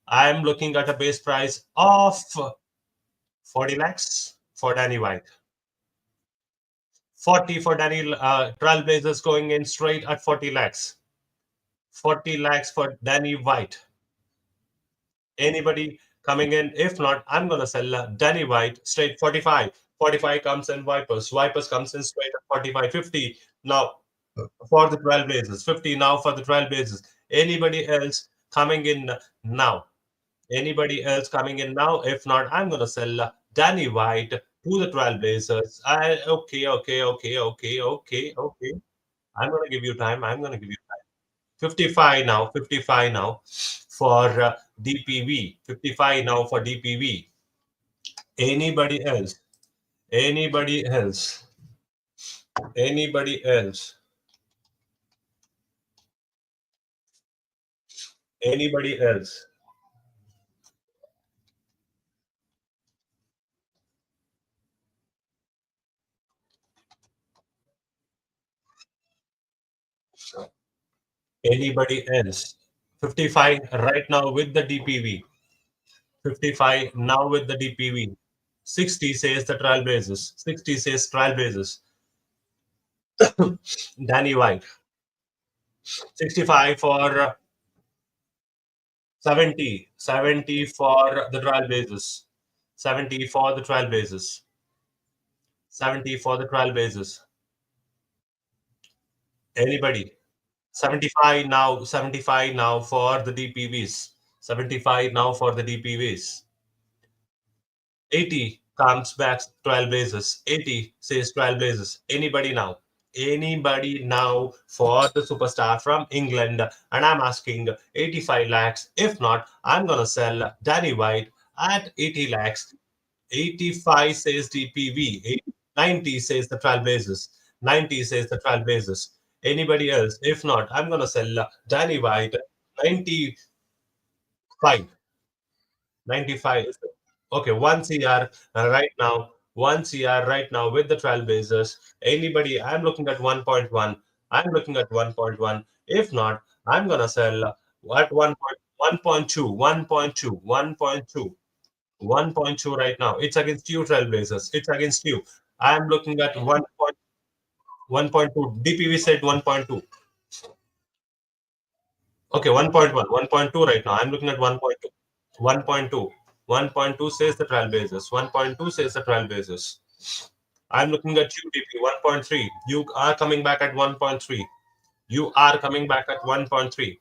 I'm looking at a base price of 40 lakhs for Danny White. 40 for Danny Trailblazers going in straight at 40 lakhs. 40 lakhs for Danny White. Anybody coming in? If not, I'm going to sell Danny White straight 45. 45 comes in Vipers. Vipers comes in straight at 45. 50 now for the Trailblazers. 50 now for the Trailblazers. Anybody else coming in now? Anybody else coming in now? If not, I'm going to sell Danny White to the Trailblazers. Okay. I'm going to give you time. I'm going to give you time. 55 now. 55 now for DPV. 55 now for DPV. Anybody else? Anybody else? Anybody else? Anybody else? Anybody else? 55 right now with the DPV. 55 now with the DPV. 60 says the Trailblazers. 60 says Trailblazers. Danny White. 65 for 70. 70 for the Trailblazers. 70 for the Trailblazers. 70 for the Trailblazers. Anybody? 75 now. 75 now for the DPVs. 75 now for the DPVs. 80 comes back Trailblazers. 80 says Trailblazers. Anybody now? Anybody now for the superstar from England? And I'm asking 85 lakhs. If not, I'm going to sell Danny White at 80 lakhs. 85 says DPV. 90 says the Trailblazers. 90 says the Trailblazers. Anybody else? If not, I'm going to sell Danny White 95. 95. Okay, 1 CR right now. 1 CR right now with the Trailblazers. Anybody? I'm looking at 1.1. I'm looking at 1.1. If not, I'm gonna sell at 1.2, 1.2, 1.2, 1.2 right now. It's against you, Trailblazers. It's against you. I'm looking at 1.2. DPV said 1.2. Okay, 1.1, 1.2 right now. I'm looking at 1.2. 1.2. 1.2 says the Trailblazers. 1.2 says the Trailblazers. I'm looking at you, DP. 1.3. You are coming back at 1.3. You are coming back at 1.3.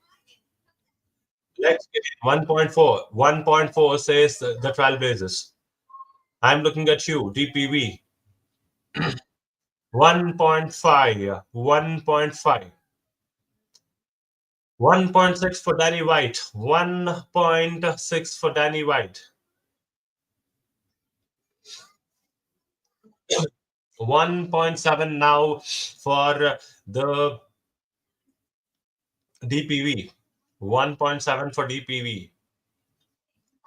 Let's get it. 1.4. 1.4 says the Trailblazers. I'm looking at you, DPV. 1.5. 1.5. 1.6 for Danny White. 1.6 for Danny White. 1.7 now for the DPV. 1.7 for DPV.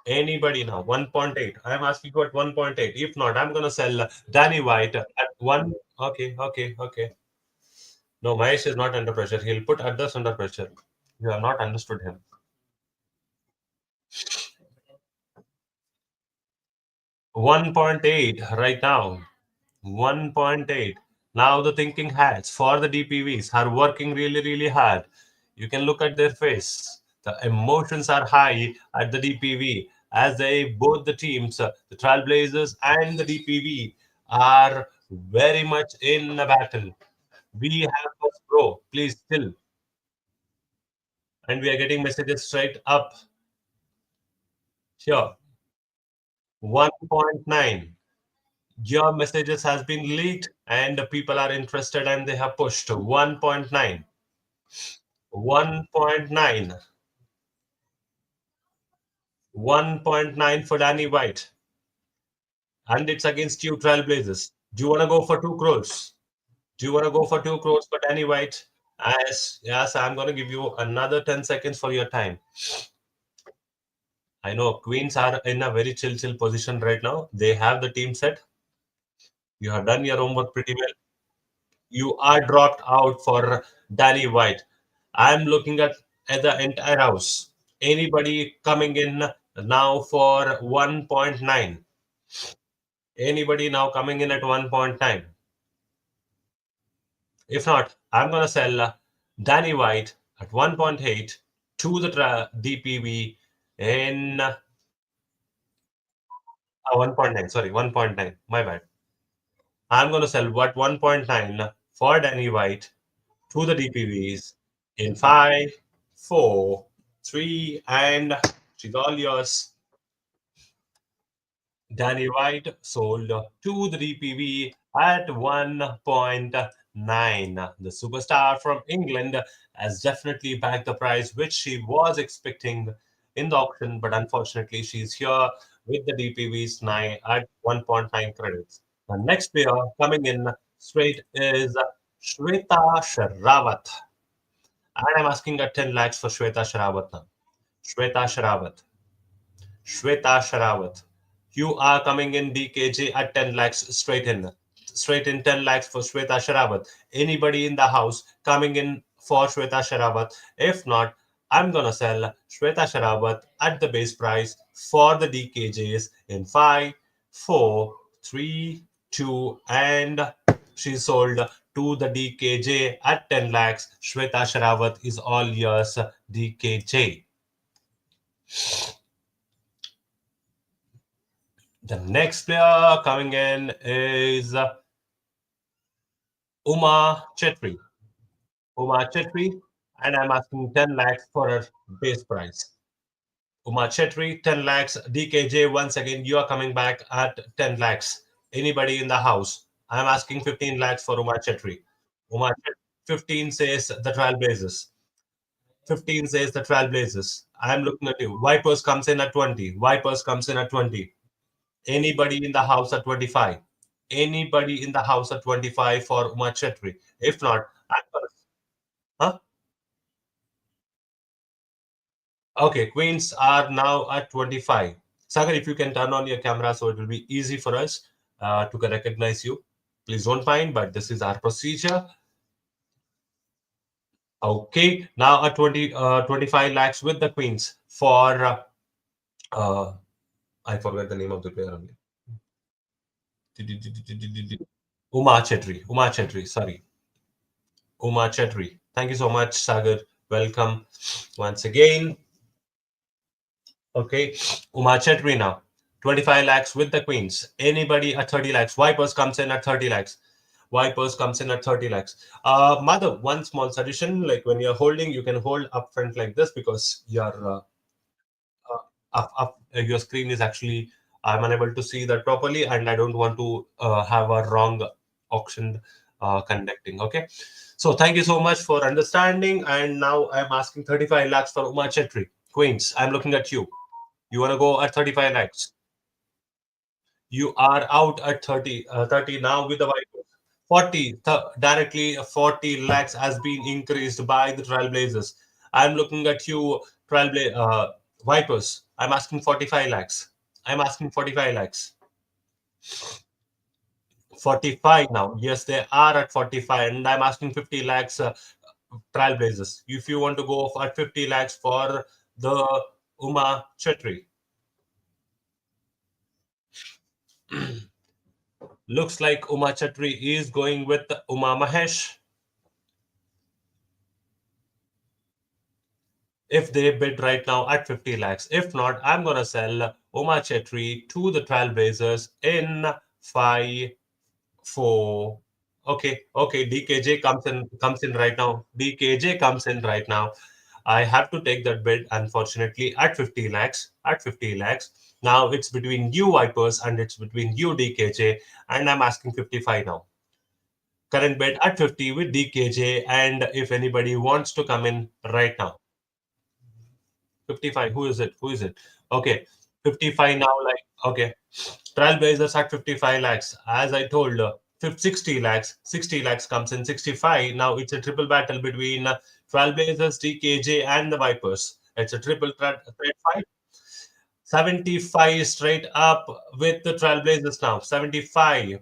Anybody now? 1.8. I'm asking you at 1.8. If not, I'm going to sell Danny White at 1. Okay. No, Mahesh is not under pressure. He'll put others under pressure. You have not understood him. 1.8 right now. 1.8. Now the thinking hats for the DPVs are working really, really hard. You can look at their face. The emotions are high at the DPV as they both the teams, the Trailblazers and the DPV, are very much in a battle. We have this bro, please chill. And we are getting messages straight up. Sure. 1.9. Your messages has been leaked and the people are interested and they have pushed 1.9. 1.9. 1.9 for Danny White. And it's against you, Trailblazers. Do you want to go for 2 crores? Do you want to go for 2 crores for Danny White? Yes, I'm going to give you another 10 seconds for your time. I know Queens are in a very chill position right now. They have the team set. You have done your homework pretty well. You are dropped out for Danny White. I'm looking at the entire house. Anybody coming in now for 1.9? Anybody now coming in at 1.9? If not, I'm going to sell Danny White at 1.8 to the DPV in 1.9. Sorry, 1.9. My bad. I'm going to sell what 1.9 for Danny White to the DPVs in 5, 4, 3, and she's all yours. Danny White sold to the DPV at 1.9. The superstar from England has definitely backed the price, which she was expecting in the auction, but unfortunately, she's here with the DPV's 9 at 1.9 credits. The next player coming in straight is Shweta Sharawat. And I'm asking at 10 lakhs for Shweta Sharawat now. Shweta Sharawat. Shweta Sharawat. You are coming in DKJ at 10 lakhs straight in. Straight in 10 lakhs for Shweta Sharawat. Anybody in the house coming in for Shweta Sharawat? If not, I'm gonna sell Shweta Sharawat at the base price for the DKJs in 5, 4, 3, 2, and she sold to the DKJ at 10 lakhs. Shweta Sharawat is all yours, DKJ. The next player coming in is Uma Chetri. Uma Chetri, and I'm asking 10 lakhs for her base price. Uma Chetri, 10 lakhs. DKJ, once again, you are coming back at 10 lakhs. Anybody in the house? I'm asking 15 lakhs for Uma Chetri. Uma Chetri, 15 says the Trailblazers. 15 says the Trailblazers. I'm looking at you. Vipers comes in at 20. Vipers comes in at 20. Anybody in the house at 25? Anybody in the house at 25 for Uma Chetri? If not, I'm gonna, huh? Okay, Queens are now at 25. Sagar, if you can turn on your camera so it will be easy for us to recognize you. Please don't mind, but this is our procedure. Okay, now at 25 lakhs with the Queens for, I forgot the name of the player only. Uma Chetri. Uma Chetri, sorry. Uma Chetri. Thank you so much, Sagar. Welcome once again. Okay, Uma Chetri now. 25 lakhs with the Queens. Anybody at 30 lakhs? Vipers comes in at 30 lakhs. Vipers comes in at 30 lakhs. Mother, one small suggestion, like when you're holding, you can hold up front like this because your screen is actually, I'm unable to see that properly and I don't want to have a wrong auction conducting. Okay. So thank you so much for understanding. And now I'm asking 35 lakhs for Uma Chetri. Queens, I'm looking at you. You want to go at 35 lakhs? You are out at 30 now with the Vipers. 40, directly 40 lakhs has been increased by the Trailblazers. I'm looking at you, Vipers. I'm asking 45 lakhs. I'm asking 45 lakhs. 45 now. Yes, they are at 45, and I'm asking 50 lakhs, Trailblazers. If you want to go at 50 lakhs for the Uma Chetri. Looks like Uma Chatri is going with Uma Mahesh. If they bid right now at 50 lakhs. If not, I'm going to sell Uma Chetri to the Trailblazers in 5, 4. Okay, DKJ comes in right now. DKJ comes in right now. I have to take that bid, unfortunately, at 50 lakhs. At 50 lakhs. Now it's between you Vipers and it's between you DKJ, and I'm asking 55 now. Current bet at 50 with DKJ, and if anybody wants to come in right now. 55. Who is it? Who is it? Okay. 55 now, like, okay. Trailblazers at 55 lakhs. As I told, 60 lakhs. 60 lakhs comes in 65. Now it's a triple battle between Trailblazers, DKJ, and the Vipers. It's a triple threat fight. 75 straight up with the Trailblazers now. 75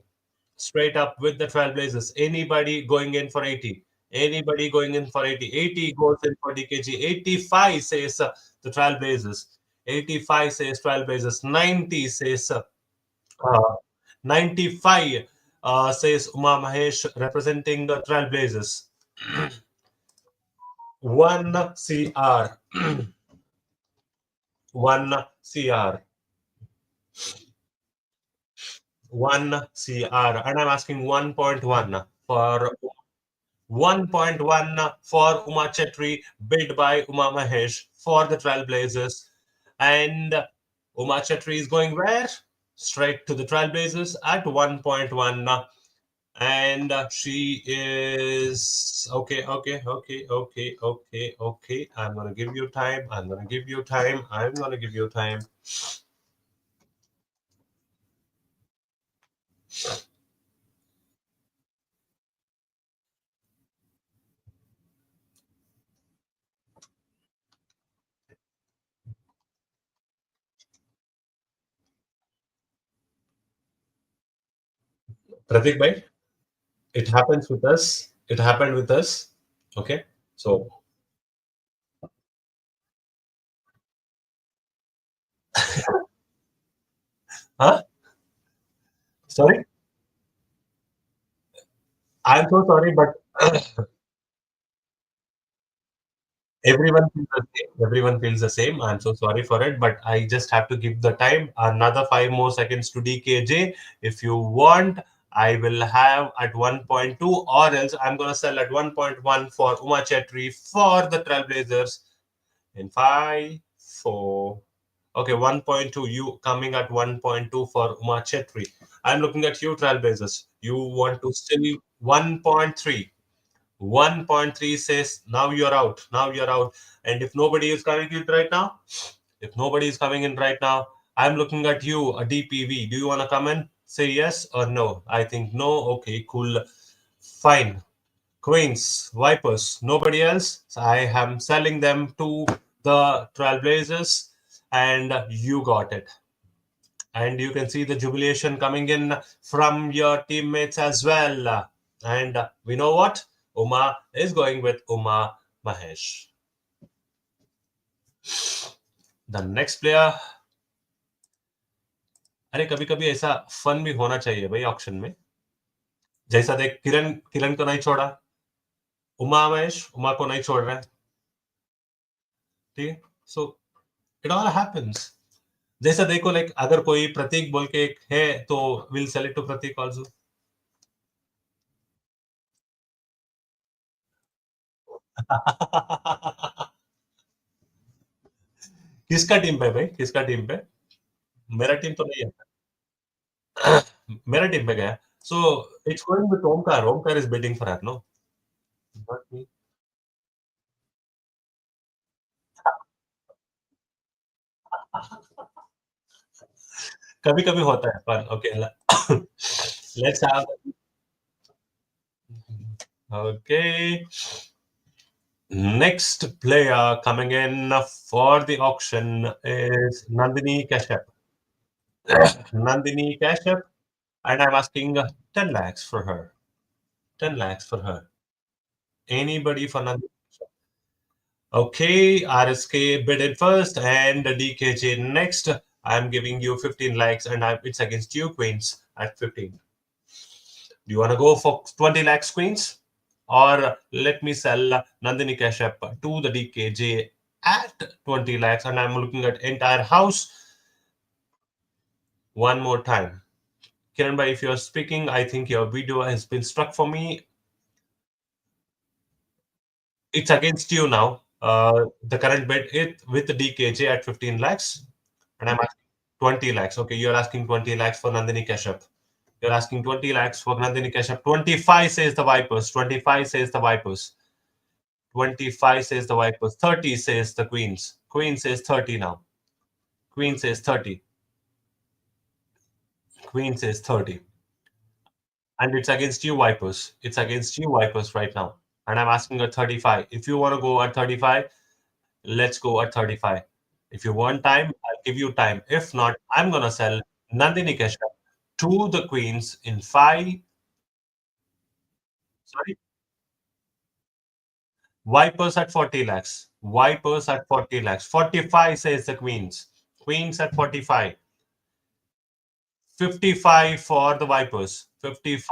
straight up with the Trailblazers. Anybody going in for 80? Anybody going in for 80? 80 goes in for DKG. 85 says the Trailblazers. 85 says Trailblazers. 90 says uh, 95 says Uma Mahesh representing the Trailblazers. 1 CR. 1 CR. 1 CR. And I'm asking 1.1 for 1.1 for Uma Chetri, bid by Uma Mahesh for the Trailblazers. And Uma Chetri is going where? Straight to the Trailblazers at 1.1. And she is okay. I'm gonna give you time. I'm gonna give you time. I'm gonna give you time. Pratik bhai, it happens with us. It happened with us. Okay. So, huh? Sorry? I'm so sorry, but everyone feels the same. Everyone feels the same. I'm so sorry for it, but I just have to give the time another 5 more seconds to DKJ. If you want, I will have at 1.2, or else I'm gonna sell at 1.1 for Uma Chetri for the Trailblazers in 5, 4. Okay, 1.2. You coming at 1.2 for Uma Chetri. I'm looking at you, Trailblazers. You want to still 1.3. 1.3 says now you're out. Now you're out. And if nobody is coming in right now, if nobody is coming in right now, I'm looking at you, a DPV. Do you want to come in? Say yes or no. I think no. Okay, cool. Fine. Queens, Vipers, nobody else. So I am selling them to the Trailblazers, and you got it. And you can see the jubilation coming in from your teammates as well. And we know what? Uma is going with Uma Mahesh. The next player. अरे कभी कभी ऐसा fun भी होना चाहिए भाई auction में. जैसा देख किरण किरण को नहीं छोड़ा. उमा महेश उमा को नहीं छोड़ रहा है. ठीक है. So it all happens. जैसा देखो लाइक अगर कोई प्रतीक बोल के एक है तो will sell it to Prateek also. किसका टीम पे भाई? किसका टीम पे? मेरा टीम तो नहीं है. मेरा टीम पे गया. So it's going with Omkar. Omkar is bidding for her no. Not me. कभी कभी होता है fun. Okay. Let's have. Okay. Next player coming in for the auction is Nandini Kashyap. Nandini Kashyap, and I'm asking 10 lakhs for her. 10 lakhs for her. Anybody for Nandini? Okay, RSK bid it first and DKJ next. I'm giving you 15 lakhs and it's against you, Queens, at 15. Do you want to go for 20 lakhs, Queens? Or let me sell Nandini Kashyap to the DKJ at 20 lakhs, and I'm looking at entire house one more time. Kiran bhai, if you're speaking, I think your video has been struck for me. It's against you now. The current bet it with the DKJ at 15 lakhs, and I'm asking. 20 lakhs. Okay, you're asking 20 lakhs for Nandini Kashyap. You're asking 20 lakhs for Nandini Kashyap. 25 says the Vipers. 25 says the Vipers. 25 says the Vipers. 30 says the Queens. Queen says 30 now. Queen says 30. Queen says 30. And it's against you, Vipers. It's against you, Vipers, right now. And I'm asking at 35. If you want to go at 35, let's go at 35. If you want time, I'll give you time. If not, I'm going to sell Nandini Kashyap to the Queens in 5. Sorry, Vipers at 40 lakhs. Vipers at 40 lakhs. 45 says the Queens. Queens at 45. 55 for the Vipers. 55.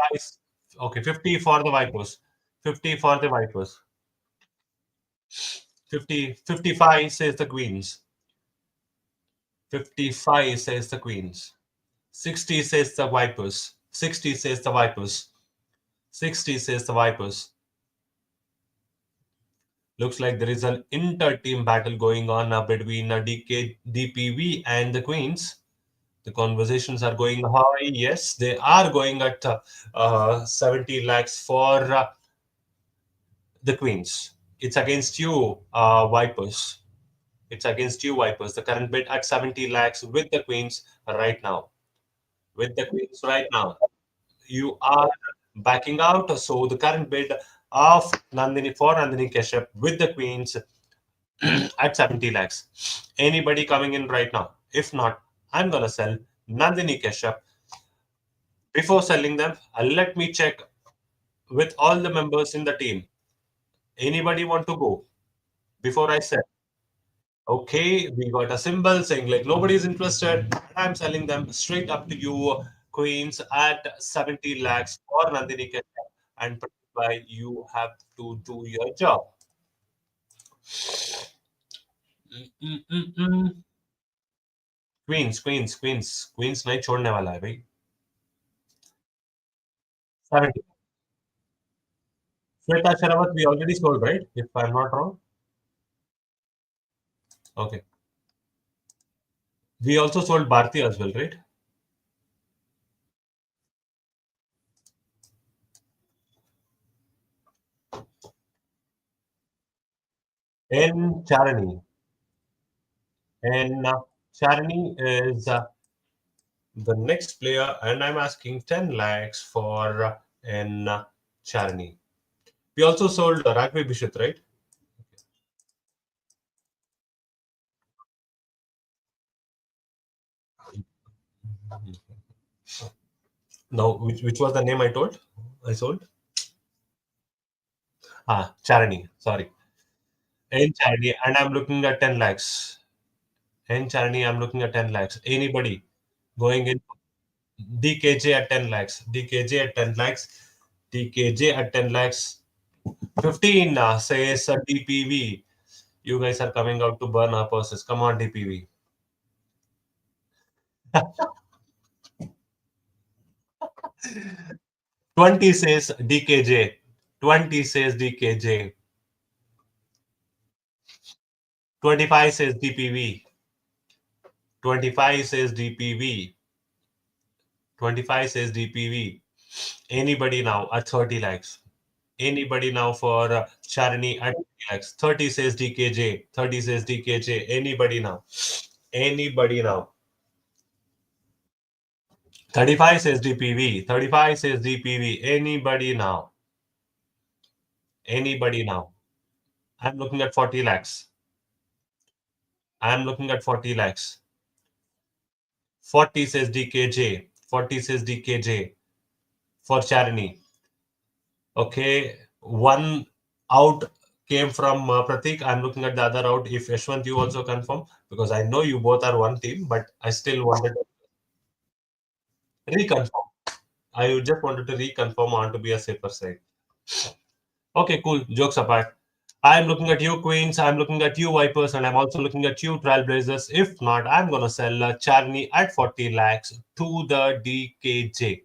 Okay, 50 for the Vipers. 50 for the Vipers. 55 says the Queens. 55 says the Queens. 60 says the Vipers. 60 says the Vipers. 60 says the Vipers. Looks like there is an inter-team battle going on between DPV and the Queens. The conversations are going high. Yes, they are going at 70 lakhs for the Queens. It's against you, Vipers. It's against you, Vipers. The current bid at 70 lakhs with the Queens right now. With the Queens right now. You are backing out. So the current bid of Nandini Kashyap with the Queens at 70 lakhs. Anybody coming in right now? If not, I'm gonna sell Nandini Kashyap. Before selling them, let me check with all the members in the team. Anybody want to go before I sell? Okay, we got a symbol saying like nobody is interested. I'm selling them straight up to you, Queens, at 70 lakhs for Nandini Kashyap. And by you have to do your job. Queens नहीं छोड़ने वाला है भाई 70. Shweta Sharawat, we already sold, right? If I'm not wrong. Okay. We also sold Bharti as well, right? And Charani. And Charani is the next player, and I'm asking 10 lakhs for N Charani. We also sold Raghav Bishit, right? No, which was the name I told? I sold? Charani, sorry. N Charani, and I'm looking at 10 lakhs. N Charani, I'm looking at 10 lakhs. Anybody going in? DKJ at 10 lakhs. DKJ at 10 lakhs. DKJ at 10 lakhs. 15 says DPV. You guys are coming out to burn our purses. Come on, DPV. 20 says DKJ. 20 says DKJ. 25 says DPV. 25 says DPV. 25 says DPV. Anybody now at 30 lakhs? Anybody now for Charani at 30 lakhs? 30 says DKJ. 30 says DKJ. Anybody now? Anybody now? 35 says DPV. 35 says DPV. Anybody now? Anybody now? I'm looking at 40 lakhs. I'm looking at 40 lakhs. 40 says DKJ. 40 says DKJ for Charani. Okay. One out came from Pratik. I'm looking at the other out. If Yashwant, you also confirm, because I know you both are one team, but I still wanted to reconfirm. I just wanted to reconfirm on to be a safer side. Okay, cool. Jokes apart. I'm looking at you, Queens. I'm looking at you, Vipers, and I'm also looking at you, Trailblazers. If not, I'm gonna sell Charney at 40 lakhs to the DKJ.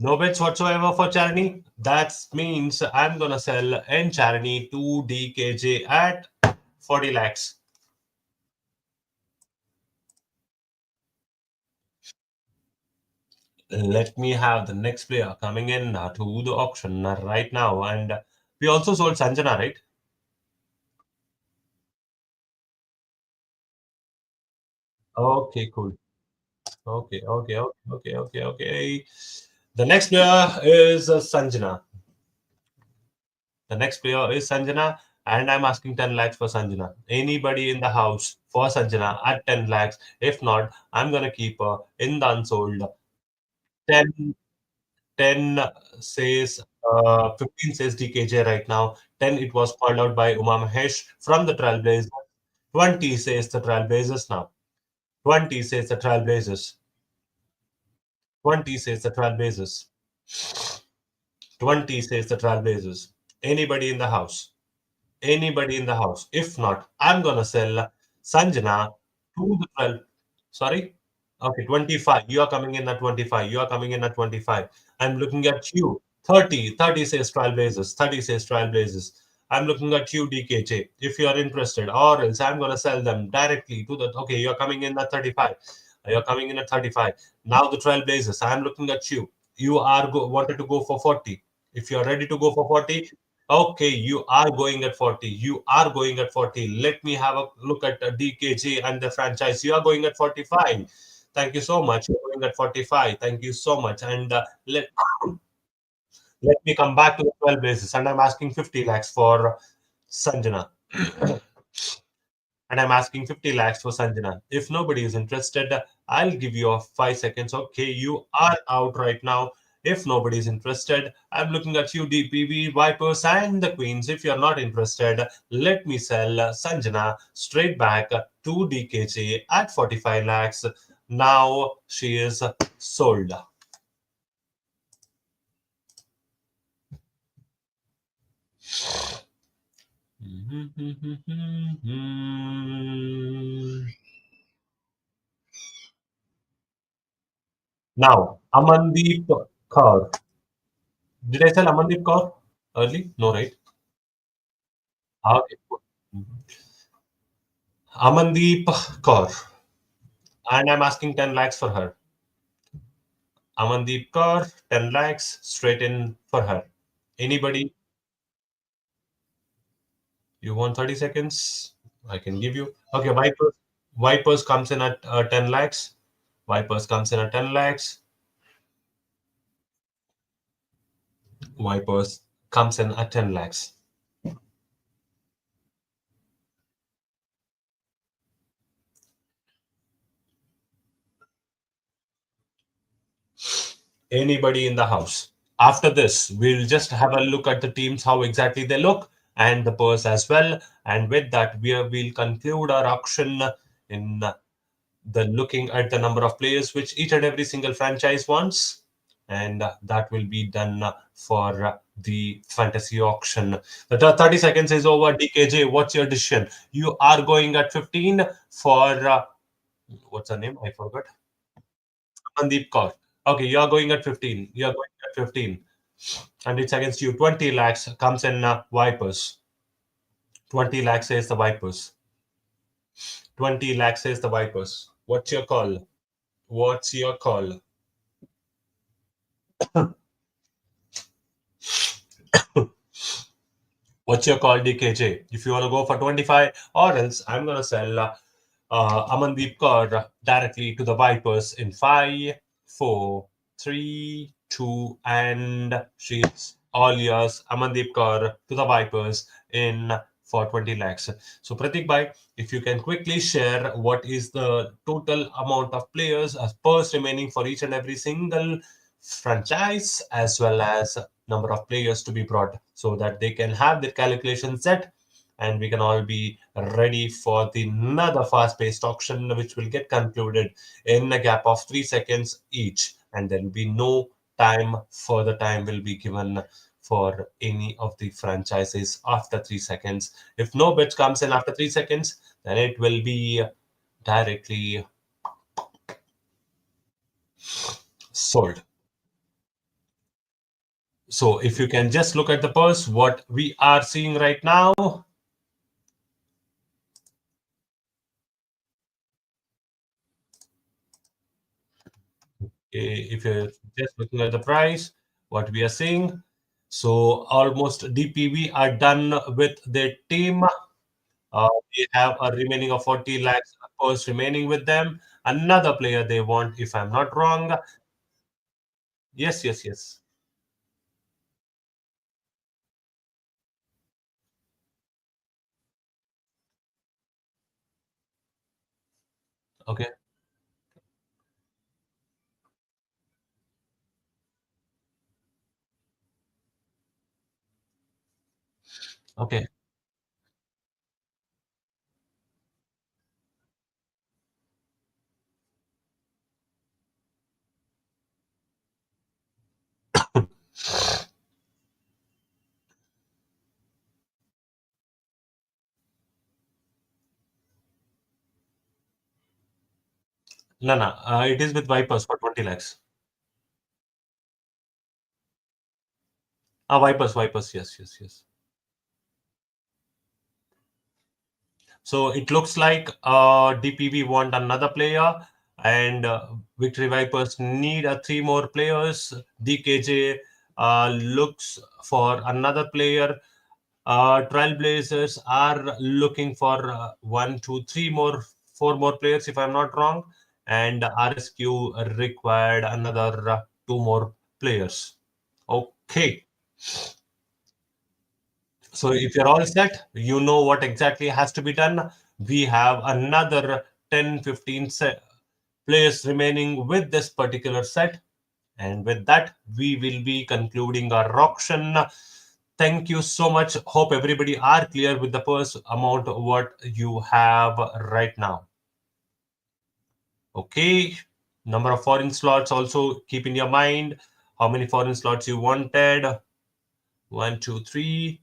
No bets whatsoever for Charney. That means I'm gonna sell N Charney to DKJ at 40 lakhs. Let me have the next player coming in to the auction right now. And we also sold Sanjana, right? Okay, cool. Okay. The next player is Sanjana. The next player is Sanjana, and I'm asking 10 lakhs for Sanjana. Anybody in the house for Sanjana at 10 lakhs? If not, I'm gonna keep her in the unsold. 10, 10 says, 15 says DKJ right now. 10 it was called out by Uma Mahesh from the Trailblazers. 20 says the Trailblazers now. 20 says the Trailblazers. 20 says the Trailblazers. 20 says the Trailblazers. Anybody in the house? Anybody in the house? If not, I'm gonna sell Sanjana to the 12. Sorry? Okay, 25. You are coming in at 25. You are coming in at 25. I'm looking at you. 30. 30 says Trailblazers. 30 says Trailblazers. I'm looking at you, DKJ. If you are interested, or else I'm gonna sell them directly to the. Okay, you're coming in at 35. You're coming in at 35. Now the Trailblazers. I'm looking at you. You are wanted to go for 40. If you're ready to go for 40, okay, you are going at 40. You are going at 40. Let me have a look at DKG and the franchise. You are going at 45. Thank you so much. You're going at 45. Thank you so much. And let me come back to the 12 basis. And I'm asking 50 lakhs for Sanjana. And I'm asking 50 lakhs for Sanjana. If nobody is interested, I'll give you a 5 seconds. Okay, you are out right now. If nobody is interested, I'm looking at you, DPV, Vipers, and the Queens. If you're not interested, let me sell Sanjana straight back to DKJ at 45 lakhs. Now she is sold. Now, Amandeep Kaur. Did I sell Amandeep Kaur early? No, right? Okay. Amandeep Kaur. And I'm asking 10 lakhs for her. Amandeep Kaur, 10 lakhs straight in for her. Anybody? You want 30 seconds? I can give you. Okay, Vipers. Vipers comes in at 10 lakhs. Vipers comes in at 10 lakhs. Vipers comes in at 10 lakhs. Anybody in the house? After this, we'll just have a look at the teams, how exactly they look, and the purse as well. And with that, we'll conclude our auction in the looking at the number of players which each and every single franchise wants, and that will be done for the fantasy auction. The 30 seconds is over. DKJ, what's your decision? You are going at 15 for what's her name? I forgot. Mandeep Kaur. Okay, you are going at 15. You are going at 15, and it's against you. 20 lakhs comes in Vipers. 20 lakhs says the Vipers. 20 lakhs says the Vipers. What's your call? What's your call? What's your call, DKJ? If you want to go for 25, or else I'm going to sell Amandeep Kaur directly to the Vipers in 5, 4, 3, 2, and she's all yours. Amandeep Kaur to the Vipers in for 20 lakhs. So, Pratik Bhai, if you can quickly share what is the total amount of players as purse remaining for each and every single franchise, as well as number of players to be brought, so that they can have their calculation set, and we can all be ready for the another fast-paced auction which will get concluded in a gap of 3 seconds each, and there will be no time, further time will be given for any of the franchises after 3 seconds. If no bid comes in after 3 seconds, then it will be directly sold. So if you can just look at the purse, what we are seeing right now, If you're just looking at the price, what we are seeing. So almost DPV are done with their team. They have a remaining of 40 lakhs purse remaining with them. Another player they want, if I'm not wrong. Yes, yes, yes. Okay, okay. No, no. It is with Vipers for 20 lakhs. Vipers, Vipers. Yes, yes, yes. So it looks like DPV want another player, and Victory Vipers need three more players. DKJ looks for another player. Trailblazers are looking for one, two, three more, four more players, if I'm not wrong, and RSQ required another two more players. Okay. So if you're all set, you know what exactly has to be done. We have another 10, 15 players remaining with this particular set. And with that, we will be concluding our auction. Thank you so much. Hope everybody are clear with the purse amount what you have right now. Okay. Number of foreign slots also keep in your mind. How many foreign slots you wanted? One, two, three.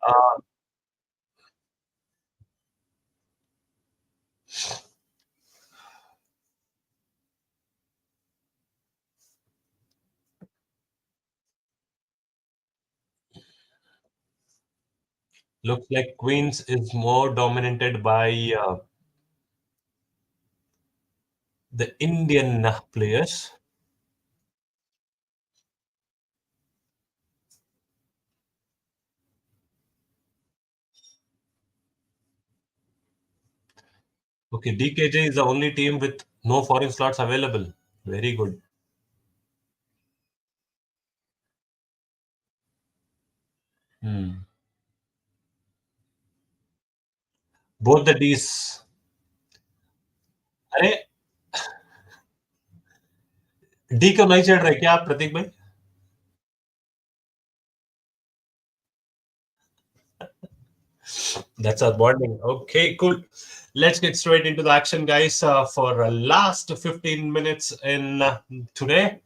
Uh, Looks like Queens is more dominated by the Indian players. Okay, DKJ is the only team with no foreign slots available. Very good. Hmm. Both the Ds. अरे D को नहीं चढ़ रहे क्या आप प्रतीक भाई? That's our bonding. Okay, cool. Let's get straight into the action, guys. For last 15 minutes in today.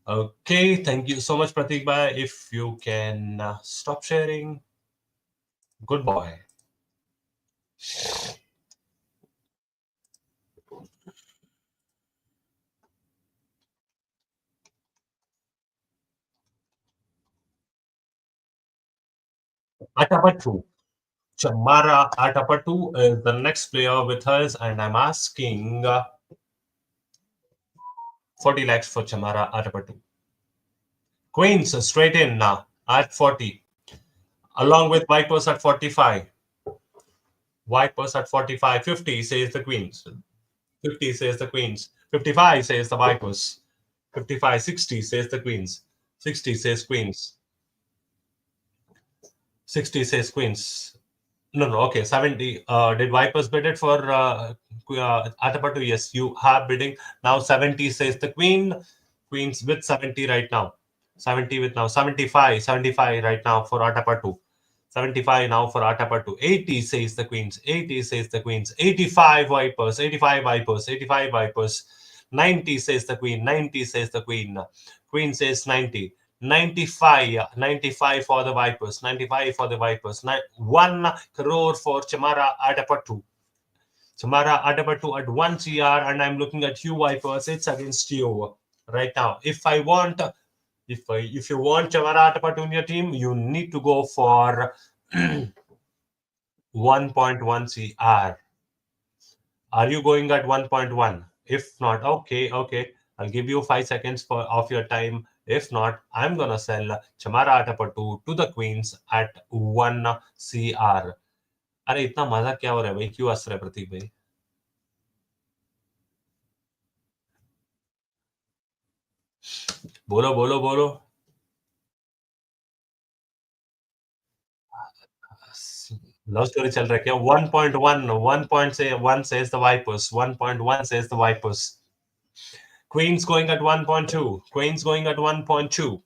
Okay, thank you so much, Pratik bhai. If you can stop sharing, good boy. Atapattu. Chamara Atapattu is the next player with us, and I'm asking 40 lakhs for Chamara Atapattu. Queens straight in now at 40, along with Vipers at 45. Vipers at 45. 50 says the Queens. 50 says the Queens. 55 says the Vipers. 55, 60 says the Queens. 60 says Queens. 60 says Queens. No, no, okay. 70. Did Vipers bid it for Atapattu? Yes, you have bidding. Now 70 says the Queen. Queens with 70 right now. 70 with now. 75. 75 right now for Atapattu. 75 now for Atapattu. 80 says the Queens. 80 says the Queens. 85 Vipers. 85 Vipers. 85 Vipers. 90 says the Queen. 90 says the Queen. Queen says 90. 95, 95 for the Vipers, 95 for the Vipers, 1 crore for Chamara Adapatu. Chamara Adapatu at 1 CR, and I'm looking at you Vipers, it's against you right now. If you want Chamara Adapatu in your team, you need to go for 1.1 CR. Are you going at 1.1? If not, okay, okay. I'll give you 5 seconds for of your time. If not, I'm gonna sell Chamara Atapattu to the Queens at 1 CR. अरे इतना मजा क्या हो रहा है भाई? क्यों हंस रहे हैं प्रतीक भाई? बोलो बोलो बोलो. लव स्टोरी चल रहा है क्या? 1.1, 1 says the Vipers, 1.1 says the Vipers. Queens going at 1.2. Queens going at 1.2.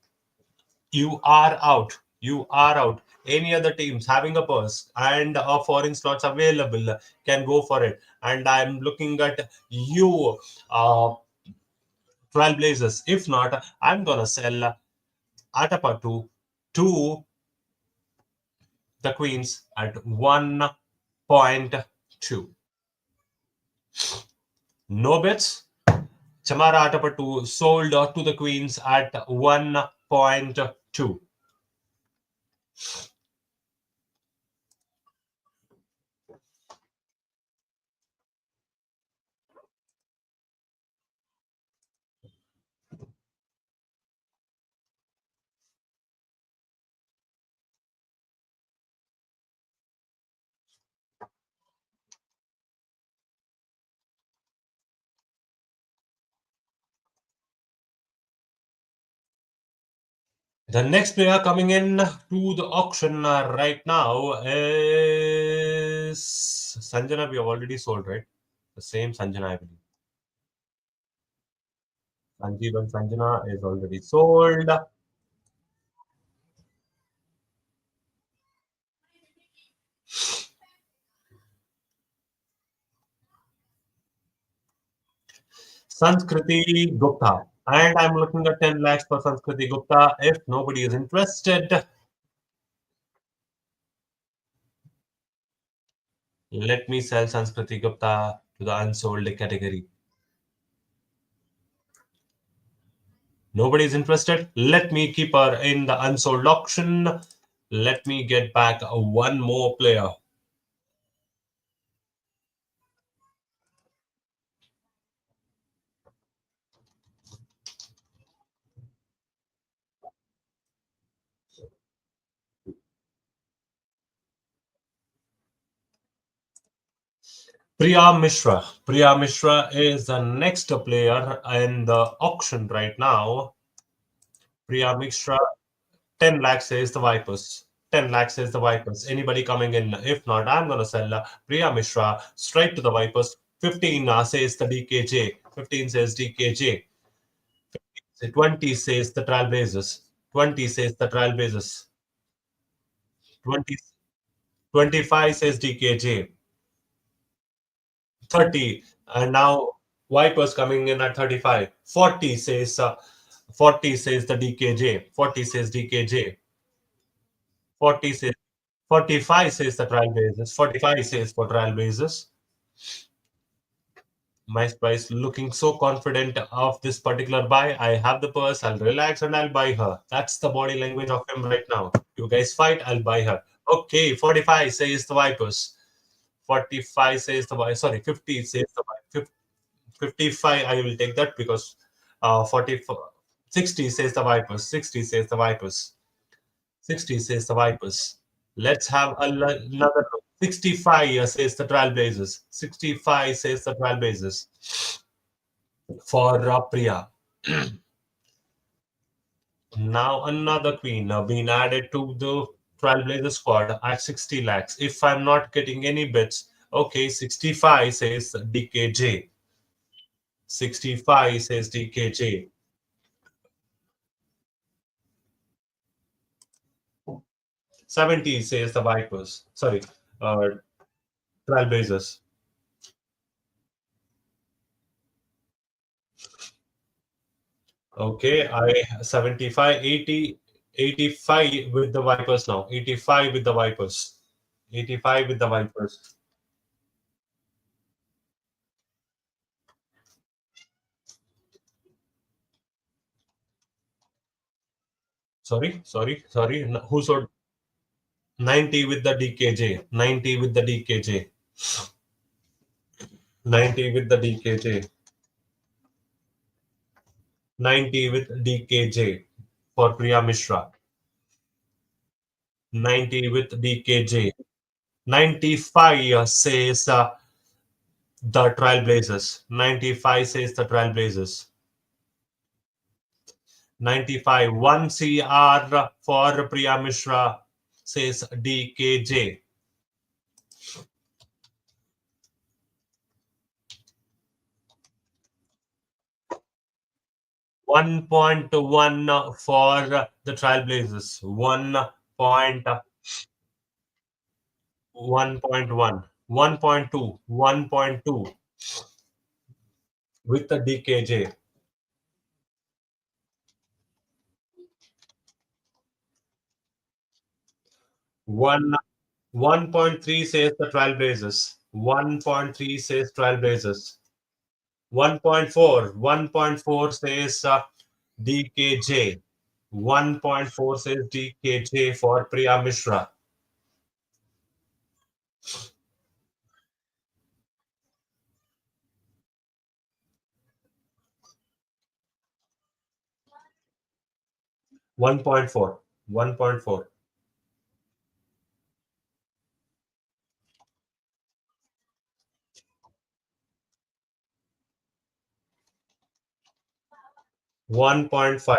You are out. You are out. Any other teams having a purse and a foreign slots available can go for it. And I'm looking at you, Trailblazers. If not, I'm gonna sell Atapatu to the Queens at 1.2. No bets. Chamara Atapatu sold to the Queens at 1.2. The next player coming in to the auction right now is Sanjana. We have already sold, right? The same Sanjana, I believe. Sanjeev and Sanjana is already sold. Sanskriti Gupta. And I'm looking at 10 lakhs for Sanskriti Gupta. If nobody is interested, let me sell Sanskriti Gupta to the unsold category. Nobody is interested. Let me keep her in the unsold auction. Let me get back one more player. Priya Mishra. Priya Mishra is the next player in the auction right now. Priya Mishra, 10 lakhs says the Vipers. 10 lakhs says the Vipers. Anybody coming in? If not, I'm going to sell Priya Mishra straight to the Vipers. 15 says the DKJ. 15 says DKJ. 20 says the Trailblazers. 20 says the Trailblazers. 20, 25 says DKJ. 30, and now Vipers coming in at 35. 40 says the DKJ. 40 says DKJ. 40 says 45 says the Trailblazers. 45 says for Trailblazers. My spice looking so confident of this particular buy. I have the purse. I'll relax and I'll buy her. That's the body language of him right now. You guys fight. I'll buy her. Okay, 45 says the Vipers. 45 says the Vipers. Sorry, 50 says the Vipers. 55, I will take that because 60 says the Vipers. 60 says the Vipers. 60 says the Vipers. Let's have another look. 65 says the Trailblazers. 65 says the Trailblazers for Priya. Now another queen being added to the Trailblazer squad at 60 lakhs. If I'm not getting any bits, okay, 65 says DKJ. 65 says DKJ. 70 says the Vipers. Sorry, uh, Trailblazers. Okay, I 75, 80, 85 with the Vipers now. 85 with the Vipers. 85 with the Vipers. Sorry. Who sold 90 with the DKJ? 90 with the DKJ. 90 with the DKJ. 90 with DKJ for Priya Mishra. 90 with DKJ. 95 says the Trailblazers. 95 says the Trailblazers. 95. 1 CR for Priya Mishra says DKJ. 1.1 for the Trailblazers. 1.1. 1.2. 1.2 with the DKJ. 1 1.3 says the Trailblazers. 1.3 says Trailblazers. 1.4. 1.4 says DKJ. 1.4 says DKJ for Priya Mishra. 1.4. 1.4. 1.5.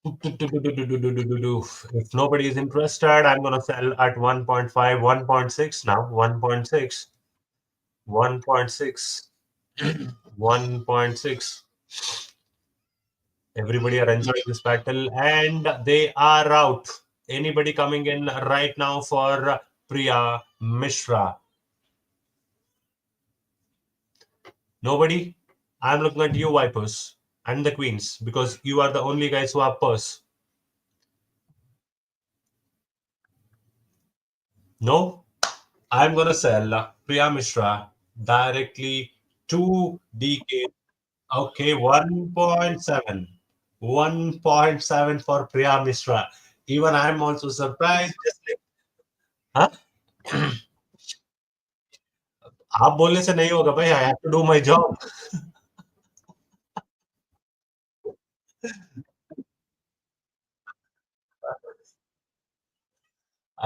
Do, do. If nobody is interested, I'm going to sell at 1.5, 1.6 now. 1.6. 1.6. 1.6. Everybody are enjoying this battle and they are out. Anybody coming in right now for Priya Mishra? Nobody? I'm looking at you, Vipers and the Queens, because you are the only guys who have purse. No? I'm going to sell Priya Mishra directly to DK. Okay, 1.7. 1.7 for Priya Mishra. Even I'm also surprised. Just like, हाँ? आप बोलने से नहीं होगा भाई. I have to do my job.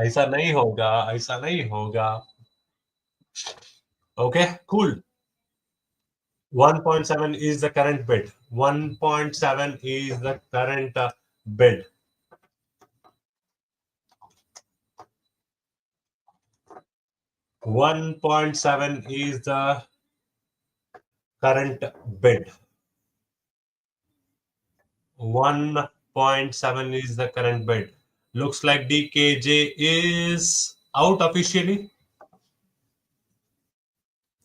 ऐसा नहीं होगा. ऐसा नहीं होगा. Okay, cool. 1.7 is the current bid. 1.7 is the current bid. 1.7 is the current bid. 1.7 is the current bid. Looks like DKJ is out officially.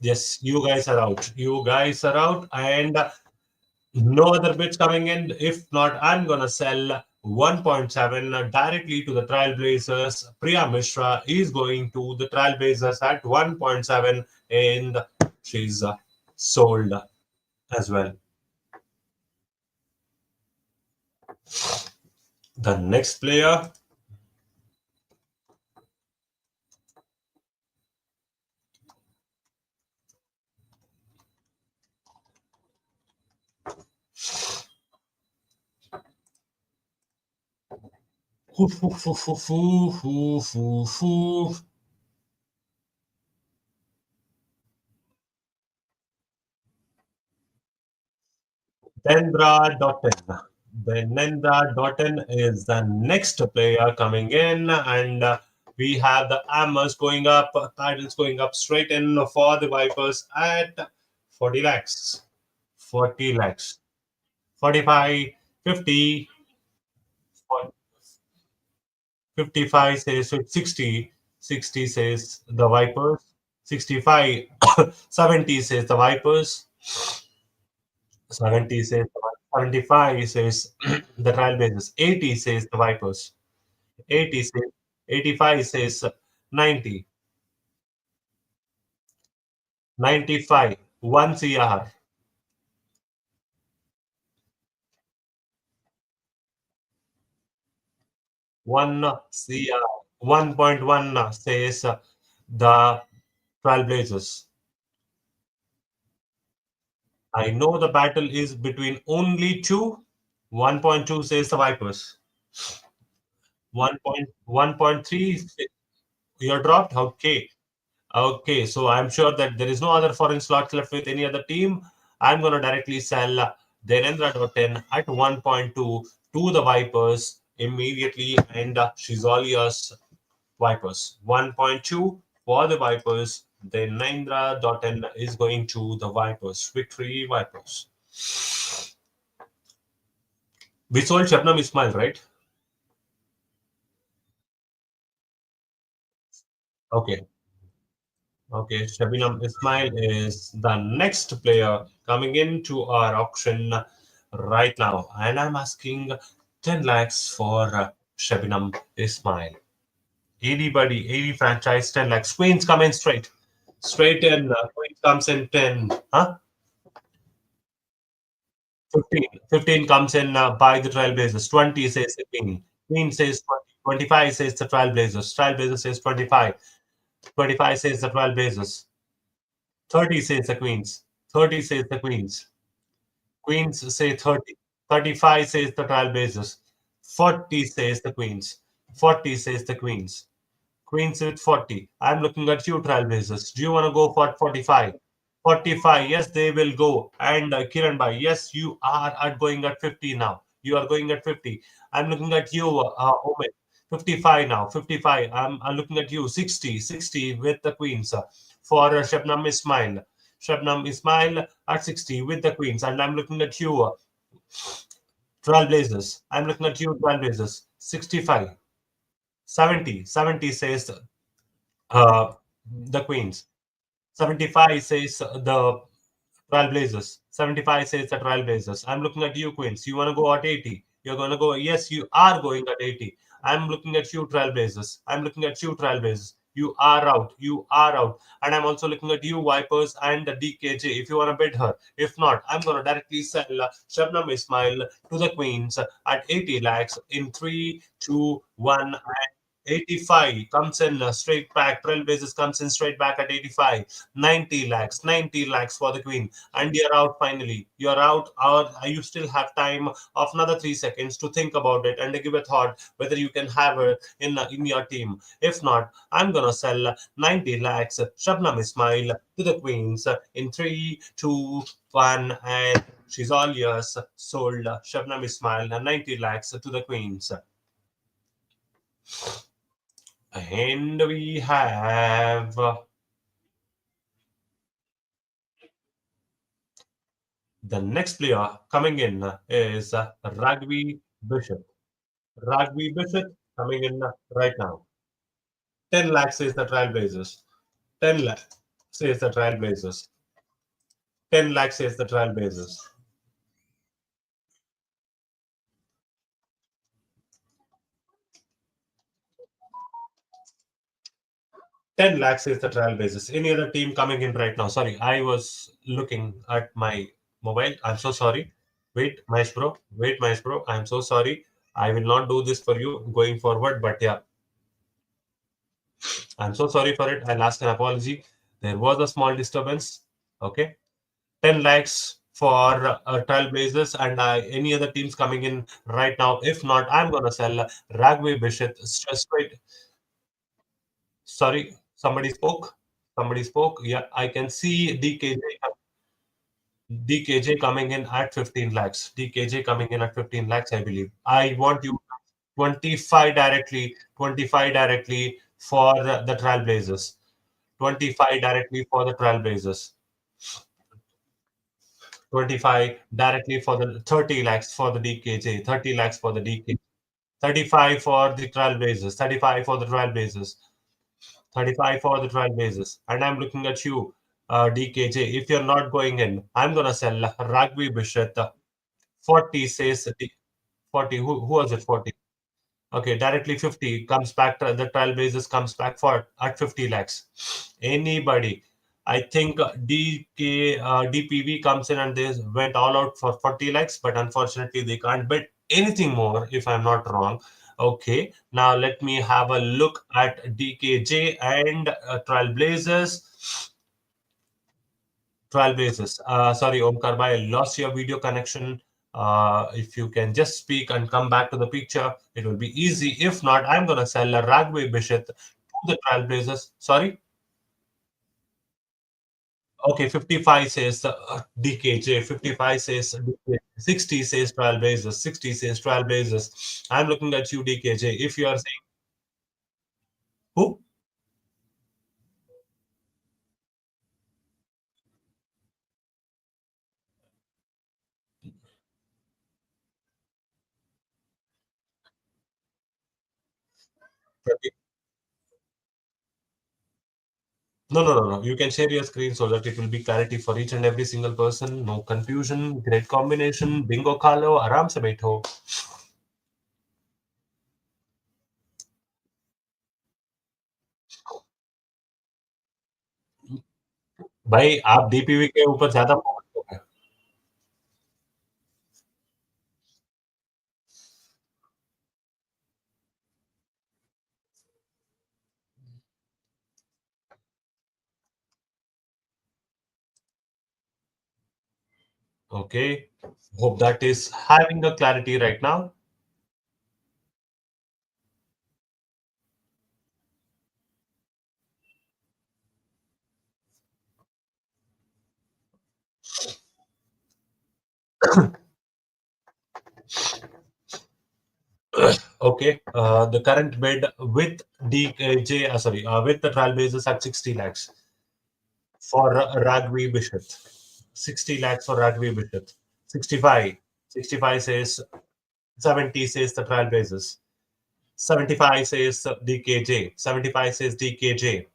Yes, you guys are out. You guys are out, and no other bids coming in. If not, I'm gonna sell 1.7 directly to the Trailblazers. Priya Mishra is going to the Trailblazers at 1.7, and she's sold as well. The next player. Dendra Dottin. Benenda Dottin is the next player coming in, and we have the Ammers going up, titles going up straight in for the Vipers at 40 lakhs. 40 lakhs. 45, 50, 55 says 60, 60 says the Vipers. 65, 70 says the Vipers. 70 says the 75 says the Trailblazers. 80 says the Vipers. 80 says 85 says 90. 95. 1 CR. 1 CR. 1.1 says the Trailblazers. I know the battle is between only two. 1.2 says the Vipers. 1.1.3 you're dropped. Okay. Okay. So I'm sure that there is no other foreign slots left with any other team. I'm going to directly sell Denendra.10 at 1.2 to the Vipers immediately. And she's all yours, Vipers. 1.2 for the Vipers. Then Naindra.10 is going to the Vipers. Victory, Vipers. We sold Shabnam Ismail, right? Okay. Okay. Shabnam Ismail is the next player coming into our auction right now. And I'm asking 10 lakhs for Shabnam Ismail. 80 buddy, 80 franchise, 10 lakhs. Queens come in straight. Straight in. Queens comes in 10. Huh? 15. 15 comes in by the Trailblazers. 20 says the Queen. Queen says 20. 25 says the Trailblazers. Trailblazers says 25. 25 says the Trailblazers. 30 says the Queens. 30 says the Queens. Queens say 30. 35 says the Trailblazers. 40 says the Queens. 40 says the Queens. Queens with 40. I'm looking at you, Trailblazers. Do you want to go for 45? 45. Yes, they will go. And Kiran Bhai, yes, you are at going at 50 now. You are going at 50. I'm looking at you, Omen. 55 now. 55. I'm looking at you. 60. 60 with the Queens for Shabnam Ismail. Shabnam Ismail at 60 with the Queens. And I'm looking at you, Trailblazers. I'm looking at you, Trailblazers. 65. 70. 70 says uh, the Queens. 75 says the Trailblazers. 75 says the Trailblazers. I'm looking at you, Queens. You want to go at 80? You're going to go. Yes, you are going at 80. I'm looking at you, Trailblazers. I'm looking at you, Trailblazers. You are out. You are out. And I'm also looking at you, Vipers and the DKJ, if you want to bid her. If not, I'm going to directly sell Shabnam Ismail to the Queens at 80 lakhs in 3, 2, 1. 85 comes in straight back. Trailblazers comes in straight back at 85. 90 lakhs. 90 lakhs for the Queen. And you're out finally. You're out. Or you still have time of another 3 seconds to think about it and give a thought whether you can have her in your team. If not, I'm going to sell 90 lakhs Shabnam Ismail to the Queens in 3, 2, 1. And she's all yours. Sold Shabnam Ismail 90 lakhs to the Queens. And we have the next player coming in is Ragvi Bishop. Ragvi Bishop coming in right now. 10 lakhs says the Trailblazers. 10 lakhs says the Trailblazers. 10 lakhs says the Trailblazers. 10 lakhs is the Trailblazers. Any other team coming in right now? Sorry, I was looking at my mobile. I'm so sorry. Wait, Maestro. Wait, Maestro. I'm so sorry. I will not do this for you going forward. But yeah, I'm so sorry for it. I'll ask an apology. There was a small disturbance. Okay. 10 lakhs for Trailblazers and any other teams coming in right now. If not, I'm going to sell Ragwe Bishop straight. Sorry, somebody spoke. Somebody spoke. Yeah, I can see DKJ coming in at 15 lakhs. DKJ coming in at 15 lakhs, I believe. I want you 25 directly, 25 directly for the Trailblazers. 25 directly for the Trailblazers. 25 directly for the 30 lakhs for the DKJ. 30 lakhs for the DKJ. 35 for the Trailblazers. 35 for the Trailblazers. 35 for the Trailblazers. And I'm looking at you, DKJ. If you're not going in, I'm going to sell Rugby Bishop. 40 says 40. Who was it? 40. Okay, directly 50 comes back to the Trailblazers comes back for at 50 lakhs. Anybody? I think DPV comes in and they went all out for 40 lakhs, but unfortunately they can't bid anything more if I'm not wrong. Okay, now let me have a look at DKJ and Trailblazers. Trailblazers. Sorry, Omkar bhai, I lost your video connection. If you can just speak and come back to the picture, it will be easy. If not, I'm going to sell a Ragwe Bishop to the Trailblazers. Sorry? Okay, 55 says DKJ, 55 says DKJ, 60 says Trailblazers, 60 says Trailblazers. I'm looking at you, DKJ. If you are saying who? No, no, no, no. You can share your screen so that it will be clarity for each and every single person. No confusion. Great combination. Bingo Carlo. आराम से बैठो. भाई आप डीपीवी के ऊपर ज्यादा focus कर रहे हो. Okay. Hope that is having a clarity right now. Okay. The current bid with DKJ, with the trial basis at 60 lakhs for Ragvi Bishop. 60 lakhs for Ragvi Bishop. 65. 65 says 70 says the trial basis. 75 says DKJ. 75 says DKJ.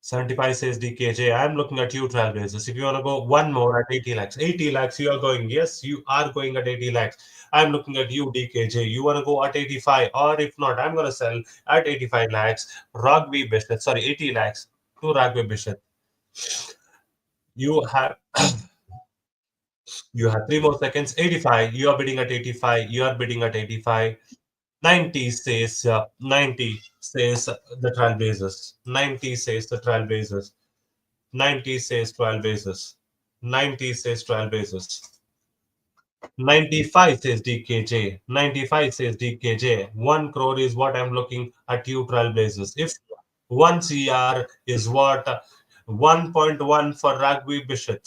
75 says DKJ. I'm looking at you, Trailblazers. If you want to go one more at 80 lakhs, 80 lakhs, you are going. Yes, you are going at 80 lakhs. I'm looking at you, DKJ. You want to go at 85, or if not, I'm going to sell at 85 lakhs. Rugby Bishop, sorry, 80 lakhs to Rugby Bishop. You have you have 3 more seconds. 85. You are bidding at 85. You are bidding at 85. 90 says 90 says the Trailblazers. 90 says the Trailblazers. 90 says 12 bases. 90 says 12 bases. 95 says DKJ. 95 says DKJ. 1 crore is what I'm looking at you, 12 bases. If 1 CR is what 1.1 for Rugby Bishop.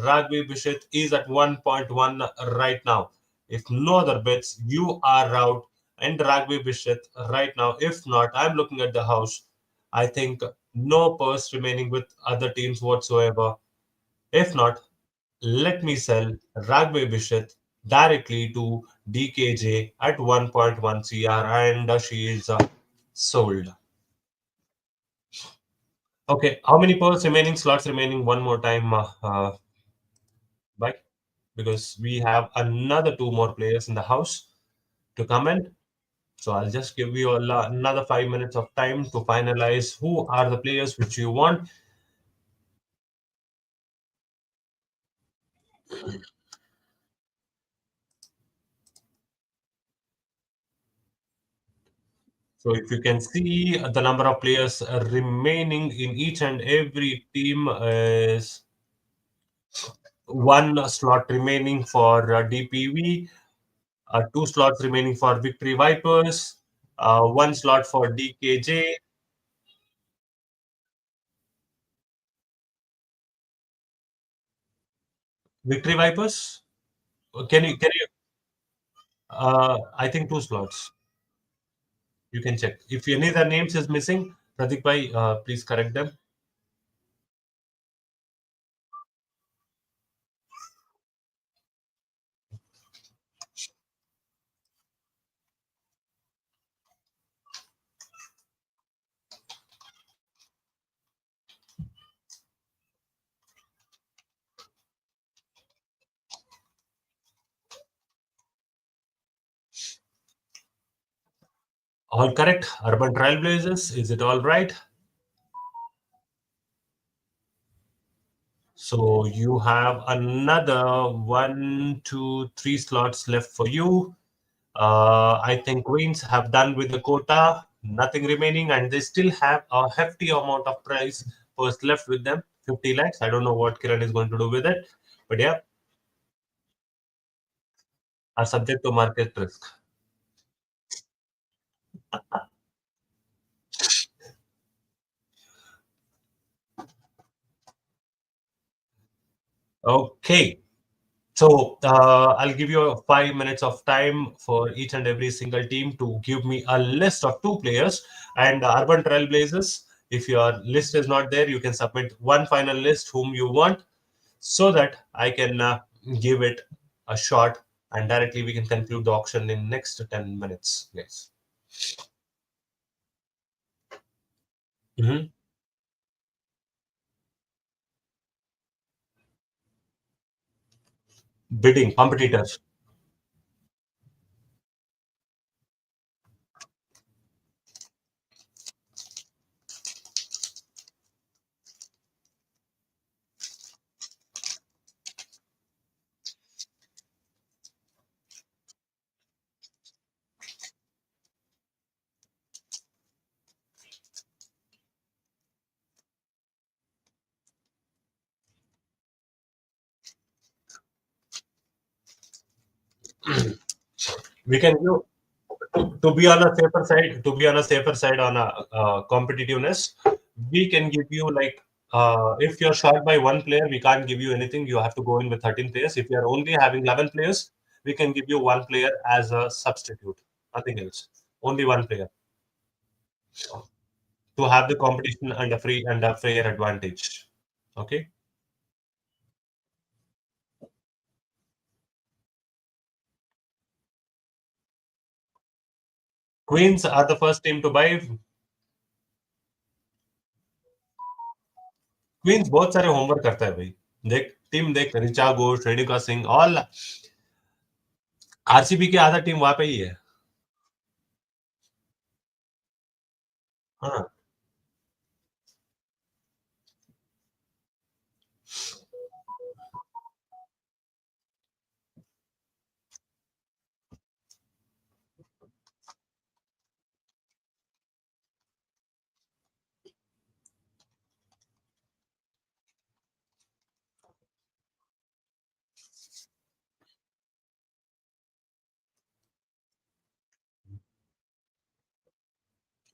Rugby Bishop is at 1.1 right now. If no other bets, you are out and Rugby Bishop right now. If not, I'm looking at the house. I think no purse remaining with other teams whatsoever. If not, let me sell Rugby Bishop directly to DKJ at 1.1 CR and she is sold. Okay, how many purse remaining slots remaining? One more time, bye, because we have another 2 more players in the house to come in. So I'll just give you another 5 minutes of time to finalize who are the players which you want. So if you can see the number of players remaining in each and every team is 1 slot remaining for DPV, 2 slots remaining for Victory Vipers, 1 slot for DKJ. Victory Vipers? Can you, I think 2 slots. You can check. If any of the names is missing, Pratik bhai, please correct them. All correct. Urban Trailblazers. Is it all right? So you have another one, two, three slots left for you. I think Queens have done with the quota, nothing remaining, and they still have a hefty amount of prize first left with them, 50 lakhs. I don't know what Kiran is going to do with it, but yeah, are subject to market risk. Okay. So I'll give you 5 minutes of time for each and every single team to give me a list of two players and Urban Trailblazers. If your list is not there, you can submit one final list whom you want so that I can give it a shot and directly we can conclude the auction in next 10 minutes. Yes. Mhm. Bidding competitors. We can give to be on a safer side, on a competitiveness, we can give you like if you're short by one player, we can't give you anything. You have to go in with 13 players. If you're only having 11 players, we can give you one player as a substitute, nothing else, only one player to have the competition and a free and a fair advantage. Okay. Queens are the first team to buy. Queens बहुत सारे homework करता है भाई. देख team, देख Richa Ghosh, Renuka Singh, all RCB की आधा team वहां पे ही है. हाँ.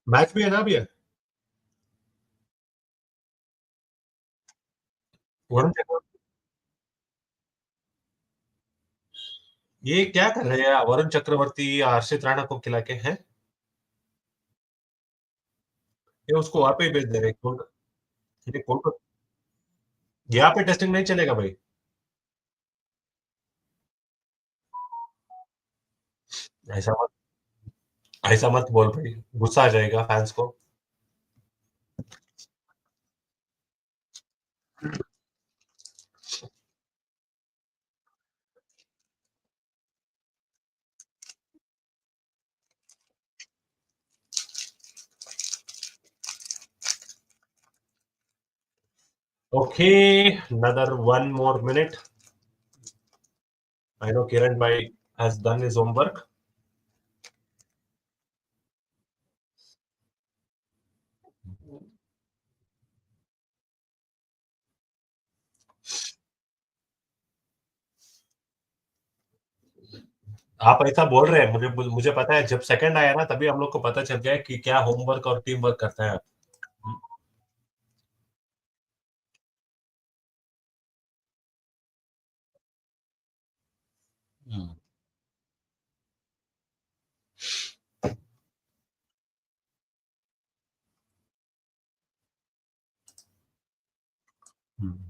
मैच भी है ना अभी है. वरुण चक्रवर्ती. ये क्या कर रहे हैं वरुण चक्रवर्ती या हर्षित राणा को खिला के हैं. ये उसको वहां पे ही भेज दे रहे हैं. ये कौन को यहाँ पे टेस्टिंग नहीं चलेगा भाई. ऐसा मत ऐसा मत बोल भाई, गुस्सा आ जाएगा फैंस को. Okay. another one more minute. I know Kiran bhai has done his homework. आप ऐसा बोल रहे हैं, मुझे मुझे पता है. जब सेकंड आया ना तभी हम लोग को पता चल गया कि क्या होमवर्क और टीम वर्क करते हैं. हम्म. हम्म.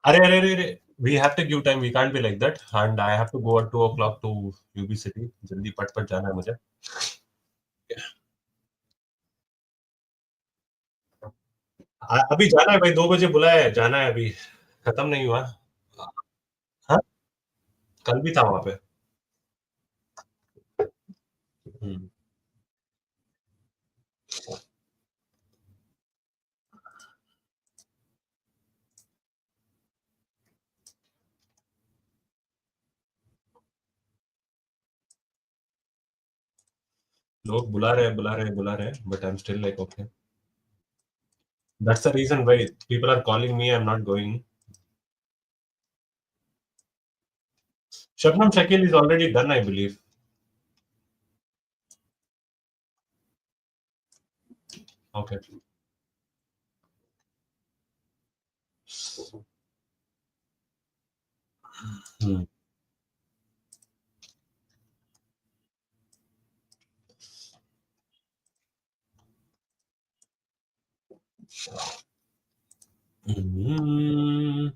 अरे, we have to give time. We can't be like that. And I have to go at 2 o'clock to UB City. जल्दी पट पट जाना है मुझे. अभी जाना है भाई, 2 बजे बुलाया है, जाना है अभी. खत्म नहीं हुआ. हाँ, कल भी था वहां पे. हम्म. लोग बुला रहे हैं, but I'm still like okay. That's the reason why people are calling me. I'm not going. Shabnam Shakil is already done, I believe. Okay. Hmm. Hmm.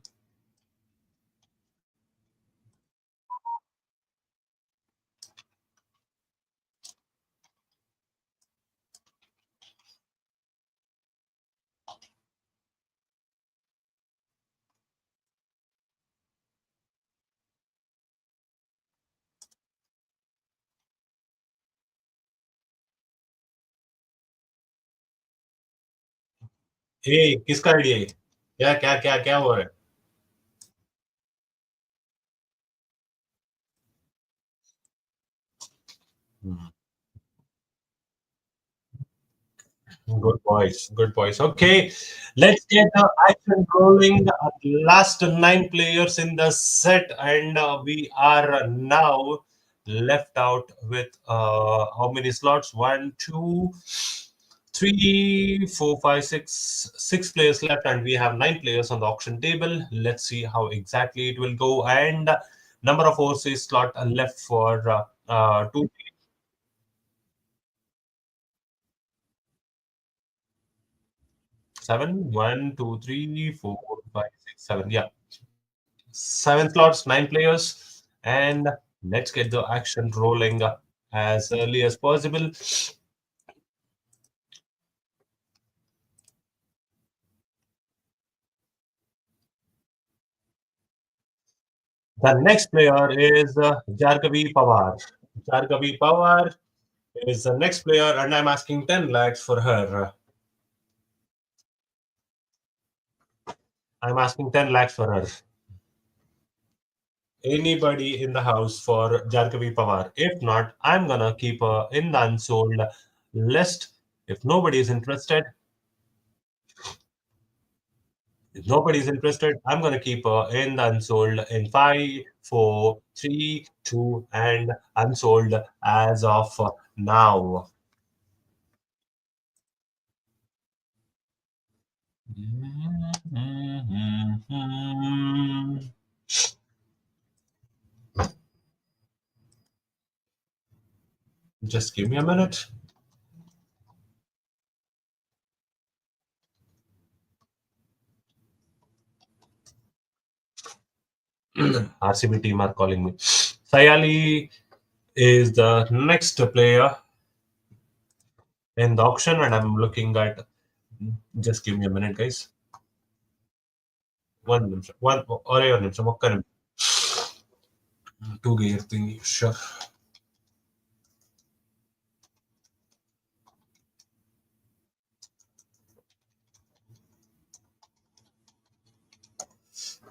ए, किसका आइडिया है? क्या क्या क्या क्या हो रहा है? Hmm. Good boys, good boys. Okay, let's get the action rolling. Last 9 players in the set, and we are now left out with how many slots? One, two, three, four, five, six. Six players left, and we have 9 players on the auction table. Let's see how exactly it will go. And number of overseas slot left for two. Seven, one, two, three, four, five, six, seven. Yeah, 7 slots, 9 players, and let's get the action rolling as early as possible. The next player is Jargavi Pawar. Jargavi Pawar is the next player, and I'm asking 10 lakhs for her. I'm asking 10 lakhs for her. Anybody in the house for Jargavi Pawar? If not, I'm gonna keep her in the unsold list. If nobody is interested, if nobody's interested, I'm gonna keep in the unsold in five, four, three, two, and unsold as of now. Just give me a minute. RCB team are calling me. Sayali is the next player in the auction, and I'm looking at. Just give me a minute, guys. One నిమిషం. ఒరే నిమిషం, ఒక్క నిమిషం. Two gear thingy, sure.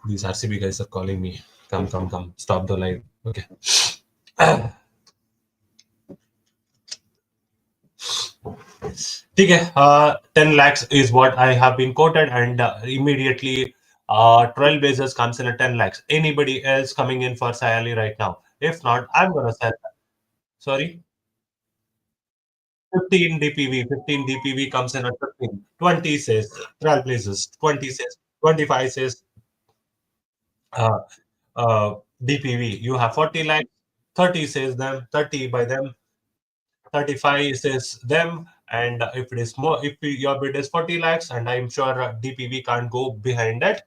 These RCB guys are calling me. Come, come, come. Stop the live. Okay. ठीक है. 10 lakhs is what I have been quoted, and immediately Trailblazers comes in at 10 lakhs. Anybody else coming in for Sayali right now? If not, I'm gonna sell. Sorry, 15 DPV. 15 DPV comes in at 15. 20 says Trailblazers. 20 says 25 says uh, DPV. You have 40 lakhs. 30 says them. 30 by them. 35 says them, and if it is more, if your bid is 40 lakhs, and I'm sure DPV can't go behind it.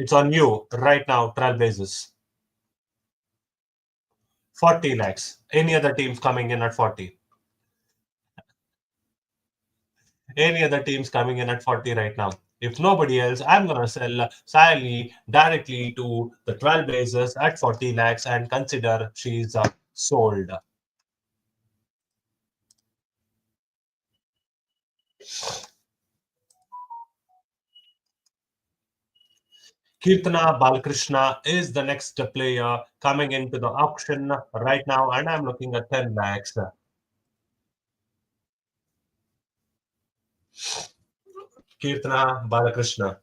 It's on you right now, Trailblazers. 40 lakhs. Any other teams coming in at 40? Any other teams coming in at 40 right now? If nobody else, I'm going to sell Sally directly to the Trailblazers at 40 lakhs and consider she's sold. Kirtana Balakrishna is the next player coming into the auction right now, and I'm looking at 10 lakhs. Kirtana Balakrishna,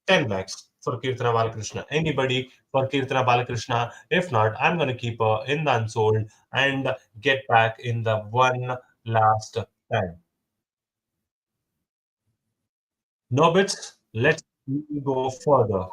10 lakhs for Kirtana Balakrishna. Anybody for Kirtana Balakrishna? If not, I'm going to keep her in the unsold and get back in the one last time. No bits. Let's go further.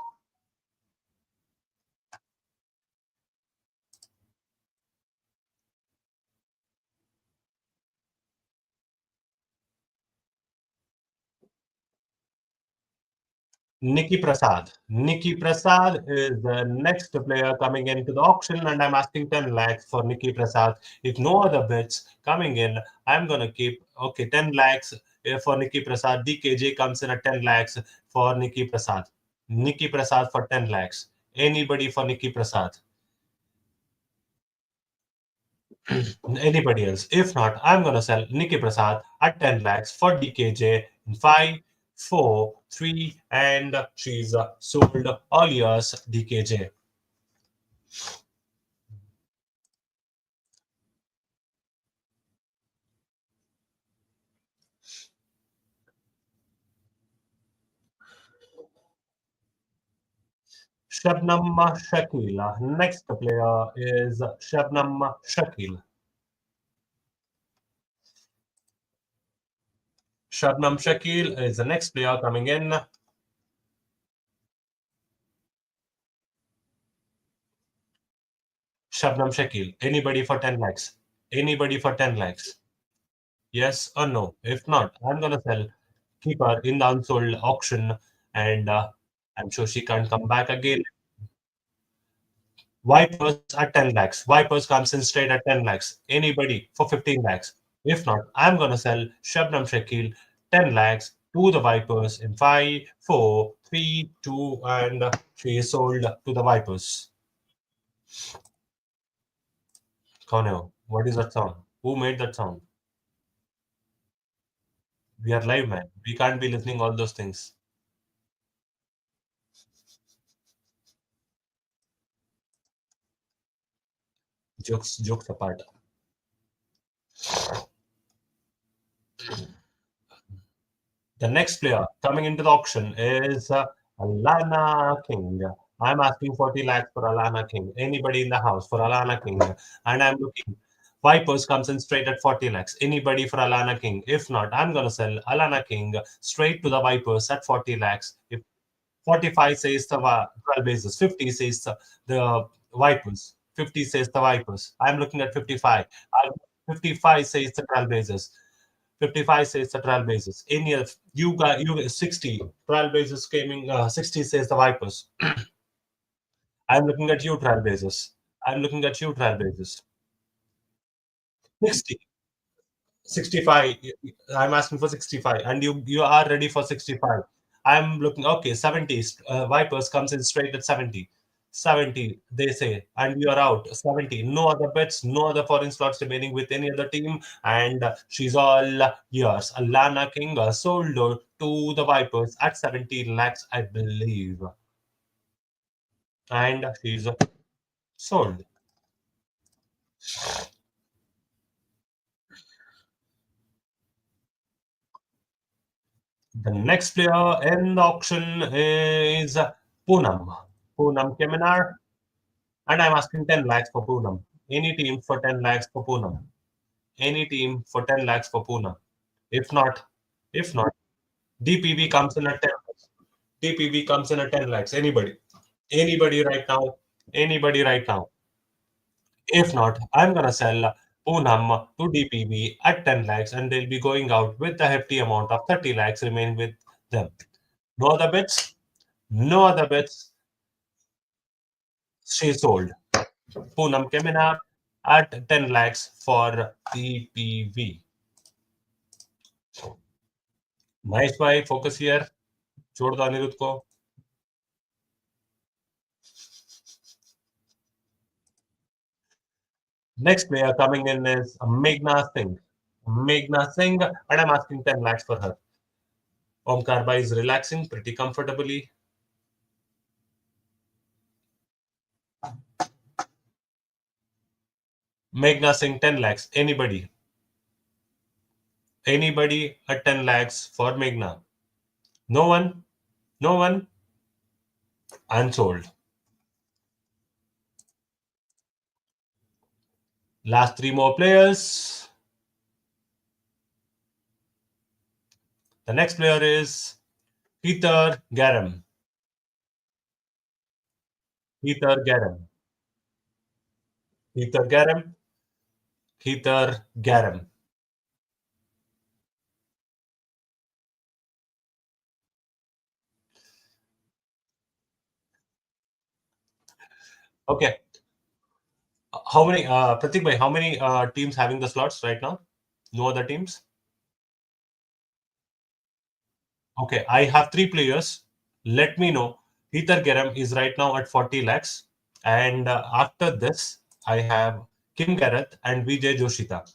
Nikki Prasad. Nikki Prasad is the next player coming into the auction, and I'm asking 10 lakhs for Nikki Prasad. If no other bids coming in, I'm going to keep, okay, 10 lakhs for Nikki Prasad. DKJ comes in at 10 lakhs for Nikki Prasad. Nikki Prasad for 10 lakhs. Anybody for Nikki Prasad? Anybody else? If not, I'm going to sell Nikki Prasad at 10 lakhs for DKJ in 5, 4, 3, and she's sold all years DKJ. Shabnam Shakil. Next player is Shabnam Shakil. Shabnam Shakil is the next player coming in. Shabnam Shakil. Anybody for 10 lakhs? Anybody for 10 lakhs? Yes or no? If not, I'm gonna sell, keep her in the unsold auction, and I'm sure she can't come back again. Vipers at 10 lakhs. Vipers comes in straight at 10 lakhs. Anybody for 15 lakhs? If not, I'm gonna sell Shabnam Shakil 10 lakhs to the Vipers in 5, 4, 3, 2, and she is sold to the Vipers. कौन है वो? What is that sound? Who made that sound? We are live, man. We can't be listening all those things. Jokes apart. The next player coming into the auction is Alana King. I'm asking 40 lakhs for Alana King. Anybody in the house for Alana King? And I'm looking. Vipers comes in straight at 40 lakhs. Anybody for Alana King? If not, I'm going to sell Alana King straight to the Vipers at 40 lakhs. If 45 says the Trailblazers, 50 says the Vipers, 50 says the Vipers. I'm looking at 55. 55 says the Trailblazers. 55 says the Trailblazers. Any of you got you 60 Trailblazers coming. 60 says the Vipers. I'm looking at you, Trailblazers. I'm looking at you, Trailblazers. 60. 65. I'm asking for 65, and you are ready for 65. I'm looking, okay, 70. Vipers comes in straight at 70. 70, they say, and you are out. 70. No other bets, no other foreign slots remaining with any other team, and she's all yours. Alana King sold to the Vipers at 70 lakhs, I believe. And she's sold. The next player in the auction is Poonam. Poonam Keminar. And I'm asking 10 lakhs for Poonam. Any team for 10 lakhs for Poonam? Any team for 10 lakhs for Poonam? If not, if not, DPV comes in at 10 lakhs. DPV comes in at 10 lakhs. Anybody? Anybody right now? Anybody right now? If not, I'm gonna sell Poonam to DPV at 10 lakhs, and they'll be going out with the hefty amount of 30 lakhs remaining with them. No other bets? No other bets. She sold. Poonam came in at 10 lakhs for TPV. Nice भाई, focus here. छोड़ दो अनिरुद्ध को. Next player coming in is Meghna Singh. Meghna Singh, and I'm asking 10 lakhs for her. Omkar Bhai is relaxing pretty comfortably. Meghna Singh, 10 lakhs. Anybody? Anybody at 10 lakhs for Meghna? No one? No one? Unsold. Last three more players. The next player is Peter Garam. Peter Garam. Peter Garam. Peter Garam. Okay. How many, Pratik bhai, how many teams having the slots right now? No other teams? Okay, I have three players. Let me know. Peter Garam is right now at 40 lakhs. And after this, I have Kim Gareth and Vijay Joshita.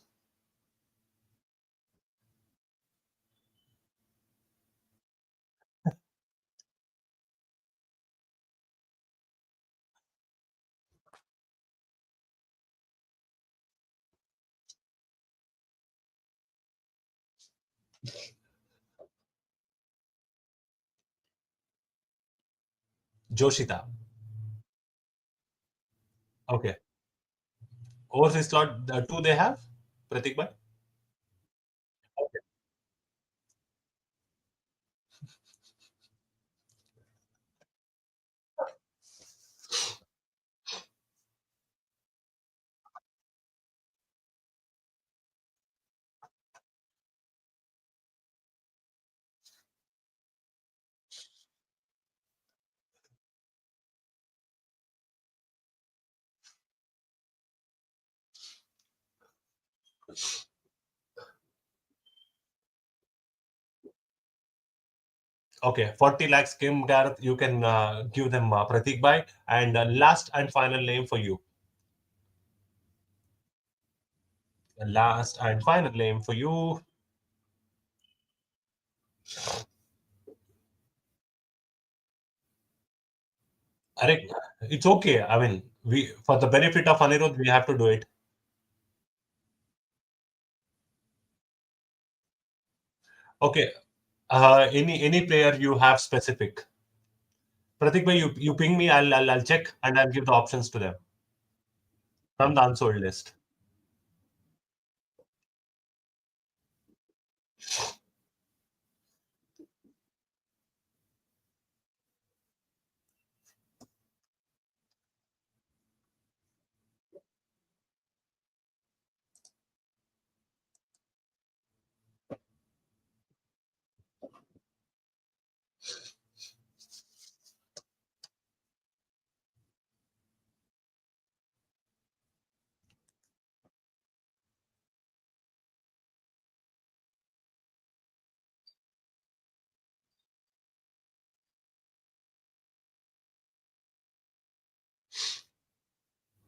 Joshita. Okay. Overseas slot, two they have? Pratik bhai? Okay. Okay, 40 lakhs, Kim Gareth, you can give them Pratik bhai. And last and final name for you. Last and final name for you. Arek, it's okay. I mean, we for the benefit of Anirudh, we have to do it. Okay. Any player you have specific. Pratik bhai, you ping me, I'll check and I'll give the options to them from the unsold list.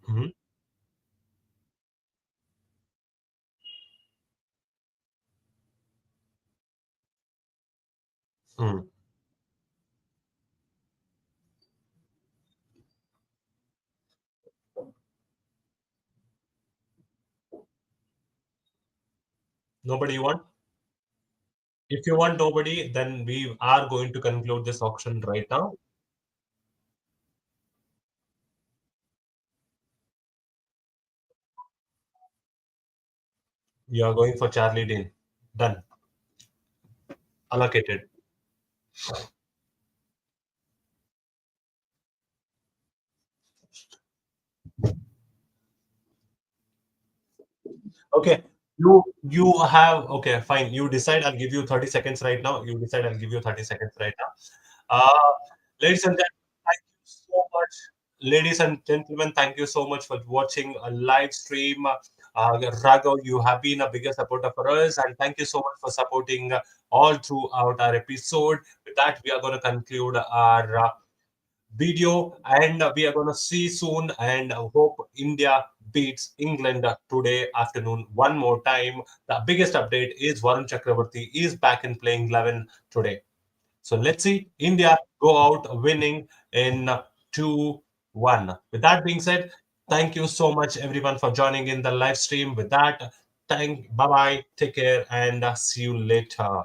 Mhm. Mm. Nobody you want? If you want nobody, then we are going to conclude this auction right now. You are going for Charlie Dean. Done. Allocated. Okay. You have okay, fine. You decide. I'll give you 30 seconds right now. You decide. I'll give you 30 seconds right now. Uh, ladies and gentlemen, thank you so much. Ladies and gentlemen, thank you so much for watching a live stream. Raghav, you have been a bigger supporter for us, and thank you so much for supporting all throughout our episode. With that, we are going to conclude our video, and we are going to see soon. And hope India beats England today afternoon one more time. The biggest update is Varun Chakravarti is back in playing 11 today. So let's see India go out winning in 2-1. With that being said, thank you so much everyone for joining in the live stream. With that, bye bye, take care, and see you later.